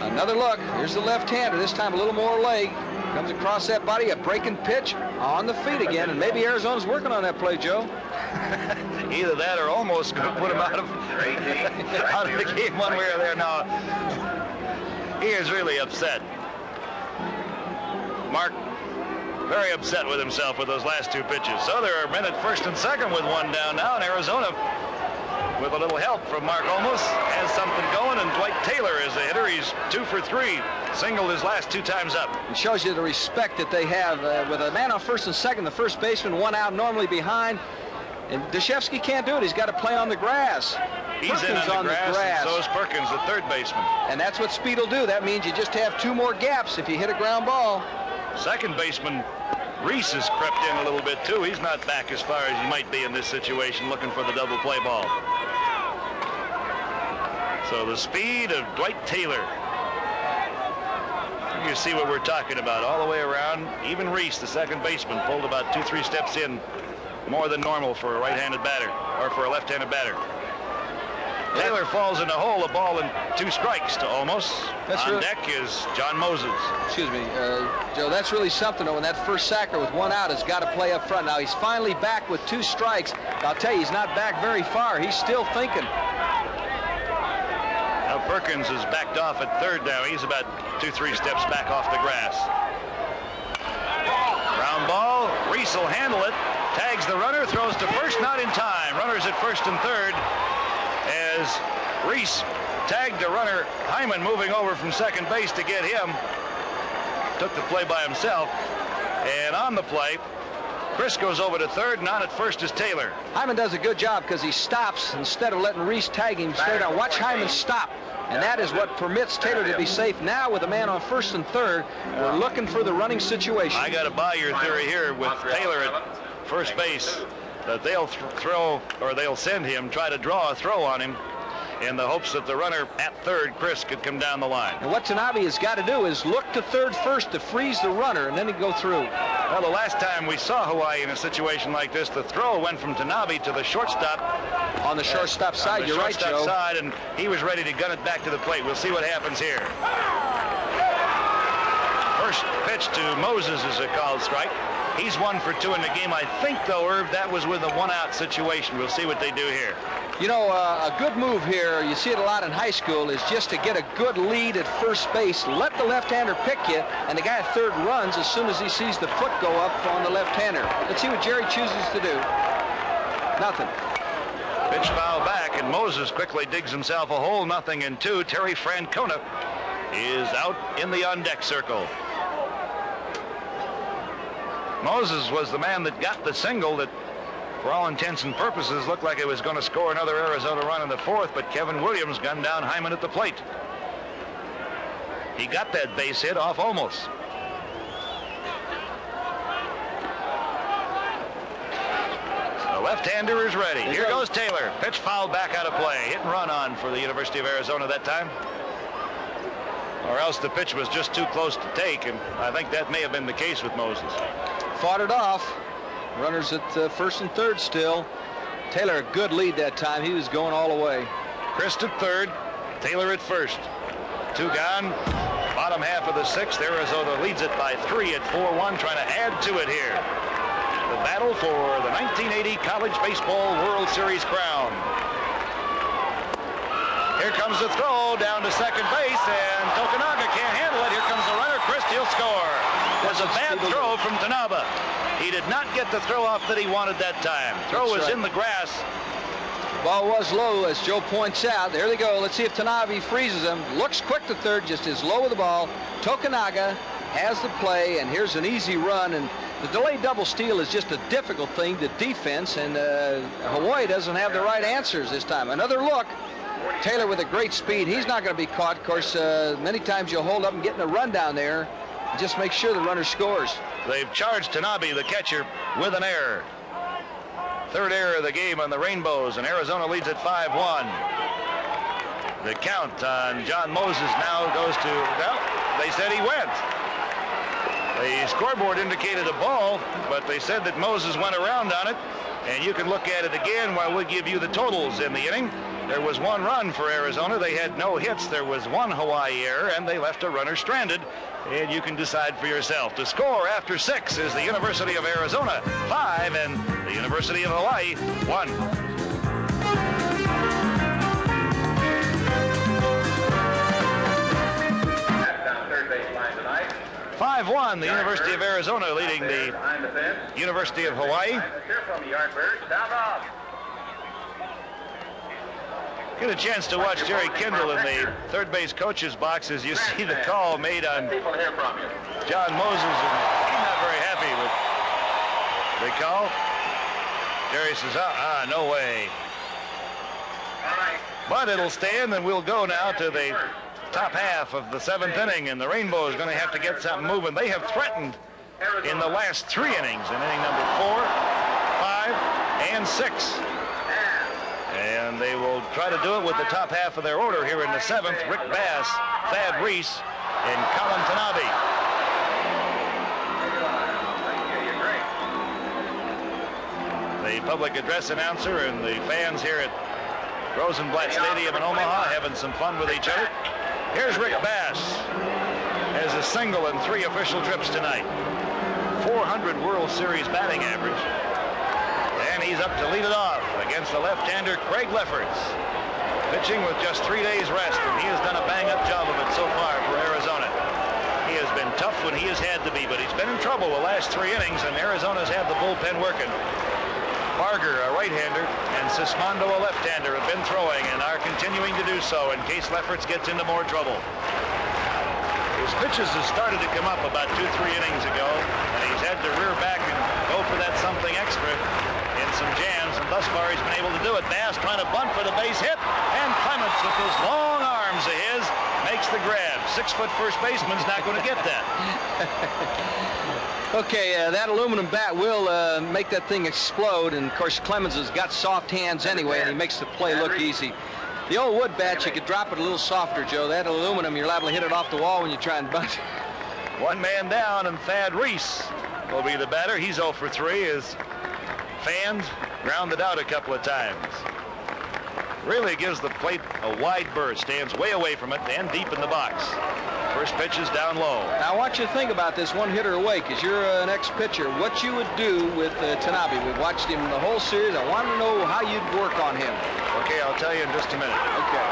Speaker 2: Another look. Here's the left-hander. This time a little more leg. Comes across that body. A breaking pitch on the feet again. And maybe Arizona's working on that play, Joe.
Speaker 1: Either that or almost going to put him out of the game one way or the other. No, he is really upset. Mark, very upset with himself with those last two pitches. So there are men at first and second with one down now, and Arizona, with a little help from Mark Olmos, has something going, and Dwight Taylor is the hitter. He's 2 for 3, singled his last 2 times up.
Speaker 2: It shows you the respect that they have with a man on first and second, the first baseman, one out, normally behind. And Deshevsky can't do it. He's got to play on the grass.
Speaker 1: He's Perkins on the grass. And so is Perkins, the third baseman.
Speaker 2: And that's what speed will do. That means you just have 2 more gaps if you hit a ground ball.
Speaker 1: Second baseman Reese has crept in a little bit too. He's not back as far as he might be in this situation, looking for the double play ball. So the speed of Dwight Taylor. You see what we're talking about all the way around. Even Reese, the second baseman, pulled about 2-3 steps in more than normal for a right-handed batter, or for a left-handed batter. Taylor falls in a hole, a ball and 2 strikes to Olmos. On deck is John Moses.
Speaker 2: Excuse me, Joe, that's really something. When that first sacker with 1 out has got to play up front. Now he's finally back with 2 strikes. I'll tell you, he's not back very far. He's still thinking.
Speaker 1: Now Perkins is backed off at third now. He's about 2-3 steps back off the grass. Ground ball. Reese will handle it. Tags the runner, throws to first, not in time. Runners at first and third as Reese tagged the runner. Hyman moving over from second base to get him. Took the play by himself. And on the play, Chris goes over to third, and on at first is Taylor.
Speaker 2: Hyman does a good job because he stops instead of letting Reese tag him straight on. Watch Hyman stop. And that is what permits Taylor to be safe. Now with a man on first and third, we're looking for the running situation.
Speaker 1: I got to buy your theory here with Taylor at first base, that they'll throw, or they'll send him, try to draw a throw on him in the hopes that the runner at third, Chris, could come down the line.
Speaker 2: And what Tanabe has got to do is look to third first to freeze the runner, and then he'd go through.
Speaker 1: Well, the last time we saw Hawaii in a situation like this, the throw went from Tanabe to the shortstop.
Speaker 2: On the shortstop side, you're right, Joe.
Speaker 1: Side, and he was ready to gun it back to the plate. We'll see what happens here. First pitch to Moses is a called strike. He's 1 for 2 in the game. I think, though, Irv, that was with a 1-out situation. We'll see what they do here.
Speaker 2: You know, a good move here, you see it a lot in high school, is just to get a good lead at first base. Let the left-hander pick you, and the guy at third runs as soon as he sees the foot go up on the left-hander. Let's see what Jerry chooses to do. Nothing.
Speaker 1: Pitch foul back, and Moses quickly digs himself a hole. 0-2. Terry Francona is out in the on-deck circle. Moses was the man that got the single that, for all intents and purposes, looked like it was going to score another Arizona run in the 4th, but Kevin Williams gunned down Hyman at the plate. He got that base hit off Olmos. The left-hander is ready. Here goes Taylor. Pitch fouled back out of play. Hit and run on for the University of Arizona that time. Or else the pitch was just too close to take, and I think that may have been the case with Moses.
Speaker 2: Fought it off. Runners at first and third still. Taylor, a good lead that time. He was going all the way.
Speaker 1: Chris at third, Taylor at first. 2 gone. Bottom half of the 6th. Arizona leads it by 3 at 4-1, trying to add to it here. The battle for the 1980 College Baseball World Series crown. Here comes the throw down to second base, and Tokunaga can't handle it. Here comes the runner. Chris, he'll score. It was a bad throw from Tanaba. He did not get the throw off that he wanted that time. Throw was in the grass.
Speaker 2: Ball was low, as Joe points out. There they go. Let's see if Tanabe freezes him. Looks quick to third, just as low with the ball. Tokunaga has the play, and here's an easy run. And the delayed double steal is just a difficult thing to defense, and Hawaii doesn't have the right answers this time. Another look. Taylor with a great speed. He's not going to be caught. Of course, many times you'll hold up and get in a run down there. Just make sure the runner scores.
Speaker 1: They've charged Tanabe, the catcher, with an error. 3rd error of the game on the Rainbows, and Arizona leads at 5-1. The count on John Moses now goes to, well, they said he went. The The scoreboard indicated a ball, but they said that Moses went around on it. And you can look at it again while we give you the totals in the inning. There was 1 run for Arizona. They had no hits. There was 1 Hawaii error, and they left a runner stranded. And you can decide for yourself. The score after 6 is the University of Arizona 5 and the University of Hawaii 1. 5-1, the University of Arizona leading the University of Hawaii. Get a chance to watch Jerry Kindle in the third base coach's box as you see the call made on John Moses, and he's not very happy with the call. Jerry says, no way. But it'll stand, and we'll go now to the top half of the 7th inning, and the Rainbow is going to have to get something moving. They have threatened in the last 3 innings, in inning number 4, 5, and 6. And they will try to do it with the top half of their order here in the 7th. Rick Bass, Thad Reese, and Colin Tanabe. The public address announcer and the fans here at Rosenblatt Stadium in Omaha having some fun with each other. Here's Rick Bass as a single in 3 official trips tonight. 400 World Series batting average. And he's up to lead it off against the left-hander Craig Lefferts, pitching with just 3 days rest, and he has done a bang-up job of it so far for Arizona. He has been tough when he has had to be, but he's been in trouble the last 3 innings, and Arizona's had the bullpen working. Barger, a right-hander, and Sismondo, a left-hander, have been throwing and are continuing to do so in case Lefferts gets into more trouble. His pitches have started to come up about 2-3 innings ago, and he's had to rear back and go for that something extra in some jams, and thus far he's been able to do it. Bass trying to bunt for the base hit, and Clements with those long arms of his makes the grab. 6-foot first baseman's not going to get that.
Speaker 2: Okay, that aluminum bat will make that thing explode, and of course Clemens has got soft hands anyway, and he makes the play look easy. The old wood bat, you could drop it a little softer, Joe. That aluminum, you're liable to hit it off the wall when you try and bunt.
Speaker 1: 1 man down, and Thad Reese will be the batter. He's 0 for 3 as fans grounded out a couple of times. Really gives the plate a wide berth, stands way away from it and deep in the box. First pitch is down low.
Speaker 2: Now I want you to think about this one hitter away, because you're an ex-pitcher. What you would do with Tanabe. We've watched him the whole series. I want to know how you'd work on him.
Speaker 1: Okay, I'll tell you in just a minute.
Speaker 2: Okay.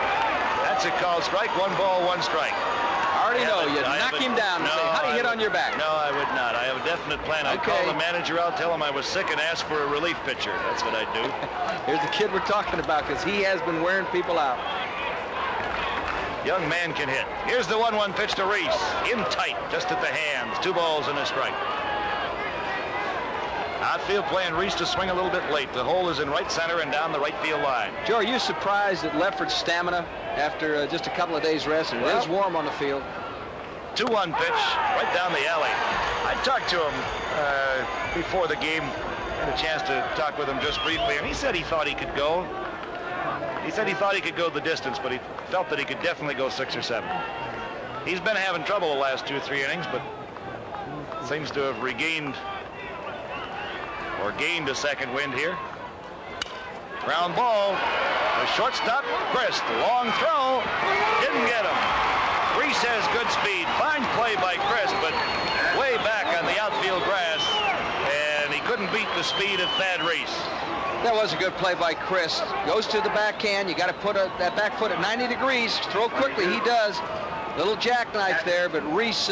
Speaker 1: That's a called strike. 1 ball, 1 strike.
Speaker 2: I already know. You knock him down and say, how do you hit on your back?
Speaker 1: No, I would not. I have a definite plan. I'd call the manager out, tell him I was sick, and ask for a relief pitcher. That's what I'd do.
Speaker 2: Here's the kid we're talking about, because he has been wearing people out.
Speaker 1: Young man can hit. Here's the 1-1 pitch to Reese. In tight, just at the hands. 2 balls and a strike. Outfield playing Reese to swing a little bit late. The hole is in right center and down the right field line.
Speaker 2: Joe, are you surprised at Lefferts' stamina after just a couple of days rest? And it is warm on the field.
Speaker 1: 2-1 pitch right down the alley. I talked to him before the game. Had a chance to talk with him just briefly, and he said he thought he could go. He said he thought he could go the distance, but he felt that he could definitely go 6 or 7. He's been having trouble the last 2-3 innings, but seems to have regained or gained a second wind here. Ground ball. The shortstop, Christ. Long throw. Didn't get him. Reese has good speed. Fine play by Chris, but way back on the outfield grass, and he couldn't beat the speed of Thad Reese.
Speaker 2: That was a good play by Chris. Goes to the backhand. You got to put that back foot at 90 degrees. Throw quickly. He does. Little jackknife there, but Reese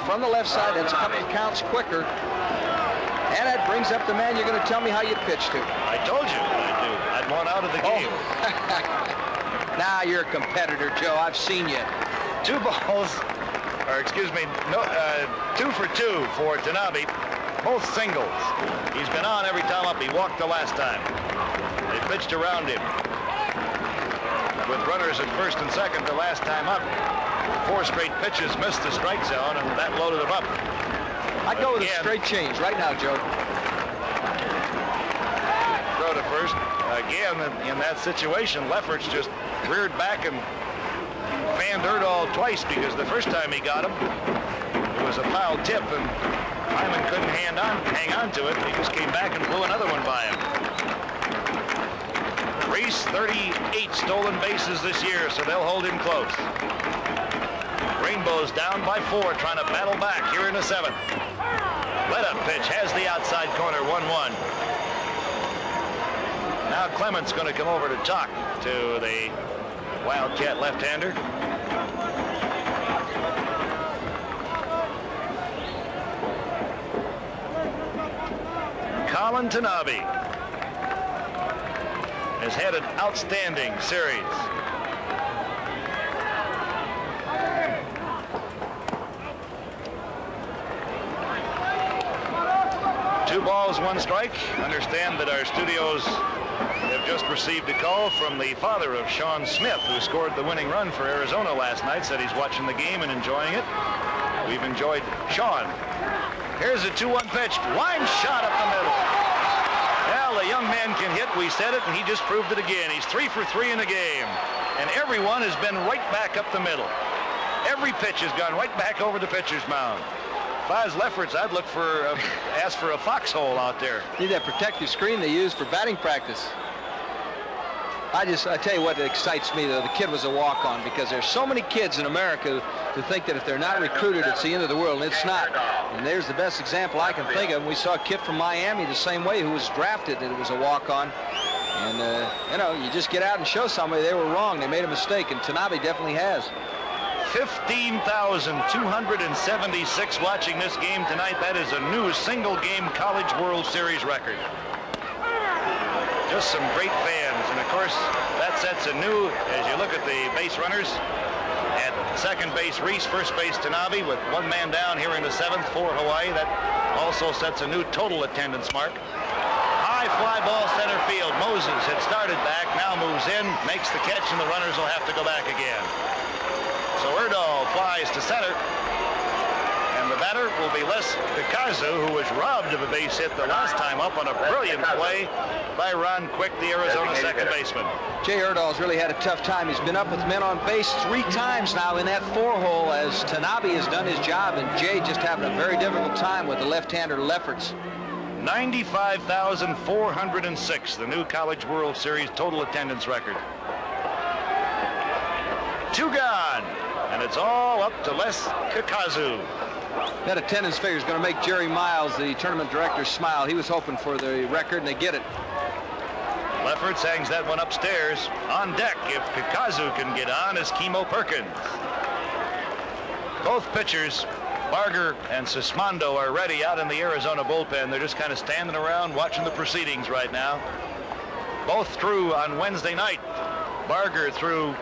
Speaker 2: from the left side. That's a couple of counts quicker. And that brings up the man you're going to tell me how you pitch to.
Speaker 1: I told you I'd do. I'd want out of the game.
Speaker 2: Now you're a competitor, Joe. I've seen you.
Speaker 1: 2 balls, or excuse me, 2 for 2 for Tanabe. Both singles. He's been on every time up. He walked the last time. They pitched around him. With runners at first and second the last time up. 4 straight pitches missed the strike zone, and that loaded him up.
Speaker 2: I'd go with a straight change right now, Joe.
Speaker 1: Throw to first. Again, in that situation, Lefferts just reared back and fanned Erdahl twice, because the first time he got him, it was a foul tip, and Hyman couldn't hang on to it, and he just came back and blew another one by him. Reese, 38 stolen bases this year, so they'll hold him close. Rainbows down by 4, trying to battle back here in the 7th. Let-up pitch has the outside corner, 1-1. Now Clement's going to come over to talk to the Wildcat left-hander. Colin Tanabe has had an outstanding series. Two balls, one strike. Understand that our studios have just received a call from the father of Sean Smith, who scored the winning run for Arizona last night. Said he's watching the game and enjoying it. We've enjoyed Sean. Here's a 2-1 pitch. Line shot up the middle. Well, the young man can hit. We said it, and he just proved it again. He's 3 for 3 in the game. And everyone has been right back up the middle. Every pitch has gone right back over the pitcher's mound. If I was Lefferts, I'd look for, ask for a foxhole out there.
Speaker 2: Need that protective screen they use for batting practice. I tell you what excites me, though. The kid was a walk-on, because there's so many kids in America who think that if they're not recruited, it's the end of the world, and it's not. And there's the best example I can think of. We saw a kid from Miami the same way who was drafted, and it was a walk-on. And, you know, you just get out and show somebody they were wrong. They made a mistake, and Tanabe definitely has.
Speaker 1: 15,276 watching this game tonight. That is a new single-game College World Series record. Just some great fans, and of course that sets a new, as you look at the base runners, at second base Reese, first base Tanabe, with one man down here in the 7th for Hawaii. That also sets a new total attendance mark. High fly ball center field. Moses had started back, now moves in, makes the catch, and the runners will have to go back again. So Erdahl flies to center, and the batter will be Les Kakazu, who was robbed of a base hit the last time up on a brilliant play by Ron Quick, the Arizona second baseman.
Speaker 2: Jay Erdahl's really had a tough time. He's been up with men on base 3 times now in that 4-hole, as Tanabe has done his job, and Jay just having a very difficult time with the left-hander Lefferts.
Speaker 1: 95,406, the new College World Series total attendance record. 2 gone, and it's all up to Les Kakazu.
Speaker 2: That attendance figure is going to make Jerry Miles, the tournament director, smile. He was hoping for the record, and they get it.
Speaker 1: Lefferts hangs that one upstairs. On deck, if Kakazu can get on, is Kimo Perkins. Both pitchers, Barger and Sismondo, are ready out in the Arizona bullpen. They're just kind of standing around watching the proceedings right now. Both threw on Wednesday night. Barger threw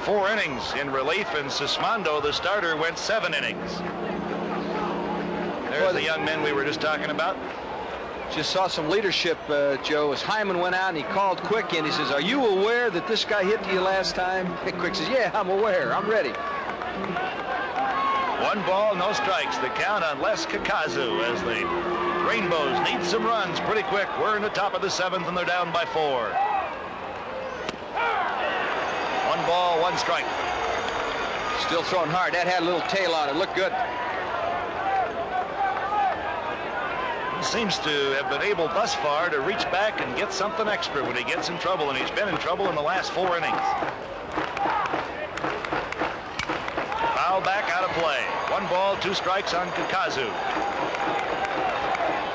Speaker 1: 4 innings in relief, and Sismondo, the starter, went 7 innings. There's the young men we were just talking about.
Speaker 2: Just saw some leadership, Joe, as Hyman went out and he called Quick in. He says, "Are you aware that this guy hit you last time?" Quick says, "Yeah, I'm aware. I'm ready."
Speaker 1: 1 ball, no strikes. The count on Les Kakazu, as the Rainbows need some runs pretty quick. We're in the top of the 7th, and they're down by 4. 1 ball, 1 strike.
Speaker 2: Still throwing hard. That had a little tail on it. Looked good.
Speaker 1: He seems to have been able thus far to reach back and get something extra when he gets in trouble, and he's been in trouble in the last 4 innings. Foul back, out of play. 1 ball, 2 strikes on Kakazu.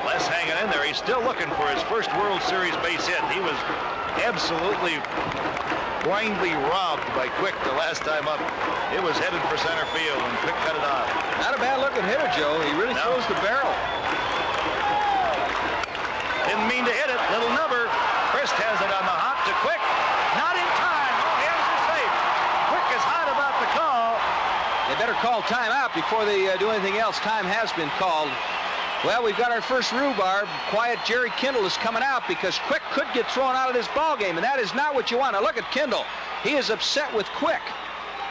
Speaker 1: Les hanging in there. He's still looking for his first World Series base hit. He was absolutely blindly robbed by Quick the last time up. It was headed for center field, and Quick cut it off.
Speaker 2: Not a bad looking hitter, Joe. He really throws the barrel.
Speaker 1: Didn't mean to hit it. Little number. Christ has it on the hop to Quick. Not in time. Oh, hands are safe. Quick is hot about the call.
Speaker 2: They better call timeout before they do anything else. Time has been called. Well, we've got our first rhubarb. Quiet Jerry Kindle is coming out because Quick could get thrown out of this ball game, and that is not what you want. Now look at Kindle. He is upset with Quick.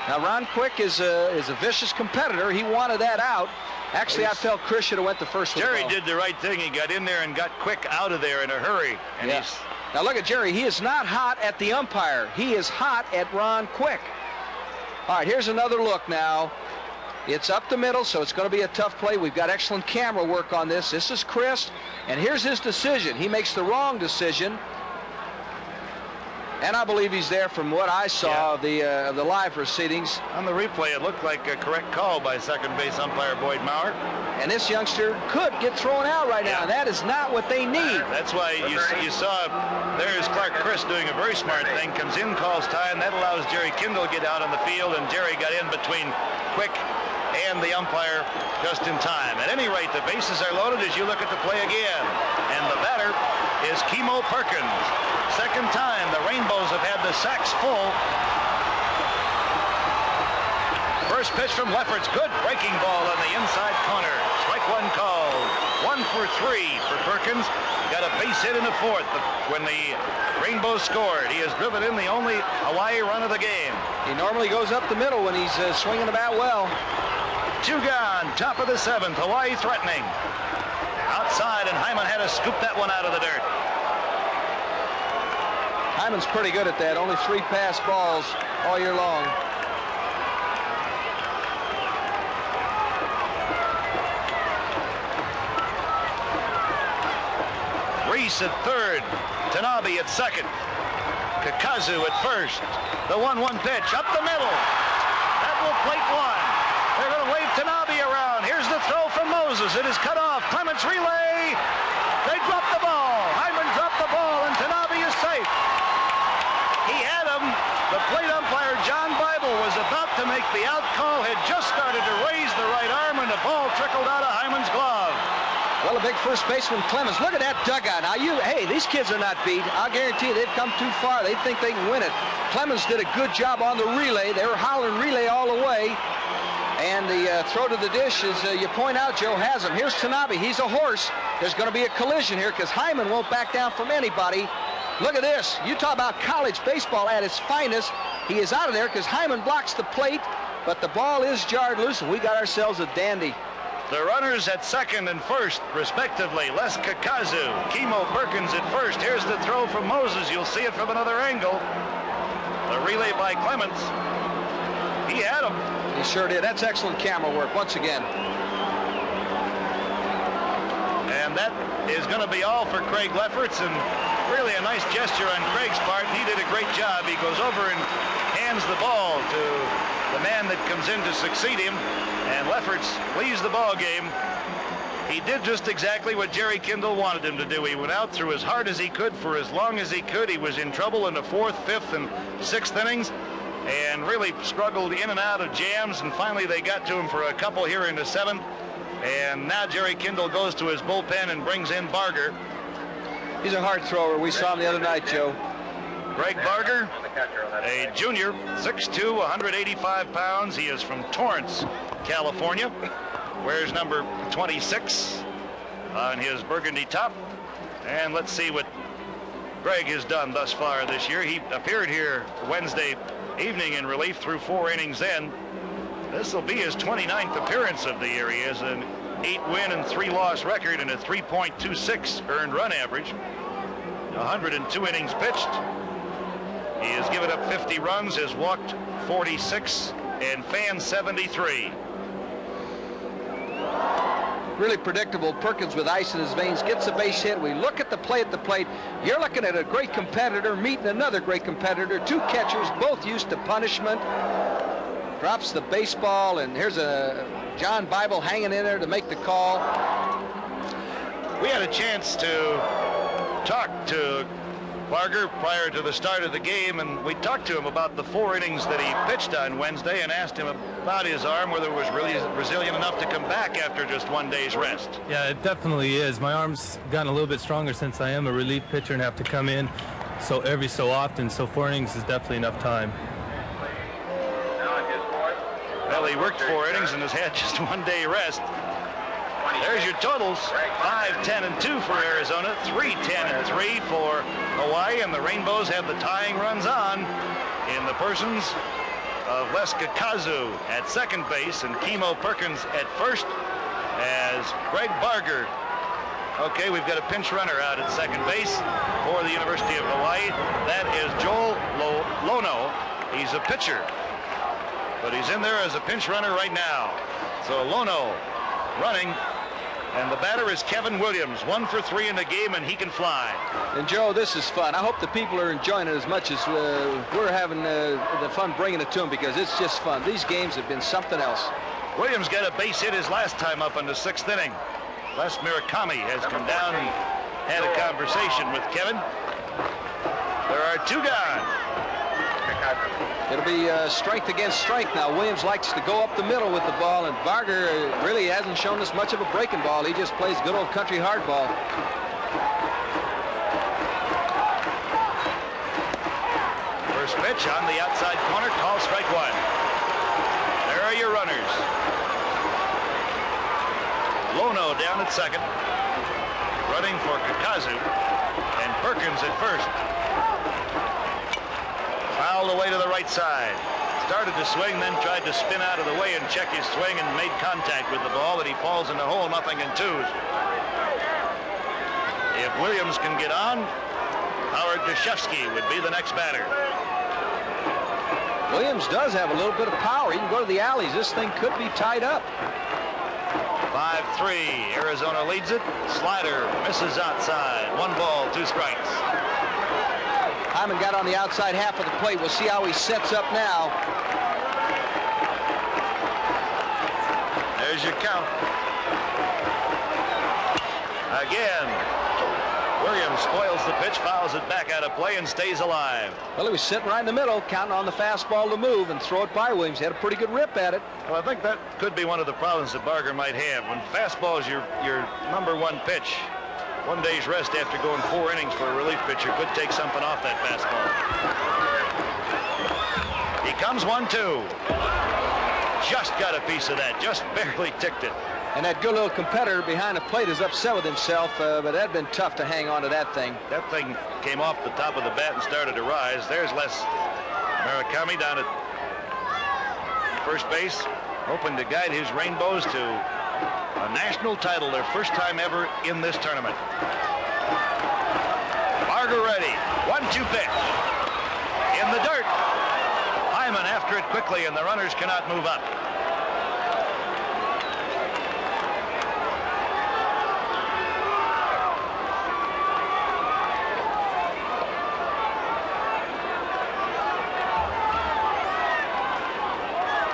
Speaker 2: Now Ron Quick is a vicious competitor. He wanted that out. Actually, I felt Chris should have went the first one.
Speaker 1: Jerry did the right thing. He got in there and got Quick out of there in a hurry. And
Speaker 2: yes. Now look at Jerry. He is not hot at the umpire. He is hot at Ron Quick. All right, here's another look now. It's up the middle, so it's going to be a tough play. We've got excellent camera work on this. This is Chris, and here's his decision. He makes the wrong decision, and I believe he's there from what I saw of the live proceedings.
Speaker 1: On the replay, it looked like a correct call by second base umpire Boyd Maurer.
Speaker 2: And this youngster could get thrown out right now. That is not what they need.
Speaker 1: That's why you saw there's Clark Chris doing a very smart thing. Comes in, calls time. That allows Jerry Kindle to get out on the field, and Jerry got in between Quick and the umpire just in time. At any rate, the bases are loaded as you look at the play again. And the batter is Kimo Perkins. Second time the Rainbows have had the sacks full. First pitch from Lefferts. Good breaking ball on the inside corner. Strike one called. 1 for 3 for Perkins. Got a base hit in the fourth when the Rainbows scored. He has driven in the only Hawaii run of the game.
Speaker 2: He normally goes up the middle when he's swinging the bat well.
Speaker 1: 2 gone. Top of the 7th. Hawaii threatening. Outside, and Hyman had to scoop that one out of the dirt.
Speaker 2: Hyman's pretty good at that. Only 3 pass balls all year long.
Speaker 1: Reese at third. Tanabe at second. Kakazu at first. The 1-1 pitch up the middle. That will plate one. They're going to wave Tanabe around. Here's the throw from Moses. It is cut off. Clements relay. They drop the ball. Hyman dropped the ball, and Tanabe is safe. He had him. The plate umpire, John Bible, was about to make the out call, had just started to raise the right arm, and the ball trickled out of Hyman's glove.
Speaker 2: Well, a big first baseman, Clemens. Look at that dugout. Now, hey, these kids are not beat. I'll guarantee you they've come too far. They think they can win it. Clemens did a good job on the relay. They were hollering relay all the way. And the throw to the dish, as you point out, Joe has him. Here's Tanabe. He's a horse. There's going to be a collision here because Hyman won't back down from anybody. Look at this. You talk about college baseball at its finest. He is out of there because Hyman blocks the plate, but the ball is jarred loose, and we got ourselves a dandy.
Speaker 1: The runners at second and first, respectively. Les Kakazu, Kimo Perkins at first. Here's the throw from Moses. You'll see it from another angle. The relay by Clements. He had him.
Speaker 2: He sure did. That's excellent camera work once again.
Speaker 1: And that is going to be all for Craig Lefferts, and really a nice gesture on Craig's part. He did a great job. He goes over and hands the ball to the man that comes in to succeed him, and Lefferts leaves the ball game. He did just exactly what Jerry Kindle wanted him to do. He went out, threw as hard as he could for as long as he could. He was in trouble in the 4th, 5th, and 6th innings, and really struggled in and out of jams, and finally they got to him for a couple here in the 7th. And now Jerry Kindle goes to his bullpen and brings in Barger.
Speaker 2: He's a hard thrower. We saw him the other night, Joe.
Speaker 1: Greg Barger, a junior, 6'2", 185 pounds. He is from Torrance, California. Wears number 26 on his burgundy top. And let's see what Greg has done thus far this year. He appeared here Wednesday evening in relief through 4 innings then. This will be his 29th appearance of the year. He has an 8-win and 3-loss record and a 3.26 earned run average. 102 innings pitched. He has given up 50 runs, has walked 46, and fanned 73.
Speaker 2: Really predictable. Perkins with ice in his veins gets a base hit. We look at the play at the plate. You're looking at a great competitor meeting another great competitor. 2 catchers, both used to punishment. Drops the baseball, and here's a John Bible hanging in there to make the call.
Speaker 1: We had a chance to talk to Barger prior to the start of the game, and we talked to him about the 4 innings that he pitched on Wednesday and asked him about his arm, whether it was really resilient enough to come back after just 1 day's rest.
Speaker 15: Yeah, it definitely is. My arm's gotten a little bit stronger since I am a relief pitcher and have to come in every so often, so 4 innings is definitely enough time.
Speaker 1: Well, he worked 4 innings and has had just 1 day rest. There's your totals. 5, 10, and 2 for Arizona. 3, 10, and 3 for Hawaii. And the Rainbows have the tying runs on in the persons of Les Kakazu at second base and Kimo Perkins at first, as Greg Barger. Okay, we've got a pinch runner out at second base for the University of Hawaii. That is Joel Lono. He's a pitcher, but he's in there as a pinch runner right now. So Lono running, and the batter is Kevin Williams. 1 for 3 in the game, and he can fly.
Speaker 2: And Joe, this is fun. I hope the people are enjoying it as much as we're having the fun bringing it to them, because it's just fun. These games have been something else.
Speaker 1: Williams got a base hit his last time up in the 6th inning. Les Murakami has come down and had a conversation with Kevin. There are 2 gone.
Speaker 2: It'll be strength against strength now. Williams likes to go up the middle with the ball, and Barger really hasn't shown us much of a breaking ball. He just plays good old country hardball.
Speaker 1: First pitch on the outside corner, call strike 1. There are your runners. Lono down at second, running for Kakazu, and Perkins at first. Fouled away to the right side. Started to swing, then tried to spin out of the way and check his swing, and made contact with the ball, but he falls in the hole, nothing in 2s. If Williams can get on, Howard Deshevsky would be the next batter.
Speaker 2: Williams does have a little bit of power. He can go to the alleys. This thing could be tied up.
Speaker 1: 5-3. Arizona leads it. Slider misses outside. 1 ball, 2 strikes.
Speaker 2: Hyman got on the outside half of the plate. We'll see how he sets up now.
Speaker 1: There's your count. Again. Williams spoils the pitch, fouls it back out of play, and stays alive.
Speaker 2: Well, he was sitting right in the middle, counting on the fastball to move and throw it by Williams. He had a pretty good rip at it.
Speaker 1: Well, I think that could be one of the problems that Barger might have. When fastball is your number 1 pitch, 1 day's rest after going 4 innings for a relief pitcher could take something off that fastball. He comes 1-2. Just got a piece of that, just barely ticked it.
Speaker 2: And that good little competitor behind the plate is upset with himself, but that'd been tough to hang on to that thing.
Speaker 1: That thing came off the top of the bat and started to rise. There's Les Murakami down at first base, hoping to guide his Rainbows to a national title, their first time ever in this tournament. Barger ready. 1-2 pitch. In the dirt. Hyman after it quickly, and the runners cannot move up.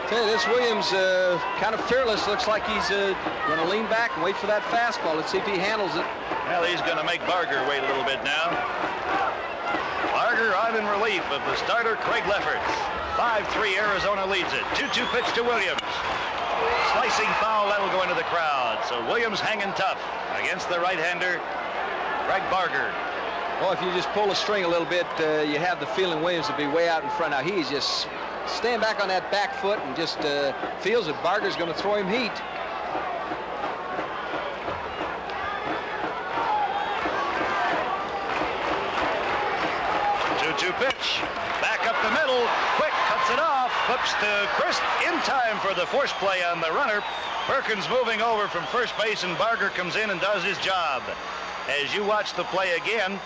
Speaker 2: This Williams kind of fearless. Looks like he's going to lean back and wait for that fastball. Let's see if he handles it.
Speaker 1: Well, he's going to make Barger wait a little bit now. Barger on in relief of the starter, Craig Lefferts. 5-3, Arizona leads it. 2-2 pitch to Williams. Slicing foul, that'll go into the crowd. So Williams hanging tough against the right-hander, Craig Barger.
Speaker 2: Well, if you just pull the string a little bit, you have the feeling Williams will be way out in front. Now he's just staying back on that back foot and just feels that Barger's going to throw him heat.
Speaker 1: Two pitch, back up the middle, quick, cuts it off, flips to Crisp in time for the force play on the runner. Perkins moving over from first base, and Barger comes in and does his job. As you watch the play again,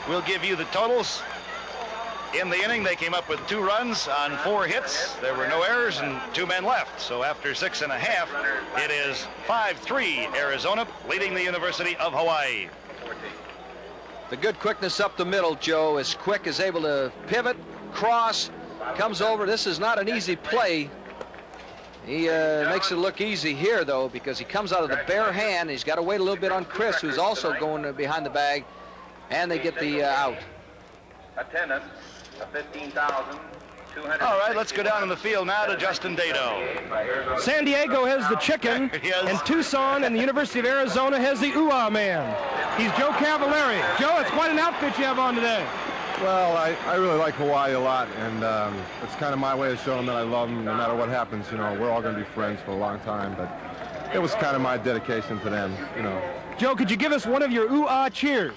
Speaker 1: we'll give you the totals. In the inning, they came up with 2 runs on 4 hits. There were no errors and 2 men left. So after 6.5, it is 5-3 Arizona, leading the University of Hawaii.
Speaker 2: The good quickness up the middle, Joe, is quick, is able to pivot, cross, comes over. This is not an easy play. He makes it look easy here, though, because he comes out of the bare hand. He's got to wait a little bit on Chris, who's also going behind the bag, and they get the out.
Speaker 4: Attendance of 15,200.
Speaker 1: All right, let's go down in the field now to Justin Dado.
Speaker 3: San Diego has the chicken, and Tucson and the University of Arizona has the ooh-ah man. He's Joe Cavallari. Joe, it's quite an outfit you have on today.
Speaker 9: Well, I really like Hawaii a lot, and it's kind of my way of showing them that I love them no matter what happens. You know, we're all going to be friends for a long time, but it was kind of my dedication to them, you know.
Speaker 3: Joe, could you give us one of your ooh-ah cheers?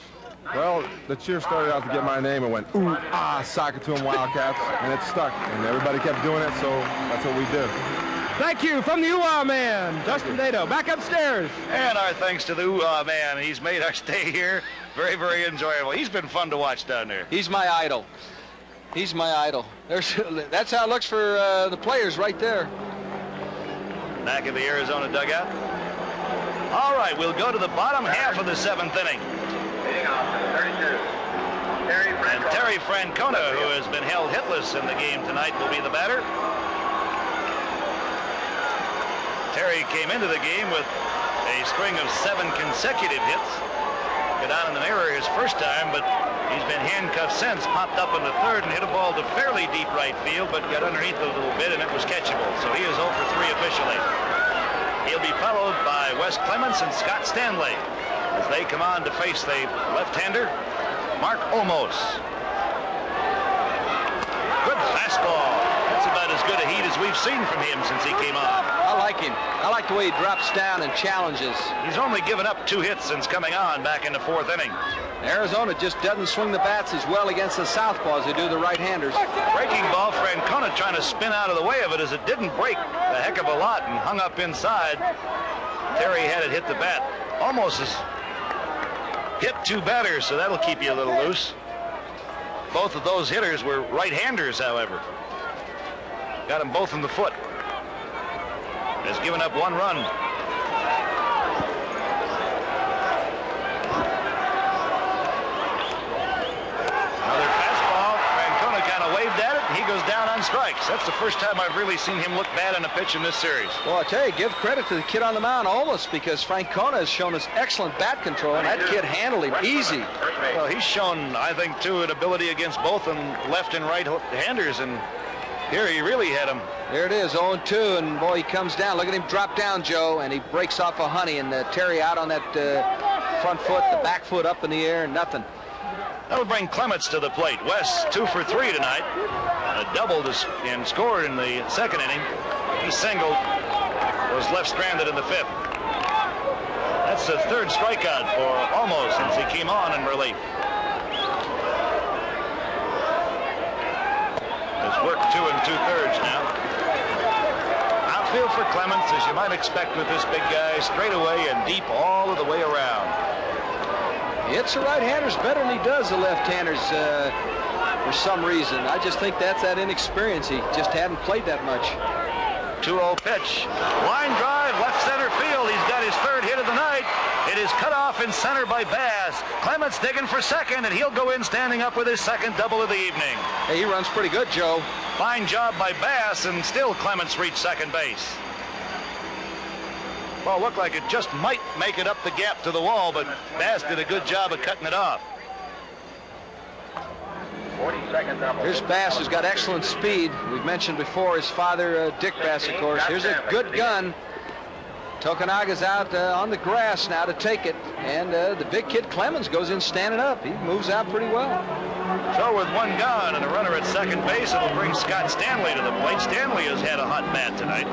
Speaker 9: Well, the cheer started out to get my name and went, ooh, ah, sock it to them Wildcats, and it stuck. And everybody kept doing it, so that's what we do.
Speaker 3: Thank you from the ooh-ah man, Justin Dado. Back upstairs.
Speaker 1: And our thanks to the ooh-ah man. He's made our stay here very, very enjoyable. He's been fun to watch down there.
Speaker 2: He's my idol. He's my idol. That's how it looks for the players right there.
Speaker 1: back in the Arizona dugout. All right, we'll go to the bottom half of the 7th inning.
Speaker 4: Leading off, 32.
Speaker 1: And Terry Francona, who has been held hitless in the game tonight, will be the batter. Terry came into the game with a string of 7 consecutive hits. Got down in an error his first time, but he's been handcuffed since. Popped up in the 3rd and hit a ball to fairly deep right field, but got underneath a little bit, and it was catchable. So he is 0 for 3 officially. He'll be followed by Wes Clements and Scott Stanley as they come on to face the left-hander, Mark Olmos. Good fastball. That's about as good a heat as we've seen from him since he came on.
Speaker 2: I like him. I like the way he drops down and challenges.
Speaker 1: He's only given up 2 hits since coming on back in the 4th inning.
Speaker 2: Arizona just doesn't swing the bats as well against the southpaws as they do the right-handers.
Speaker 1: Breaking ball, Francona trying to spin out of the way of it as it didn't break a heck of a lot and hung up inside. Terry had it hit the bat. Almost as hit 2 batters, so that'll keep you a little loose. Both of those hitters were right-handers, however. Got them both in the foot. Has given up 1 run. Another fastball. Francona kind of waved at it, and he goes down on strikes. That's the first time I've really seen him look bad in a pitch in this series.
Speaker 2: Well, I tell you, give credit to the kid on the mound almost, because Francona has shown us excellent bat control, and that kid handled him easy.
Speaker 1: Well, he's shown, I think, too, an ability against both and left and right-handers, and here he really had him.
Speaker 2: There it is, 0-2, and boy, he comes down. Look at him drop down, Joe, and he breaks off a honey, and Terry out on that front foot, the back foot up in the air, nothing.
Speaker 1: That'll bring Clements to the plate. West 2 for 3 tonight. Doubled and scored in the 2nd inning. He singled, was left stranded in the 5th. That's the 3rd strikeout for Olmos since he came on in relief. Has worked 2 2/3 now. Outfield for Clements, as you might expect with this big guy, straight away and deep all of the way around.
Speaker 2: He hits the right-handers better than he does the left-handers for some reason. I just think that's that inexperience. He just hadn't played that much.
Speaker 1: 2-0 pitch. Line drive, left center field. He's got his 3rd hit of the night. It is cut off in center by Bass. Clements digging for 2nd, and he'll go in standing up with his 2nd double of the evening.
Speaker 2: Hey, he runs pretty good, Joe.
Speaker 1: Fine job by Bass, and still Clements reached 2nd base. Well, looked like it just might make it up the gap to the wall, but Bass did a good job of cutting it off.
Speaker 4: 40 seconds up.
Speaker 2: Here's Bass, who's got excellent speed. We've mentioned before his father, Dick Bass, of course. Here's a good gun. Tokunaga's out on the grass now to take it, and the big kid Clemens goes in standing up. He moves out pretty well.
Speaker 1: So with 1 gone and a runner at 2nd base, it'll bring Scott Stanley to the plate. Stanley has had a hot bat tonight.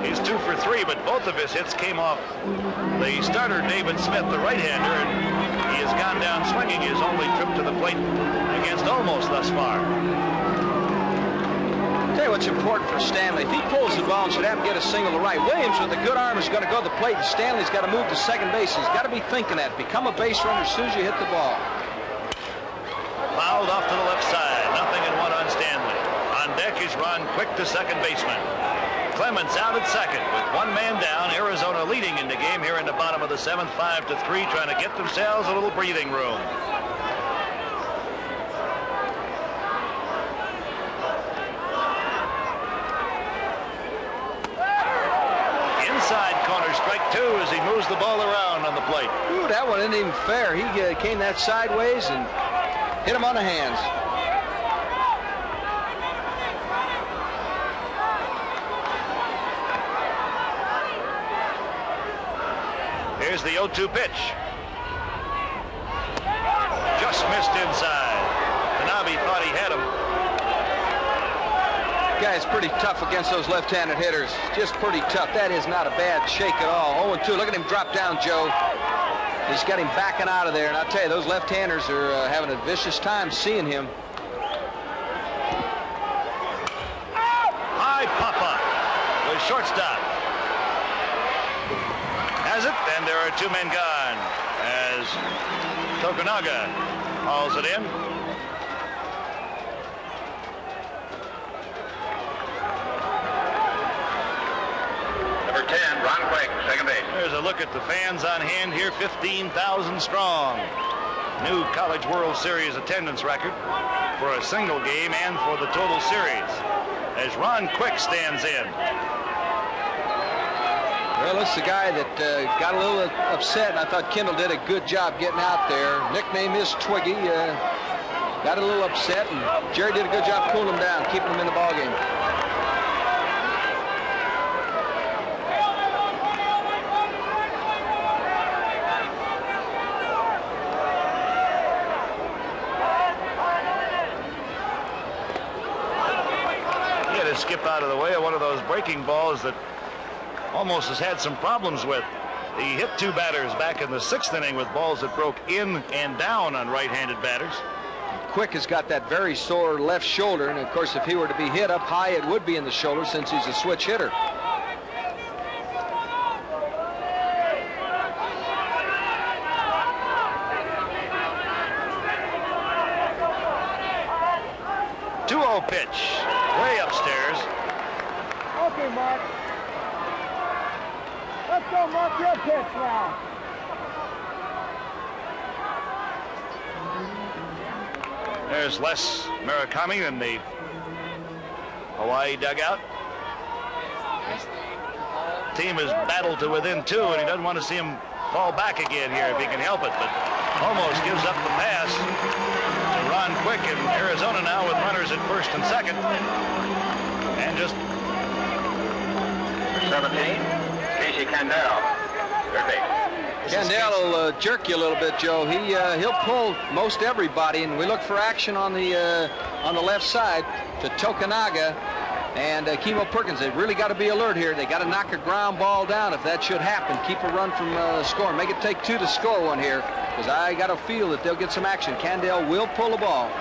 Speaker 1: He's 2 for 3, but both of his hits came off the starter, David Smith, the right-hander, and he has gone down swinging his only trip to the plate against Olmos thus far.
Speaker 2: Tell you what's important for Stanley. If he pulls the ball and should have him get a single to right, Williams with a good arm is going to go to the plate, and Stanley's got to move to 2nd base. He's got to be thinking that. Become a base runner as soon as you hit the ball.
Speaker 1: Fouled off to the left side. Nothing in 1 on Stanley. On deck is Ron Quick, the 2nd baseman. Clements out at 2nd with 1 man down. Arizona leading in the game here in the bottom of the 7th, 5 to 3, trying to get themselves a little breathing room. Inside corner, strike 2 as he moves the ball around on the plate.
Speaker 2: Ooh, that one isn't even fair. He came that sideways and hit him on the hands.
Speaker 1: Here's the 0-2 pitch. Just missed inside. Tanabe thought he had him.
Speaker 2: Guy's pretty tough against those left-handed hitters. Just pretty tough. That is not a bad shake at all. 0-2. Look at him drop down, Joe. He's got him backing out of there. And I'll tell you, those left-handers are having a vicious time seeing him.
Speaker 1: High pop-up. The shortstop has it, and there are 2 men gone as Tokunaga hauls it in.
Speaker 4: Ron Quick, second base.
Speaker 1: There's a look at the fans on hand here, 15,000 strong. New College World Series attendance record for a single game and for the total series as Ron Quick stands in.
Speaker 2: Well, it's the guy that got a little upset, and I thought Kendall did a good job getting out there. Nickname is Twiggy. Got a little upset, and Jerry did a good job cooling him down, keeping him in the ballgame.
Speaker 1: He had to skip out of the way of one of those breaking balls that almost has had some problems with. He hit two batters back in the 6th inning with balls that broke in and down on right-handed batters.
Speaker 2: Quick has got that very sore left shoulder, and of course if he were to be hit up high, it would be in the shoulder since he's a switch hitter.
Speaker 1: Pitch way upstairs.
Speaker 12: Okay, Mark. Let's go, Mark. Your pitch now.
Speaker 1: There's Les Murakami in the Hawaii dugout. Team has battled to within 2, and he doesn't want to see him fall back again here if he can help it, but almost gives up the pass. Ron Quick in Arizona now with runners at 1st and 2nd. And just
Speaker 4: 17, Casey Candell, third base.
Speaker 2: Candell will jerk you a little bit, Joe. He'll pull most everybody, and we look for action on the left side to Tokunaga and Kimo Perkins. They've really got to be alert here. They got to knock a ground ball down if that should happen. Keep a run from scoring. Make it take 2 to score one here, because I got a feel that they'll get some action. Candell will pull the ball.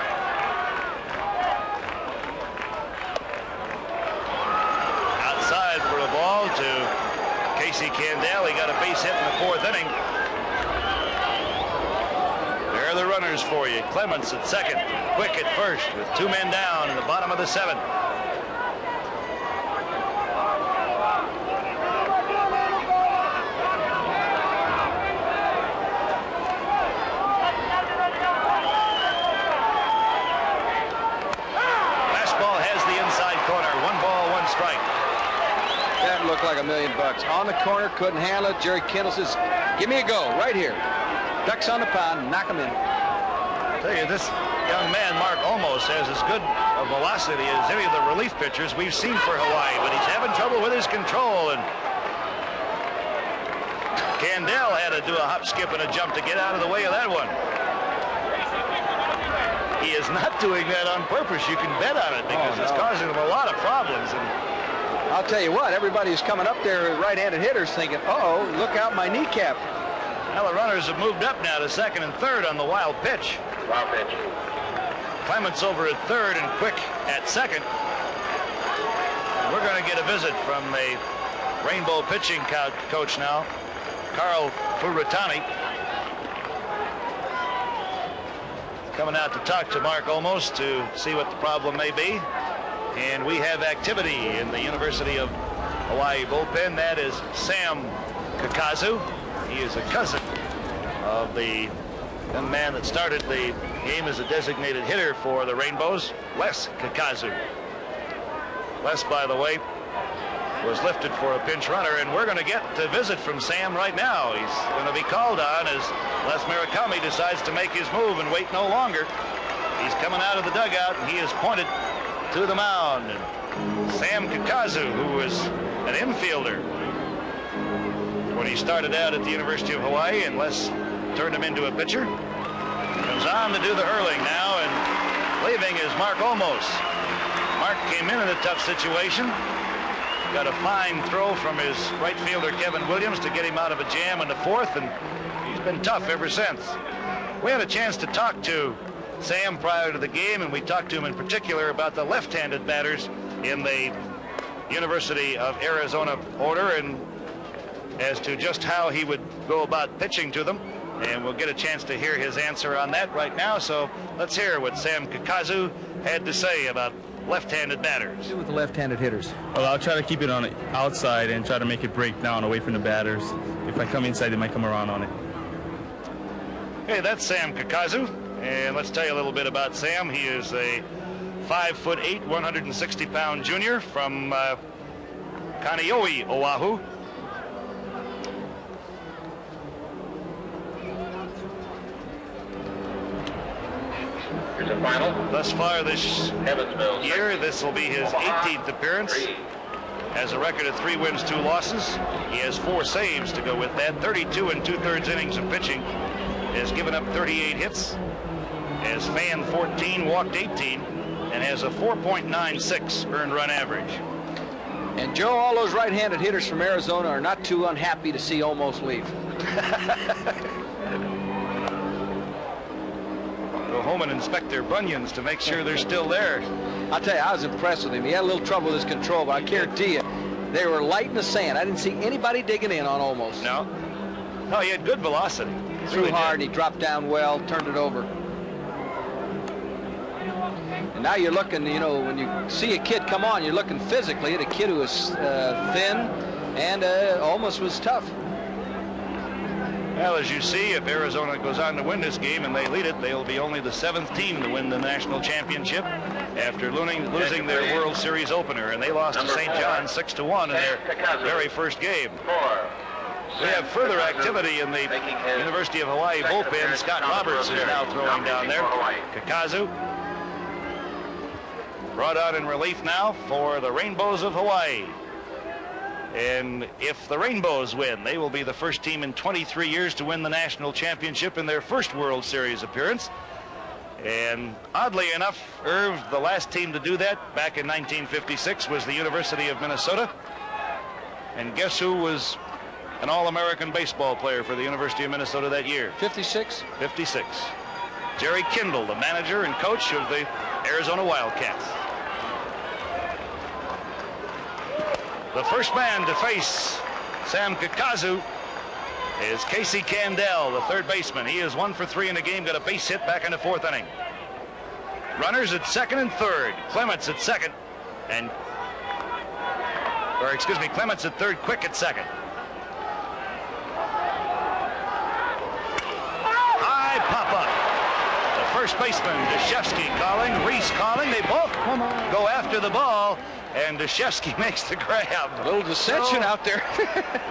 Speaker 1: outside for a ball to Casey Candell. He got a base hit in the 4th inning. There are the runners for you. Clements at 2nd, Quick at 1st with 2 men down in the bottom of the 7th.
Speaker 2: Looked like $1 million. On the corner, couldn't handle it. Jerry Kendall says, give me a go right here. Ducks on the pound, knock him in.
Speaker 1: I tell you, this young man, Mark Olmos, has as good a velocity as any of the relief pitchers we've seen for Hawaii, but he's having trouble with his control, and Candell had to do a hop, skip, and a jump to get out of the way of that one. He is not doing that on purpose. You can bet on it, because it's causing him a lot of problems. And
Speaker 2: I'll tell you what, everybody who's coming up there, right-handed hitters, thinking, uh-oh, look out my kneecap.
Speaker 1: Well, the runners have moved up now to 2nd and 3rd on the wild pitch.
Speaker 4: Wild pitch.
Speaker 1: Clements over at 3rd and Quick at 2nd. We're going to get a visit from the Rainbow pitching coach now, Carl Furatani. Coming out to talk to Mark Olmos to see what the problem may be. And we have activity in the University of Hawaii bullpen. That is Sam Kakazu. He is a cousin of the young man that started the game as a designated hitter for the Rainbows, Les Kakazu. Les, by the way, was lifted for a pinch runner, and we're going to get a visit from Sam right now. He's going to be called on as Les Murakami decides to make his move and wait no longer. He's coming out of the dugout, and he is pointed to the mound. And Sam Kakazu, who was an infielder when he started out at the University of Hawaii, and Les turned him into a pitcher, comes on to do the hurling now, and leaving is Mark Olmos. Mark came in a tough situation, got a fine throw from his right fielder Kevin Williams to get him out of a jam in the 4th, and he's been tough ever since. We had a chance to talk to Sam prior to the game, and we talked to him in particular about the left-handed batters in the University of Arizona order, and as to just how he would go about pitching to them. And we'll get a chance to hear his answer on that right now. So let's hear what Sam Kakazu had to say about left-handed batters.
Speaker 2: With the left-handed hitters.
Speaker 16: Well, I'll try to keep it on the outside and try to make it break down away from the batters. If I come inside, they might come around on it.
Speaker 1: Hey, that's Sam Kakazu, and let's tell you a little bit about Sam. He is a 5'8", 160-pound junior from Kaneohe, Oahu.
Speaker 4: Here's a final.
Speaker 1: Thus far this year, this will be his 18th appearance. Has a record of 3 wins, 2 losses. He has 4 saves to go with that. 32 2/3 innings of pitching. Has given up 38 hits. Has fanned 14, walked 18, and has a 4.96 earned run average.
Speaker 2: And Joe, all those right-handed hitters from Arizona are not too unhappy to see Olmos leave.
Speaker 1: Go home and inspect their bunions to make sure they're still there.
Speaker 2: I'll tell you, I was impressed with him. He had a little trouble with his control, but I guarantee you, they were light in the sand. I didn't see anybody digging in on Olmos.
Speaker 1: No. No, he had good velocity.
Speaker 2: Threw really hard, and he dropped down well, turned it over. And now you're looking, you know, when you see a kid come on, you're looking physically at a kid who is thin and almost was tough.
Speaker 1: Well, as you see, if Arizona goes on to win this game and they lead it, they'll be only the 7th team to win the national championship after losing their World Series opener, and they lost to St. John's 6-1 in their very first game. We have further activity in the University of Hawaii bullpen. Scott Roberts is now throwing down there. Kakazu brought out in relief now for the Rainbows of Hawaii. And if the Rainbows win, they will be the first team in 23 years to win the national championship in their first World Series appearance. And oddly enough, Irv, the last team to do that back in 1956 was the University of Minnesota. And guess who was an All-American baseball player for the University of Minnesota that year?
Speaker 2: 56?
Speaker 1: 56. Jerry Kindle, the manager and coach of the Arizona Wildcats. The first man to face Sam Kakazu is Casey Candell, the third baseman. He is 1 for 3 in the game, got a base hit back in the 4th inning. Runners at 2nd and 3rd. Clements at 2nd, Clements at 3rd, Quick at 2nd. High pop-up. The first baseman, Deshevsky, calling, Reese calling. They both go after the ball, and Deshevsky makes the grab.
Speaker 2: A little dissension out there.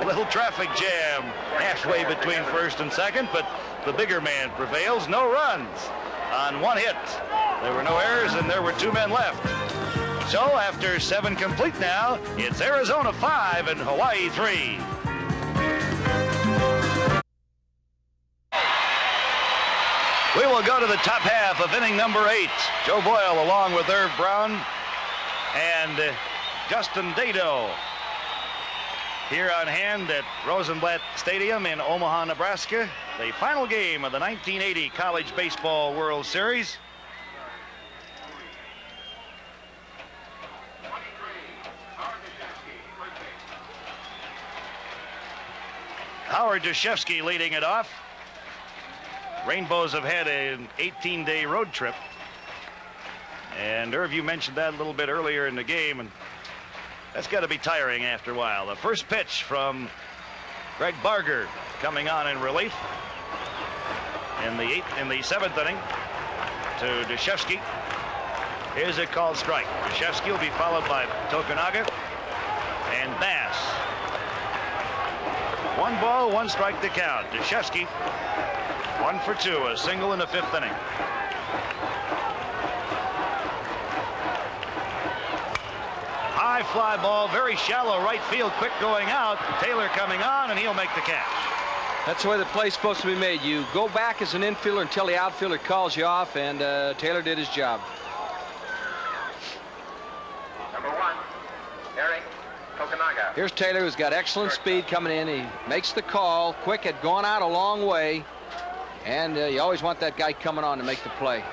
Speaker 1: Little traffic jam halfway between 1st and 2nd, but the bigger man prevails. No runs on 1 hit. There were no errors, and there were 2 men left. So after 7 complete now, it's Arizona 5 and Hawaii 3. We will go to the top half of inning number 8. Joe Boyle along with Irv Brown and Justin Dado here on hand at Rosenblatt Stadium in Omaha, Nebraska. The final game of the 1980 College Baseball World Series. Howard Deshevsky leading it off. Rainbows have had an 18-day road trip. And Irv, you mentioned that a little bit earlier in the game, and that's got to be tiring after a while. The first pitch from Greg Barger coming on in relief in the 7th inning to Deshevsky. Here's a called strike. Deshevsky will be followed by Tokunaga and Bass. 1 ball, 1 strike to count. Deshevsky 1 for 2, a single in the 5th inning. High fly ball, very shallow right field, Quick going out. Taylor coming on, and he'll make the catch.
Speaker 2: That's the way the play's supposed to be made. You go back as an infielder until the outfielder calls you off, and Taylor did his job.
Speaker 4: Number 1, Eric Tokunaga.
Speaker 2: Here's Taylor, who's got excellent speed coming in. He makes the call. Quick had gone out a long way, and you always want that guy coming on to make the play.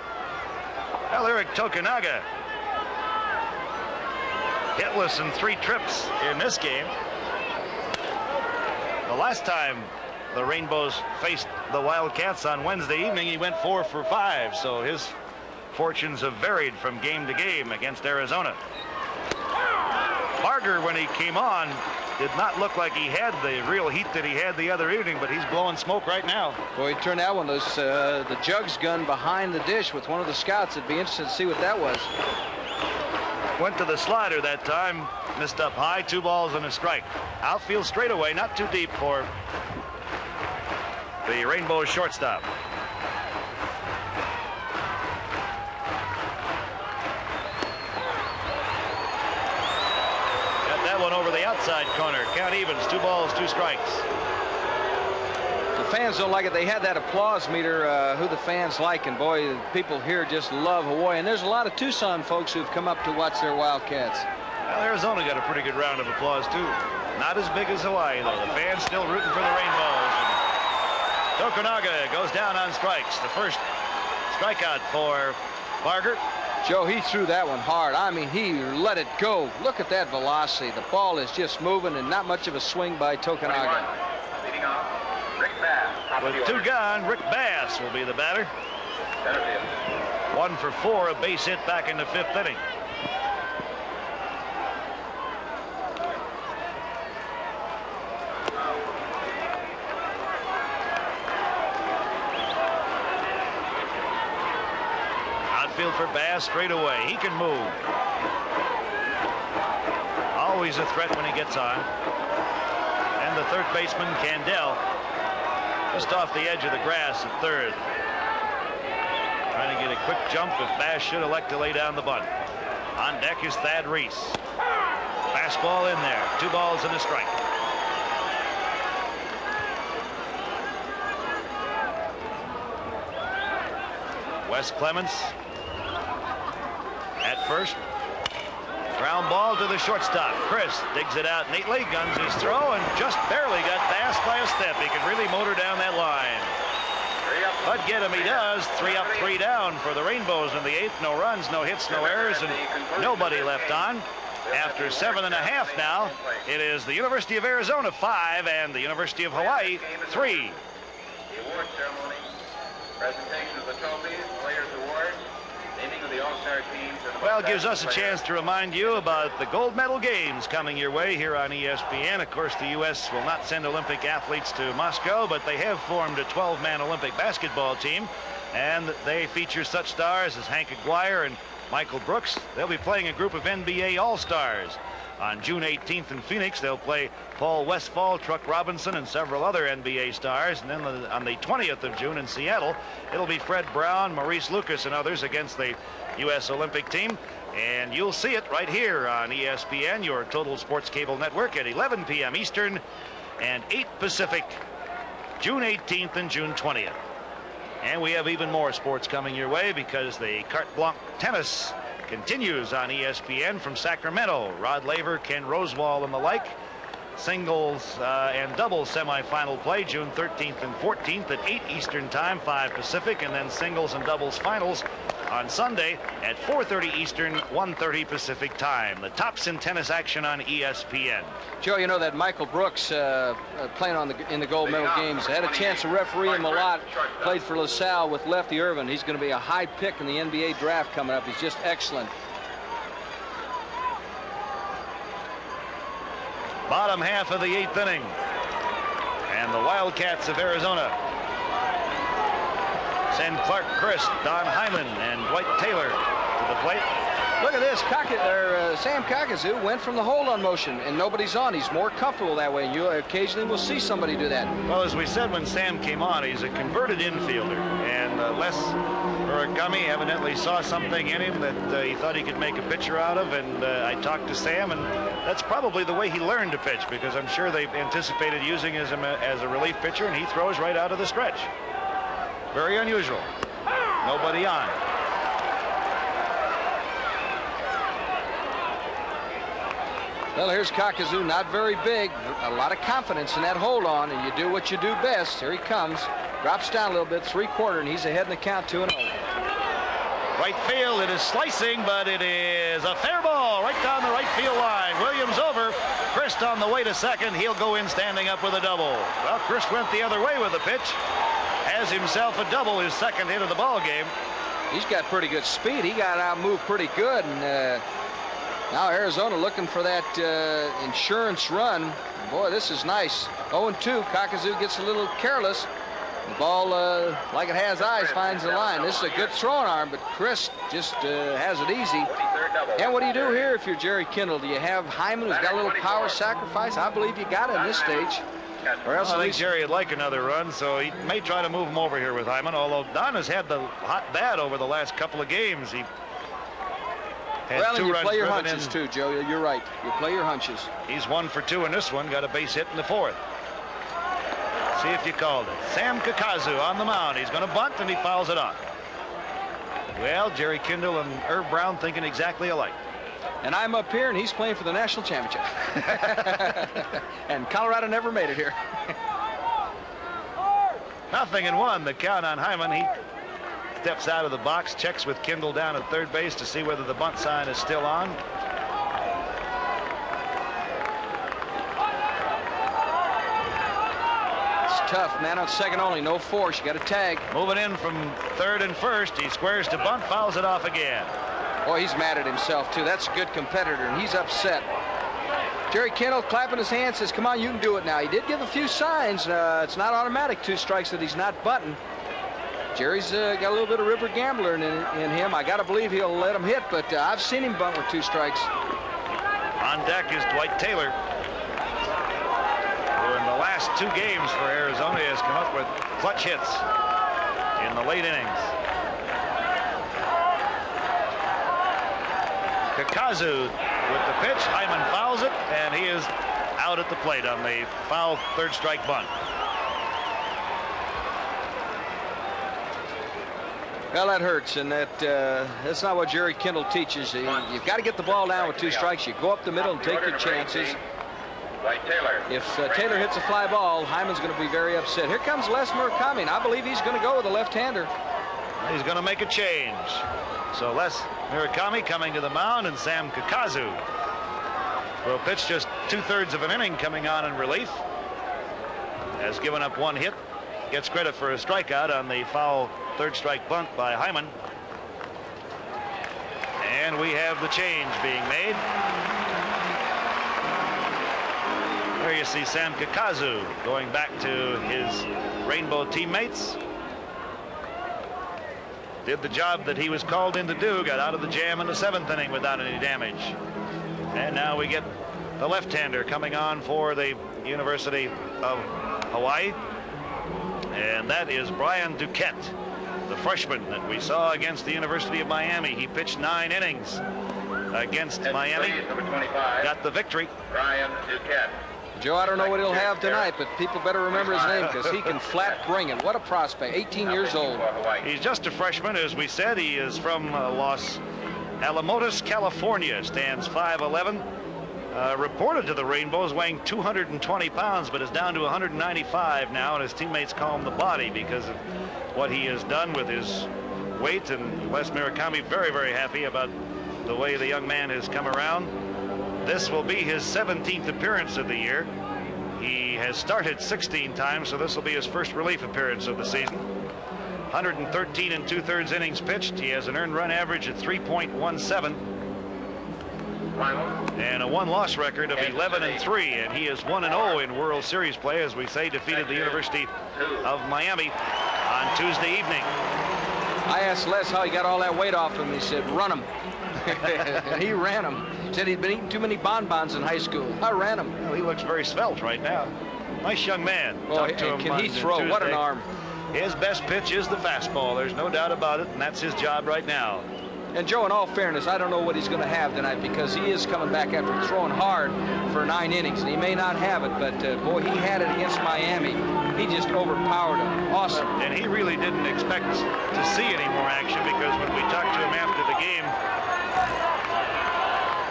Speaker 1: Well, Eric Tokunaga hitless in 3 trips in this game. The last time the Rainbows faced the Wildcats on Wednesday evening, he went 4 for 5, so his fortunes have varied from game to game against Arizona. Barger, when he came on, did not look like he had the real heat that he had the other evening, but he's blowing smoke right now.
Speaker 2: Boy, he turned out one of those, the jugs gun behind the dish with one of the scouts. It'd be interesting to see what that was.
Speaker 1: Went to the slider that time, missed up high, 2 balls and a strike. Outfield straightaway, not too deep for the Rainbow shortstop. Got that one over the outside corner. Count evens, 2 balls, 2 strikes.
Speaker 2: The fans don't like it. They had that applause meter, who the fans like, and boy, people here just love Hawaii. And there's a lot of Tucson folks who've come up to watch their Wildcats.
Speaker 1: Well, Arizona got a pretty good round of applause, too. Not as big as Hawaii, though. The fans still rooting for the Rainbows. Tokunaga goes down on strikes. The first strikeout for Barger.
Speaker 2: Joe, he threw that one hard. I mean, he let it go. Look at that velocity. The ball is just moving, and not much of a swing by Tokunaga.
Speaker 4: Leading off, Rick Bass.
Speaker 1: With 2 gone, Rick Bass will be the batter. 1 for 4, a base hit back in the 5th inning. Outfield for Bass straight away. He can move. Always a threat when he gets on. And the third baseman, Candell, just off the edge of the grass at third. Trying to get a quick jump if Bass should elect to lay down the bunt. On deck is Thad Reese. Fastball in there. 2 balls and a strike. Wes Clements at first. Ground ball to the shortstop. Chris digs it out neatly, guns his throw, and just barely got past by a step. He can really motor down that line. But get him he does. 3 up, 3 down for the Rainbows in the 8th. No runs, no hits, no errors, and nobody left on. After 7.5 now, it is the University of Arizona 5 and the University of Hawaii 3.
Speaker 4: The award ceremony, presentation of the trophies, players' awards, naming of the all-star teams.
Speaker 1: Well, it gives us a chance to remind you about the gold medal games coming your way here on ESPN. Of course, the U.S. will not send Olympic athletes to Moscow, but they have formed a 12-man Olympic basketball team, and they feature such stars as Hank Aguirre and Michael Brooks. They'll be playing a group of NBA All-Stars. On June 18th in Phoenix, they'll play Paul Westphal, Truck Robinson, and several other NBA stars. And then on the 20th of June in Seattle, it'll be Fred Brown, Maurice Lucas, and others against the U.S. Olympic team. And you'll see it right here on ESPN, your total sports cable network, at 11 p.m. Eastern and 8 Pacific, June 18th and June 20th. And we have even more sports coming your way because the Carte Blanche tennis continues on ESPN from Sacramento. Rod Laver, Ken Rosewall, and the like. Singles and doubles semifinal play June 13th and 14th at 8 Eastern Time, 5 Pacific, and then singles and doubles finals on Sunday at 4:30 Eastern, 1:30 Pacific Time. The tops in tennis action on ESPN.
Speaker 2: Joe, you know that Michael Brooks playing in the gold medal games had a chance to referee him a lot. Played for LaSalle with Lefty Irvin. He's going to be a high pick in the NBA draft coming up. He's just excellent.
Speaker 1: Bottom half of the 8th inning, and the Wildcats of Arizona send Clark Christ, Don Hyman, and Dwight Taylor to the plate.
Speaker 2: Look at this. Sam Kakazu went from the hold-on motion, and nobody's on. He's more comfortable that way, and you occasionally will see somebody do that.
Speaker 1: Well, as we said when Sam came on, he's a converted infielder, and Les Murakami evidently saw something in him that he thought he could make a pitcher out of, and I talked to Sam, and that's probably the way he learned to pitch, because I'm sure they anticipated using him as a relief pitcher, and he throws right out of the stretch. Very unusual. Nobody on.
Speaker 2: Well, here's Kakazu, not very big. A lot of confidence in that hold on, and you do what you do best. Here he comes. Drops down a little bit, 3/4, and he's ahead in the count, 2-0.
Speaker 1: Right field, it is slicing, but it is a fair ball right down the right field line. Williams over. Christ on the way to second. He'll go in standing up with a double. Well, Christ went the other way with the pitch. Has himself a double, his second hit of the ball game.
Speaker 2: He's got pretty good speed. He got outmoved pretty good. And now Arizona looking for that insurance run. Boy, this is nice. 0-2. Kakuzu gets a little careless. The ball, like it has eyes, finds the line. This is a good throwing arm, but Chris just has it easy. And what do you do here if you're Jerry Kindle? Do you have Hyman, who's got a little power sacrifice? I believe you got it in this stage. Or else
Speaker 1: I think Jerry would like another run, so he may try to move him over here with Hyman, although Don has had the hot bat over the last couple of games. He had
Speaker 2: well,
Speaker 1: two
Speaker 2: and you
Speaker 1: runs
Speaker 2: play your
Speaker 1: driven
Speaker 2: hunches
Speaker 1: in.
Speaker 2: too, Joe. You're right. You play your hunches.
Speaker 1: He's 1 for 2 in this one. Got a base hit in the 4th. See if you called it. Sam Kakazu on the mound. He's going to bunt, and he fouls it off. Well, Jerry Kindle and Irv Brown thinking exactly alike.
Speaker 2: And I'm up here, and he's playing for the national championship. And Colorado never made it here.
Speaker 1: 0-1, the count on Hyman. He steps out of the box, checks with Kindle down at third base to see whether the bunt sign is still on.
Speaker 2: It's tough, man. On second only, no force. You got to tag.
Speaker 1: Moving in from third and first. He squares to bunt, fouls it off again.
Speaker 2: Boy, he's mad at himself, too. That's a good competitor, and he's upset. Jerry Kindle clapping his hands, says, come on, you can do it now. He did give a few signs. It's not automatic 2 strikes that he's not bunting. Jerry's got a little bit of river gambler in him. I got to believe he'll let him hit, but I've seen him bunt with 2 strikes.
Speaker 1: On deck is Dwight Taylor, who in the last 2 games for Arizona has come up with clutch hits in the late innings. Kakazu with the pitch. Hyman fouls it, and he is out at the plate on the foul 3rd strike bunt.
Speaker 2: Well, that hurts, and that's not what Jerry Kindle teaches. You've got to get the ball down with 2 strikes. You go up the middle and take your chances. If Taylor hits a fly ball, Hyman's going to be very upset. Here comes Les Murakami, and I believe he's going to go with a left-hander.
Speaker 1: He's going to make a change. So Les Murakami coming to the mound, and Sam Kakazu will pitch just 2/3 of an inning coming on in relief. Has given up 1 hit. Gets credit for a strikeout on the foul 3rd strike bunt by Hyman. And we have the change being made. There you see Sam Kakazu going back to his Rainbow teammates. Did the job that he was called in to do, got out of the jam in the 7th inning without any damage. And now we get the left-hander coming on for the University of Hawaii. And that is Brian Duquette, the freshman that we saw against the University of Miami. He pitched 9 innings against Miami.
Speaker 4: Number 25.
Speaker 1: Got the victory.
Speaker 4: Brian Duquette.
Speaker 2: Joe, I don't know what he'll have tonight, but people better remember his name because he can flat bring it. What a prospect, 18 years old.
Speaker 1: He's just a freshman, as we said. He is from Los Alamos, California, stands 5'11". Reported to the Rainbows weighing 220 pounds, but is down to 195 now, and his teammates call him the body because of what he has done with his weight. And Les Murakami very, very happy about the way the young man has come around. This will be his 17th appearance of the year. He has started 16 times, so this will be his first relief appearance of the season. 113 2/3 innings pitched. He has an earned run average at 3.17 and a 1-loss record of 11-3, and he is 1-0 in World Series play, as we say, defeated the University of Miami on Tuesday evening.
Speaker 2: I asked Les how he got all that weight off him. He said, run him. And he ran him. Said he'd been eating too many bonbons in high school. I ran him.
Speaker 1: Well, he looks very svelte right now. Nice young man.
Speaker 2: Oh, can he throw? What an arm.
Speaker 1: His best pitch is the fastball. There's no doubt about it, and that's his job right now.
Speaker 2: And Joe, in all fairness, I don't know what he's going to have tonight because he is coming back after throwing hard for 9 innings, and he may not have it, but boy, he had it against Miami. He just overpowered him. Awesome.
Speaker 1: And he really didn't expect to see any more action because when we talked to him after the game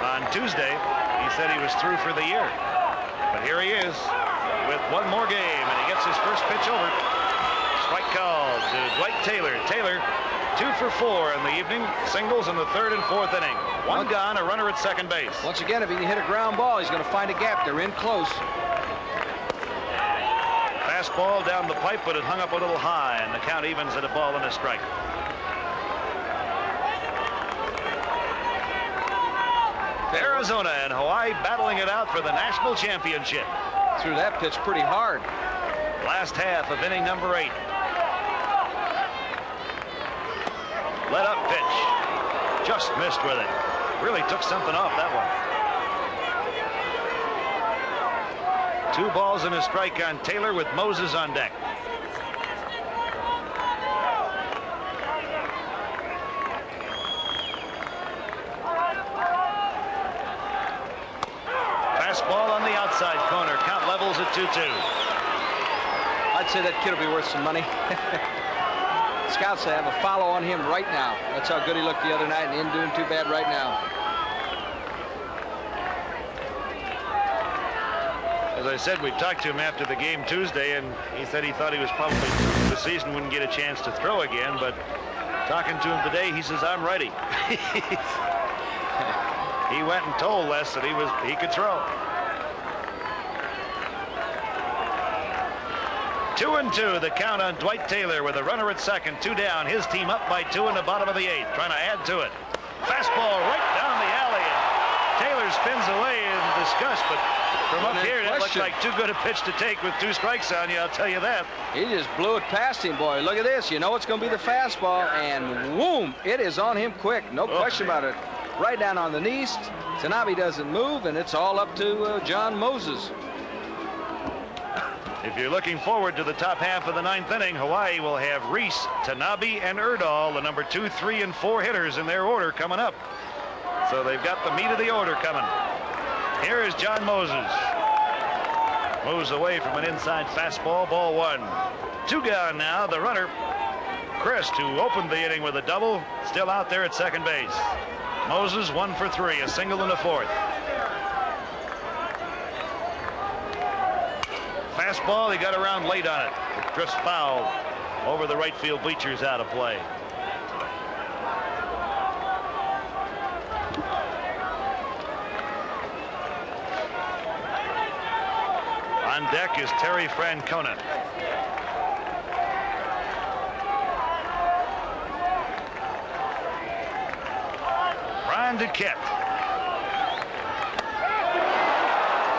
Speaker 1: on Tuesday, he said he was through for the year. But here he is with 1 more game, and he gets his first pitch over. Strike call to Dwight Taylor. Taylor 2 for 4 in the evening. Singles in the 3rd and 4th inning. 1 gone, a runner at second base.
Speaker 2: Once again, if he can hit a ground ball, he's going to find a gap. They're in close.
Speaker 1: Fastball down the pipe, but it hung up a little high, and the count evens at a ball and a strike. Arizona and Hawaii battling it out for the national championship.
Speaker 2: Threw that pitch pretty hard.
Speaker 1: Last half of inning number 8. Let up pitch. Just missed with it. Really took something off that one. 2 balls and a strike on Taylor with Moses on deck. Fastball on the outside corner. Count levels at 2-2.
Speaker 2: I'd say that kid will be worth some money. Scouts have a follow on him right now. That's how good he looked the other night, and he isn't doing too bad right now.
Speaker 1: As I said, we talked to him after the game Tuesday, and he said he thought he was probably the season wouldn't get a chance to throw again, but talking to him today, he says, I'm ready. He went and told Les that he could throw. 2-2, the count on Dwight Taylor with a runner at second, 2 down. His team up by 2 in the bottom of the 8th, trying to add to it. Fastball right down the alley, and Taylor spins away in disgust, but from up here, that looked like too good a pitch to take with 2 strikes on you, I'll tell you that.
Speaker 2: He just blew it past him, boy. Look at this. You know it's going to be the fastball, and whoom, it is on him quick. No question about it. Right down on the knees. Tanabe doesn't move, and it's all up to John Moses.
Speaker 1: If you're looking forward to the top half of the 9th inning, Hawaii will have Reese, Tanabe, and Erdahl, the number 2, 3, and 4 hitters in their order coming up. So they've got the meat of the order coming. Here is John Moses. Moves away from an inside fastball, ball 1. 2 gone now. The runner, Christ, who opened the inning with a double, still out there at second base. Moses 1 for 3, a single in the 4th. Fastball, he got around late on it. It drifts foul over the right field bleachers, out of play. On deck is Terry Francona. Brian Duquette.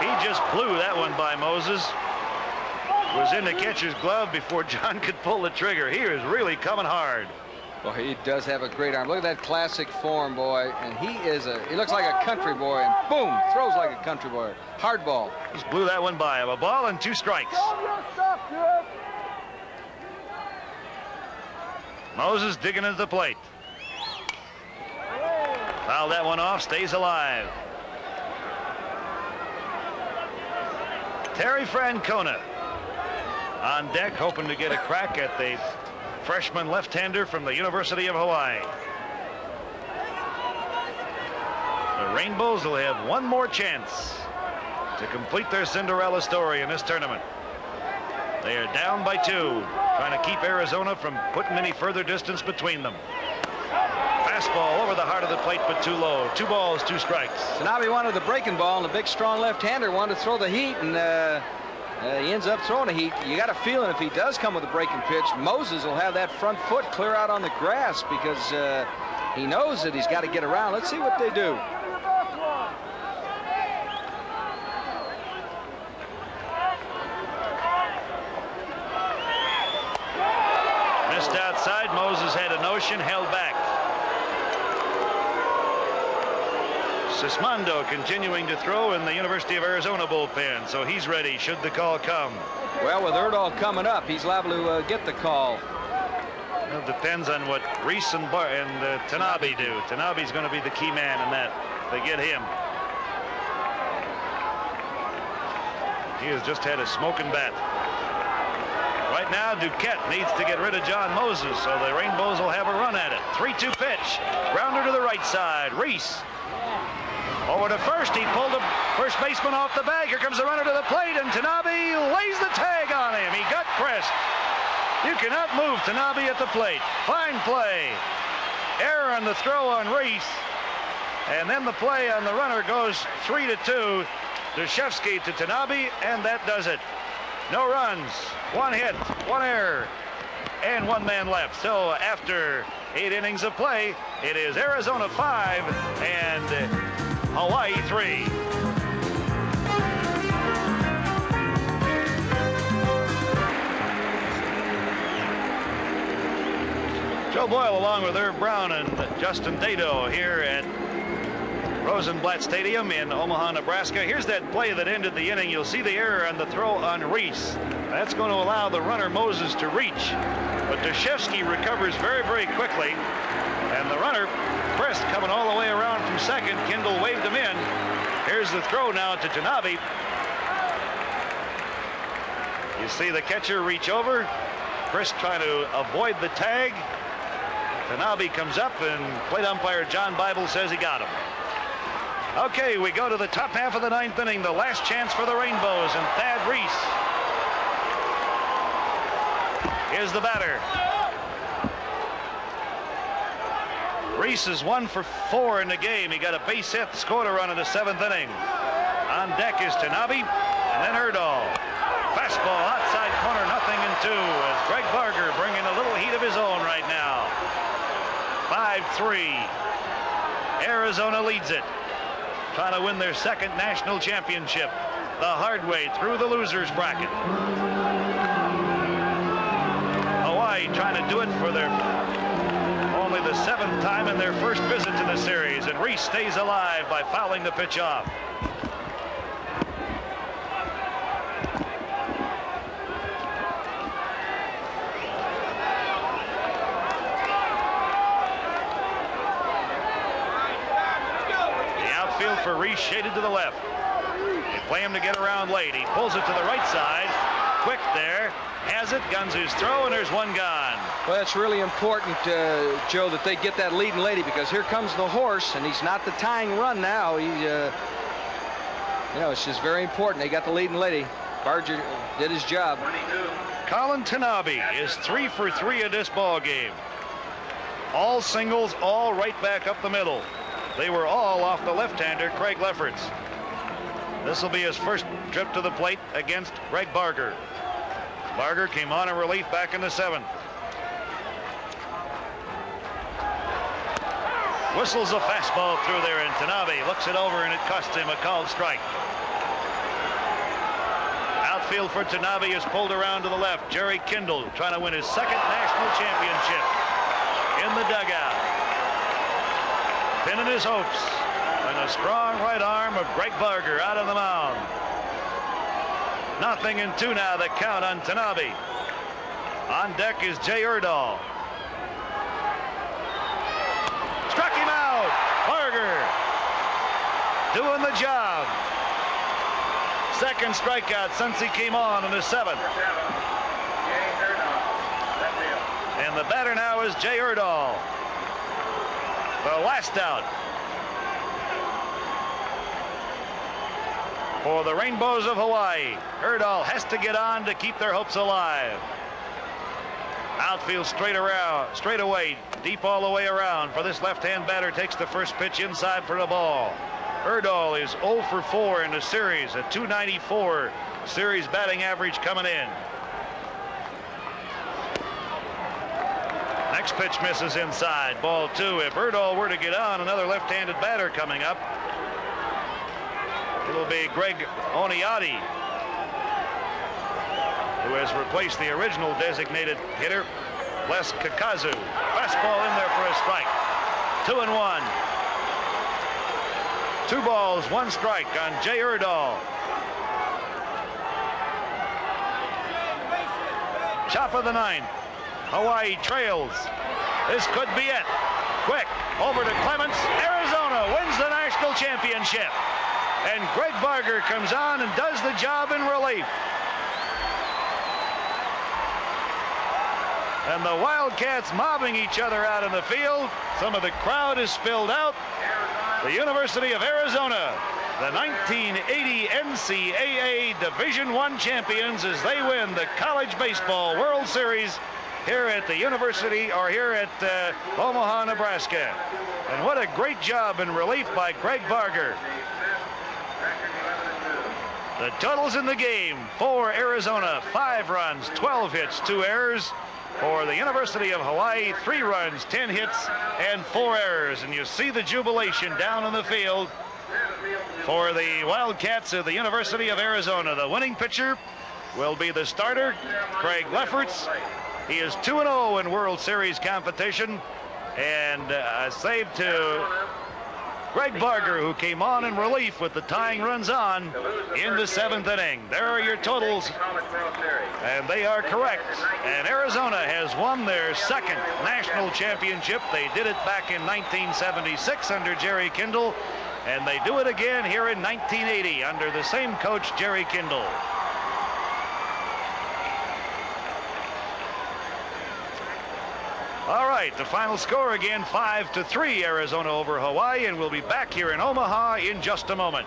Speaker 1: He just blew that one by Moses. Was in the catcher's glove before John could pull the trigger. He is really coming hard.
Speaker 2: Well, he does have a great arm. Look at that classic form, boy. And he looks like a country boy, and boom, throws like a country boy. Hard ball.
Speaker 1: Just blew that one by him. A ball and 2 strikes. Moses digging into the plate. Foul that one off, stays alive. Terry Francona on deck, hoping to get a crack at the freshman left-hander from the University of Hawaii. The Rainbows will have one more chance to complete their Cinderella story in this tournament. They are down by 2, trying to keep Arizona from putting any further distance between them. Fastball over the heart of the plate, but too low. 2 balls, 2 strikes.
Speaker 2: Tanabe wanted the breaking ball, and the big, strong left-hander wanted to throw the heat, and he ends up throwing a heat. You got a feeling if he does come with a breaking pitch, Moses will have that front foot clear out on the grass because he knows that he's got to get around. Let's see what they do.
Speaker 1: Missed outside. Moses had a notion, held back. Sismondo continuing to throw in the University of Arizona bullpen, so he's ready should the call come.
Speaker 2: Well, with Erdahl coming up, he's liable to get the call.
Speaker 1: Well, it depends on what Reese and Tanabe do. Tanabe's going to be the key man in that. They get him. He has just had a smoking bat. Right now, Duquette needs to get rid of John Moses, so the Rainbows will have a run at it. 3-2 pitch. Grounder to the right side. Reese. Over to first. He pulled the first baseman off the bag. Here comes the runner to the plate, and Tanabe lays the tag on him. He got Crest. You cannot move Tanabe at the plate. Fine play. Error on the throw on Reese. And then the play on the runner goes 3-2. Deshevsky to Tanabe, and that does it. No runs, 1 hit, 1 error, and 1 man left. So after 8 innings of play, it is Arizona 5 and Hawaii 3. Joe Boyle along with Irv Brown and Justin Dado here at Rosenblatt Stadium in Omaha, Nebraska. Here's that play that ended the inning. You'll see the error on the throw on Reese. That's going to allow the runner Moses to reach. But Dashevsky recovers very, very quickly. And the runner, Frist, coming all the way around from second. Kindle waved him in. Here's the throw now to Tanabe. You see the catcher reach over. Frist trying to avoid the tag. Tanabe comes up, and plate umpire John Bible says he got him. Okay, we go to the top half of the ninth inning. The last chance for the Rainbows, and Thad Reese is the batter. Reese is 1 for 4 in the game. He got a base hit, scored a run in the 7th inning. On deck is Tanabe, and then Erdahl. Fastball outside corner, 0-2, as Greg Barger bringing a little heat of his own right now. 5-3. Arizona leads it. Trying to win their second national championship the hard way through the losers bracket. Hawaii trying to do it for their only the 7th time in their first visit to the series, and Reese stays alive by fouling the pitch off. For Reese shaded to the left. They play him to get around late. He pulls it to the right side. Quick there. Has it. Guns his throw, and there's one gone.
Speaker 2: Well, that's really important, Joe, that they get that leading lady, because here comes the horse, and he's not the tying run now. He, it's just very important. They got the leading lady. Barger did his job.
Speaker 1: Colin Tanabe is 3 for 3 in this ball game. All singles, all right back up the middle. They were all off the left-hander, Craig Lefferts. This will be his first trip to the plate against Greg Barger. Barger came on in relief back in the 7th. Whistles a fastball through there, and Tanabe looks it over, and it costs him a called strike. Outfield for Tanabe is pulled around to the left. Jerry Kindle trying to win his second national championship in the dugout. Pinning his hopes, and a strong right arm of Greg Barger out on the mound. 0-2 now, the count on Tanabe. On deck is Jay Erdahl. Struck him out. Barger doing the job. Second strikeout since he came on in the 7th. And the batter now is Jay Erdahl. The last out for the Rainbows of Hawaii. Erdahl has to get on to keep their hopes alive. Outfield straight away, deep all the way around for this left-hand batter. Takes the first pitch inside for the ball. Erdahl is 0 for 4 in the series, a .294 series batting average coming in. Next pitch misses inside, ball 2. If Erdahl were to get on, another left-handed batter coming up. It'll be Greg Oniati, who has replaced the original designated hitter, Les Kakazu. Fastball in there for a strike. 2-1. 2 balls, 1 strike on Jay Erdahl. Top of the 9th. Hawaii trails. This could be it. Quick, over to Clements. Arizona wins the national championship. And Greg Barger comes on and does the job in relief. And the Wildcats mobbing each other out in the field. Some of the crowd is spilled out. The University of Arizona, the 1980 NCAA Division I champions, as they win the College Baseball World Series here at the university, or here at Omaha, Nebraska. And what a great job in relief by Greg Barger. The totals in the game for Arizona: 5 runs, 12 hits, 2 errors. For the University of Hawaii, 3 runs, 10 hits, and 4 errors. And you see the jubilation down in the field for the Wildcats of the University of Arizona. The winning pitcher will be the starter, Craig Lefferts. He is 2-0 in World Series competition, and a save to Greg Barger, who came on in relief with the tying runs on in the 7th inning. There are your totals, and they are correct. And Arizona has won their 2nd national championship. They did it back in 1976 under Jerry Kindle, and they do it again here in 1980 under the same coach, Jerry Kindle. All right, the final score again, 5-3, Arizona over Hawaii, and we'll be back here in Omaha in just a moment.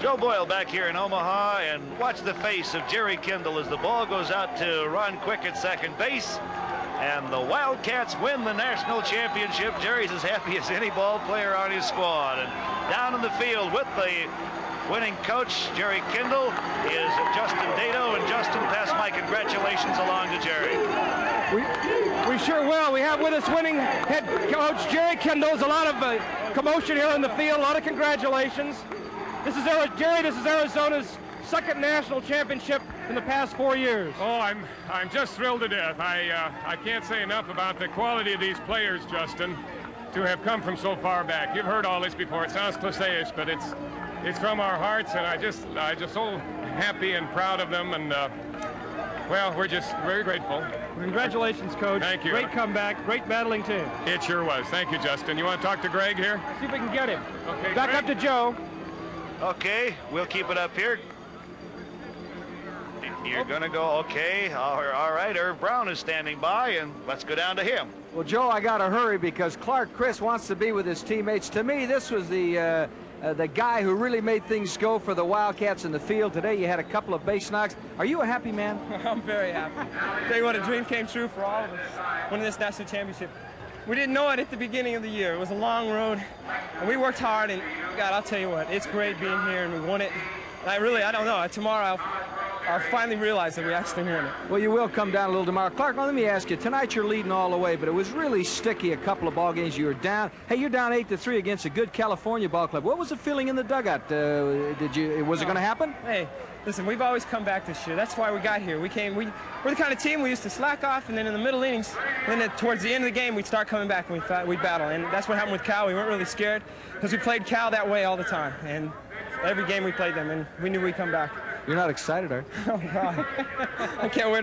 Speaker 1: Joe Boyle back here in Omaha, and watch the face of Jerry Kindle as the ball goes out to Ron Quick at second base, and the Wildcats win the national championship. Jerry's as happy as any ball player on his squad. And down in the field with the winning coach, Jerry Kindle, is Justin Dato. And Justin, pass my congratulations along to Jerry.
Speaker 3: We sure will. We have with us winning head coach Jerry Kindle. There's a lot of commotion here in the field. A lot of congratulations. This is Jerry. This is Arizona's 2nd national championship in the past 4 years.
Speaker 17: Oh, I'm just thrilled to death. I can't say enough about the quality of these players, Justin, to have come from so far back. You've heard all this before. It sounds cliche-ish, but it's from our hearts, and I just so happy and proud of them, and well, we're just very grateful.
Speaker 3: Congratulations, Coach.
Speaker 17: Thank you.
Speaker 3: Great comeback. Great battling team.
Speaker 17: It sure was. Thank you, Justin. You want to talk to Greg here?
Speaker 3: See if we can get him.
Speaker 17: Okay.
Speaker 3: Back
Speaker 17: Greg?
Speaker 3: up to Joe.
Speaker 1: Okay, we'll keep it up here. You're going to go, okay. All right, Irv Brown is standing by, and let's go down to him.
Speaker 2: Well, Joe, I got to hurry because Clark Chris wants to be with his teammates. To me, this was the guy who really made things go for the Wildcats in the field. Today, you had a couple of base knocks. Are you a happy man?
Speaker 18: I'm very happy. Tell you what, a dream came true for all of us, winning this national championship. We didn't know it at the beginning of the year. It was a long road, and we worked hard, and God, I'll tell you what, it's great being here, and we won it. And I don't know, tomorrow I'll finally realize that we actually won it.
Speaker 2: Well, you will come down a little tomorrow. Clark, let me ask you, tonight you're leading all the way, but it was really sticky a couple of ball games. You were down. Hey, you're down 8-3 against a good California ball club. What was the feeling in the dugout? Was it going to happen?
Speaker 18: Hey, listen, we've always come back this year. That's why we got here. We're the kind of team we used to slack off, and then in the middle innings, then towards the end of the game, we'd start coming back and we'd battle. And that's what happened with Cal. We weren't really scared because we played Cal that way all the time. And every game we played them, and we knew we'd come back.
Speaker 2: You're not excited, are you?
Speaker 18: Oh, God. I can't wait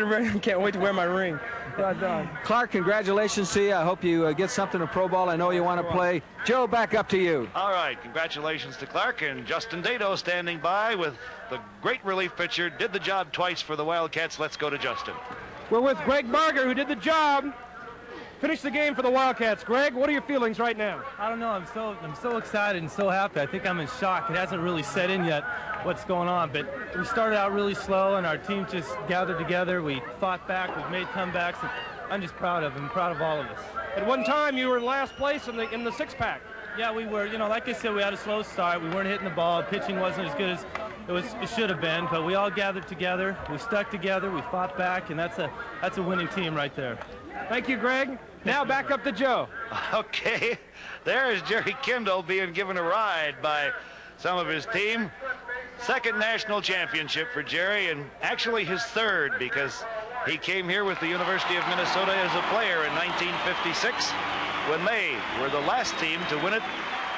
Speaker 18: to wear my ring. God done.
Speaker 2: Clark, congratulations to you. I hope you get something in pro ball. I know you want to play. Joe, back up to you.
Speaker 1: All right, congratulations to Clark, and Justin Dato standing by with the great relief pitcher. Did the job twice for the Wildcats. Let's go to Justin.
Speaker 3: We're with Greg Barger, who did the job. Finished the game for the Wildcats. Greg, what are your feelings right now?
Speaker 15: I don't know. I'm so excited and so happy. I think I'm in shock. It hasn't really set in yet what's going on, but we started out really slow, and our team just gathered together. We fought back. We've made comebacks. And I'm just proud of them. Proud of all of us.
Speaker 3: At one time, you were in last place in the six-pack.
Speaker 15: Yeah, we were. You know, like I said, we had a slow start. We weren't hitting the ball. Pitching wasn't as good as it should have been, but we all gathered together. We stuck together. We fought back, and that's a winning team right there.
Speaker 3: Thank you, Greg. Now back up to Joe.
Speaker 1: Okay, there is Jerry Kindle being given a ride by some of his team. 2nd national championship for Jerry, and actually his 3rd, because He came here with the University of Minnesota as a player in 1956 when they were the last team to win it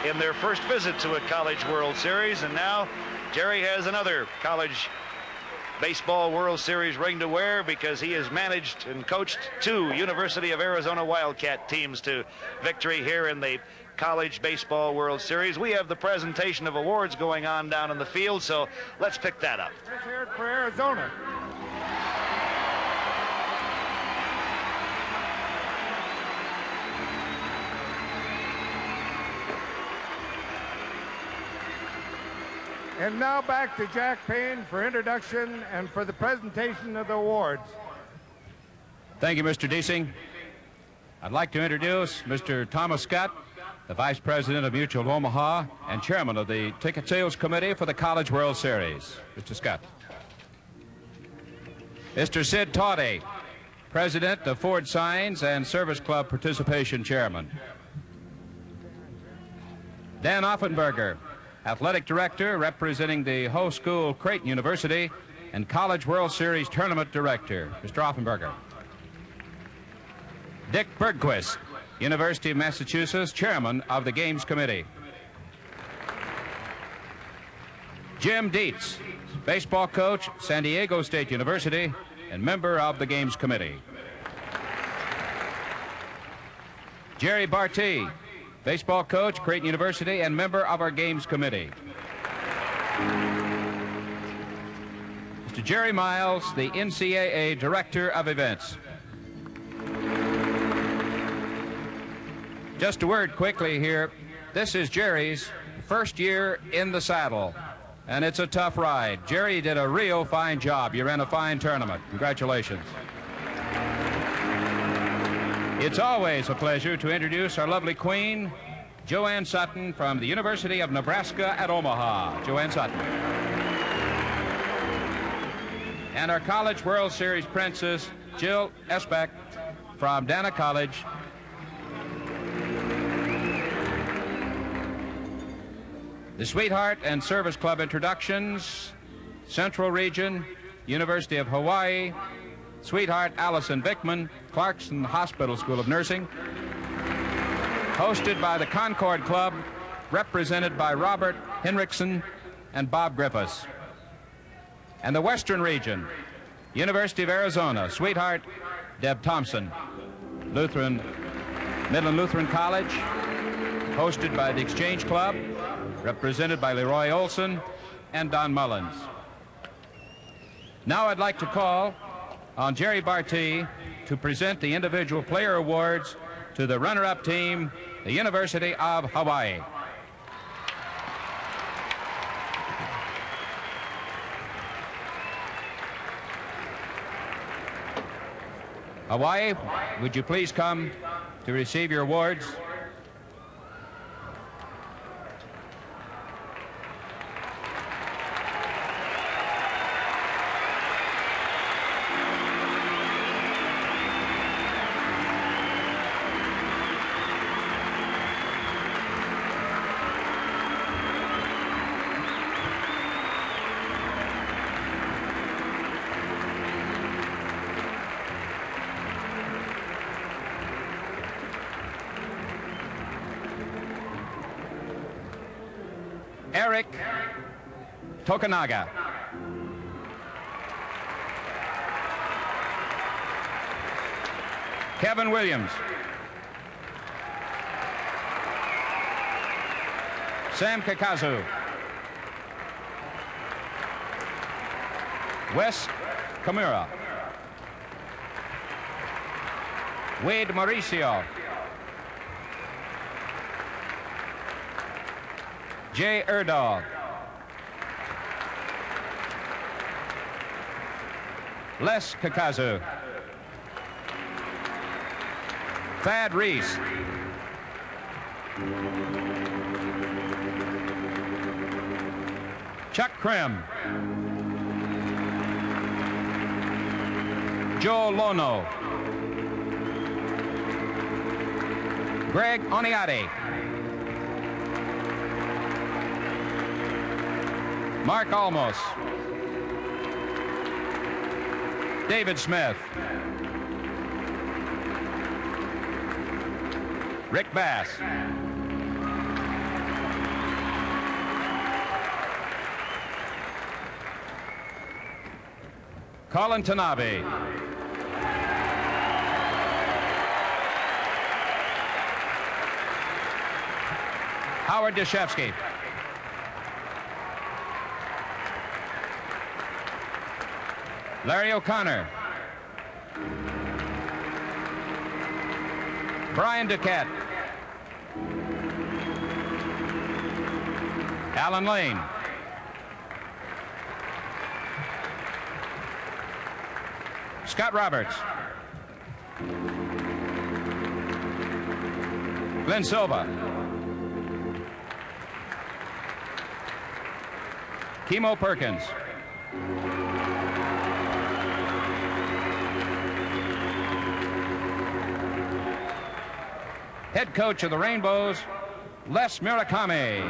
Speaker 1: in their first visit to a College World Series. And now Jerry has another College Baseball World Series ring to wear because he has managed and coached 2 University of Arizona Wildcat teams to victory here in the College Baseball World Series. We have the presentation of awards going on down in the field, so let's pick that up.
Speaker 12: Let's hear it for Arizona. And now back to Jack Payne for introduction and for the presentation of the awards.
Speaker 19: Thank you, Mr. Deasing. I'd like to introduce Mr. Thomas Scott, the Vice President of Mutual of Omaha and Chairman of the Ticket Sales Committee for the College World Series. Mr. Scott. Mr. Sid Tawdy, President of Ford Signs and Service Club Participation Chairman. Dan Offenberger, Athletic Director representing the host school Creighton University and College World Series Tournament Director. Mr. Offenberger. Dick Bergquist, University of Massachusetts, Chairman of the Games Committee. Jim Dietz, baseball coach, San Diego State University, and member of the Games Committee. Jerry Barty, baseball coach, Creighton University, and member of our Games Committee. Mr. Jerry Miles, the NCAA Director of Events. Just a word quickly here. This is Jerry's first year in the saddle, and it's a tough ride. Jerry did a real fine job. You ran a fine tournament. Congratulations. It's always a pleasure to introduce our lovely queen, Joanne Sutton from the University of Nebraska at Omaha. Joanne Sutton. And our College World Series princess, Jill Esbeck from Dana College. The Sweetheart and Service Club introductions, Central Region, University of Hawaii, Sweetheart Allison Vickman, Clarkson Hospital School of Nursing, hosted by the Concord Club, represented by Robert Henriksen and Bob Griffiths. And the Western Region, University of Arizona, Sweetheart Deb Thompson, Midland Lutheran College, hosted by the Exchange Club, represented by Leroy Olson and Don Mullins. Now I'd like to call on Jerry Barty to present the individual player awards to the runner-up team, the University of Hawaii. Hawaii, would you please come to receive your awards? Eric Tokunaga. Kevin Williams. Sam Kakazu. Wes Kamura. Wade Mauricio. Jay Erdahl. Les Kakazu. Thad Reese. Chuck Krim. Joe Lono. Greg Oniati. Mark Almos. David Smith. Rick Bass. Colin Tanabe. Howard Deshevsky. Larry O'Connor. Brian Duquette. Alan Lane. Scott Roberts. Glenn Silva. Kimo Perkins. Head coach of the Rainbows, Les Murakami.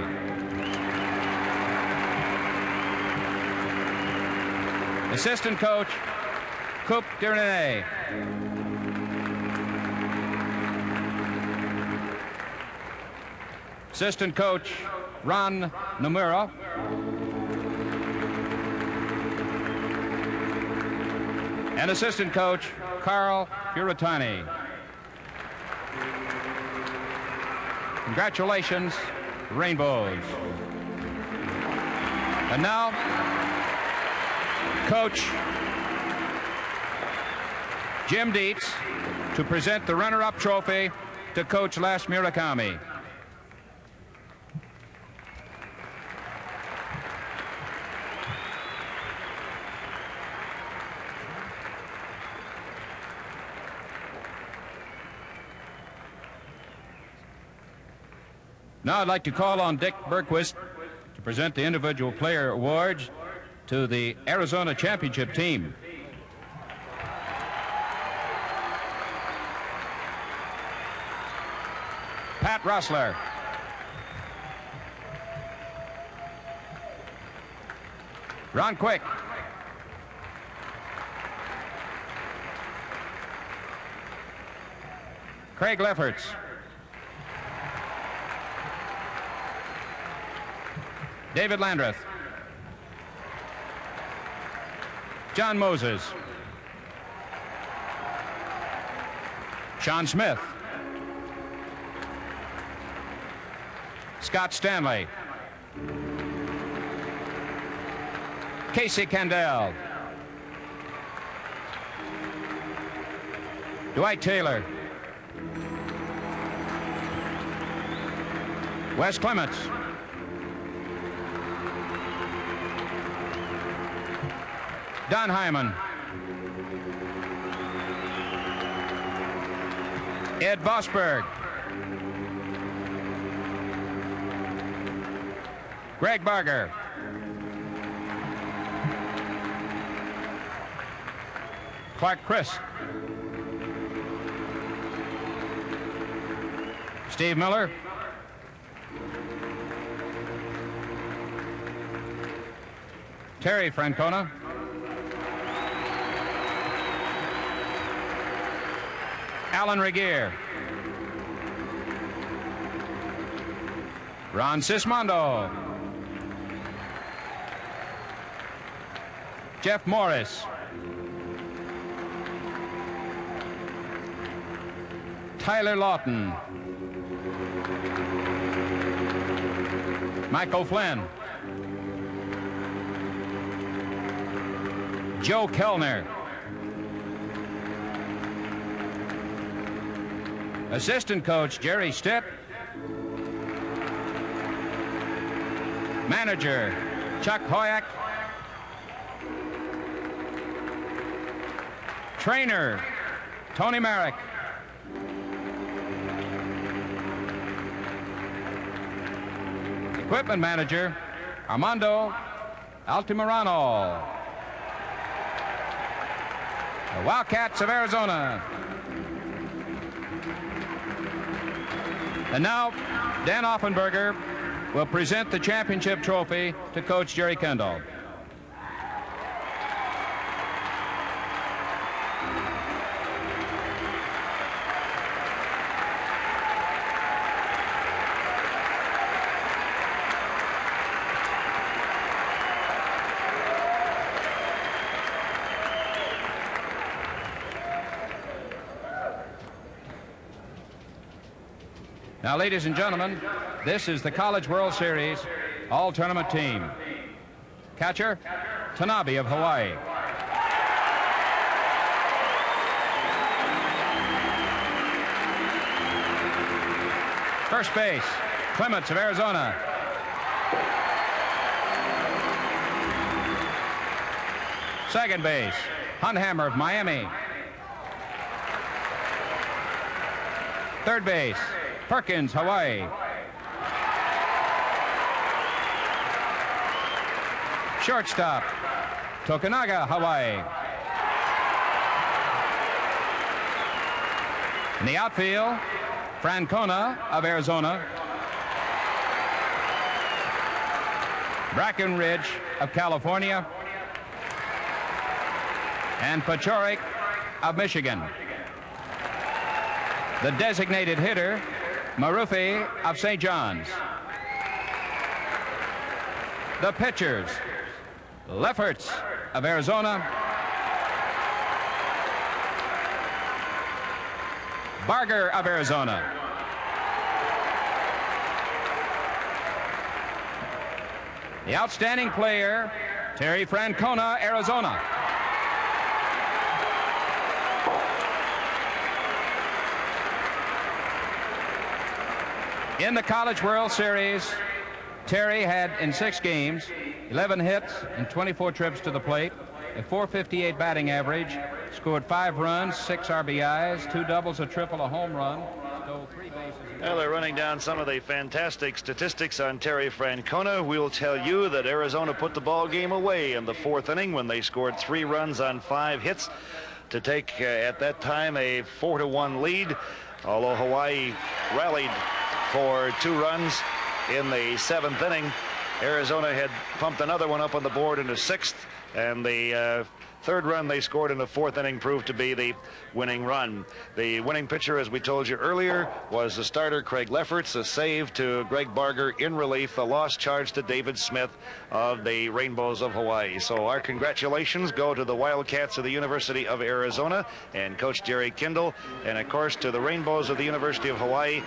Speaker 19: Assistant coach, Coupe Dernay. Assistant coach, Ron Nomura. And assistant coach, Carl Furitani. Congratulations, Rainbows. And now, Coach Jim Dietz to present the runner-up trophy to Coach Les Murakami. Now I'd like to call on Dick Berquist to present the individual player awards to the Arizona Championship team. Pat Rossler. Ron Quick. Craig Lefferts. David Landreth. John Moses. Sean Smith. Scott Stanley. Casey Kendall. Dwight Taylor. Wes Clements. Don Hyman. Ed Vosberg. Greg Barger. Clark Chris. Steve Miller. Terry Francona. Alan Regier. Ron Sismondo. Jeff Morris. Tyler Lawton. Michael Flynn. Joe Kellner. Assistant coach Jerry Stitt. Manager Chuck Hoyak. Trainer Tony Merrick. Equipment manager Armando Altamirano. The Wildcats of Arizona. And now, Dan Offenberger will present the championship trophy to Coach Jerry Kendall. Now, ladies and gentlemen, this is the College World Series all-tournament team. Catcher, Tanabe of Hawaii. First base, Clements of Arizona. Second base, Hunhammer of Miami. Third base, Perkins, Hawaii. Shortstop, Tokunaga, Hawaii. In the outfield, Francona of Arizona. Brackenridge of California. And Pachorik of Michigan. The designated hitter, Marufi of St. John's. The pitchers, Lefferts of Arizona. Barger of Arizona. The outstanding player, Terry Francona, Arizona. In the College World Series, Terry had in 6 games, 11 hits and 24 trips to the plate, a .458 batting average, scored 5 runs, 6 RBIs, 2 doubles, a triple, a home run, stole 3 bases.
Speaker 1: Well, they're running down some of the fantastic statistics on Terry Francona. We'll tell you that Arizona put the ball game away in the 4th inning when they scored 3 runs on 5 hits to take, at that time, a 4-1 lead, although Hawaii rallied for 2 runs in the 7th inning. Arizona had pumped another one up on the board in the 6th, and the 3rd run they scored in the 4th inning proved to be the winning run. The winning pitcher, as we told you earlier, was the starter Craig Lefferts, a save to Greg Barger in relief, a lost charge to David Smith of the Rainbows of Hawaii. So our congratulations go to the Wildcats of the University of Arizona and Coach Jerry Kindle, and of course to the Rainbows of the University of Hawaii.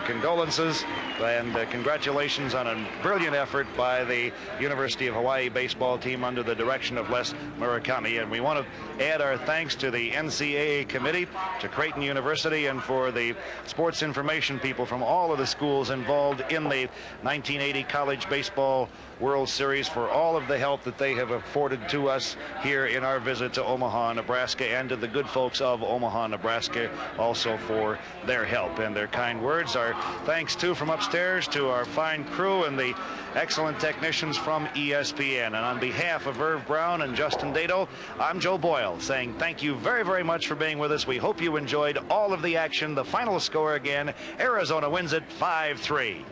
Speaker 1: Condolences and congratulations on a brilliant effort by the University of Hawaii baseball team under the direction of Les Murakami. And we want to add our thanks to the NCAA committee, to Creighton University, and for the sports information people from all of the schools involved in the 1980 College Baseball World Series for all of the help that they have afforded to us here in our visit to Omaha, Nebraska, and to the good folks of Omaha, Nebraska also for their help and their kind words. Our thanks too from upstairs to our fine crew and the excellent technicians from ESPN. And on behalf of Irv Brown and Justin Dado, I'm Joe Boyle saying thank you very, very much for being with us. We hope you enjoyed all of the action. The final score again, Arizona wins it 5-3.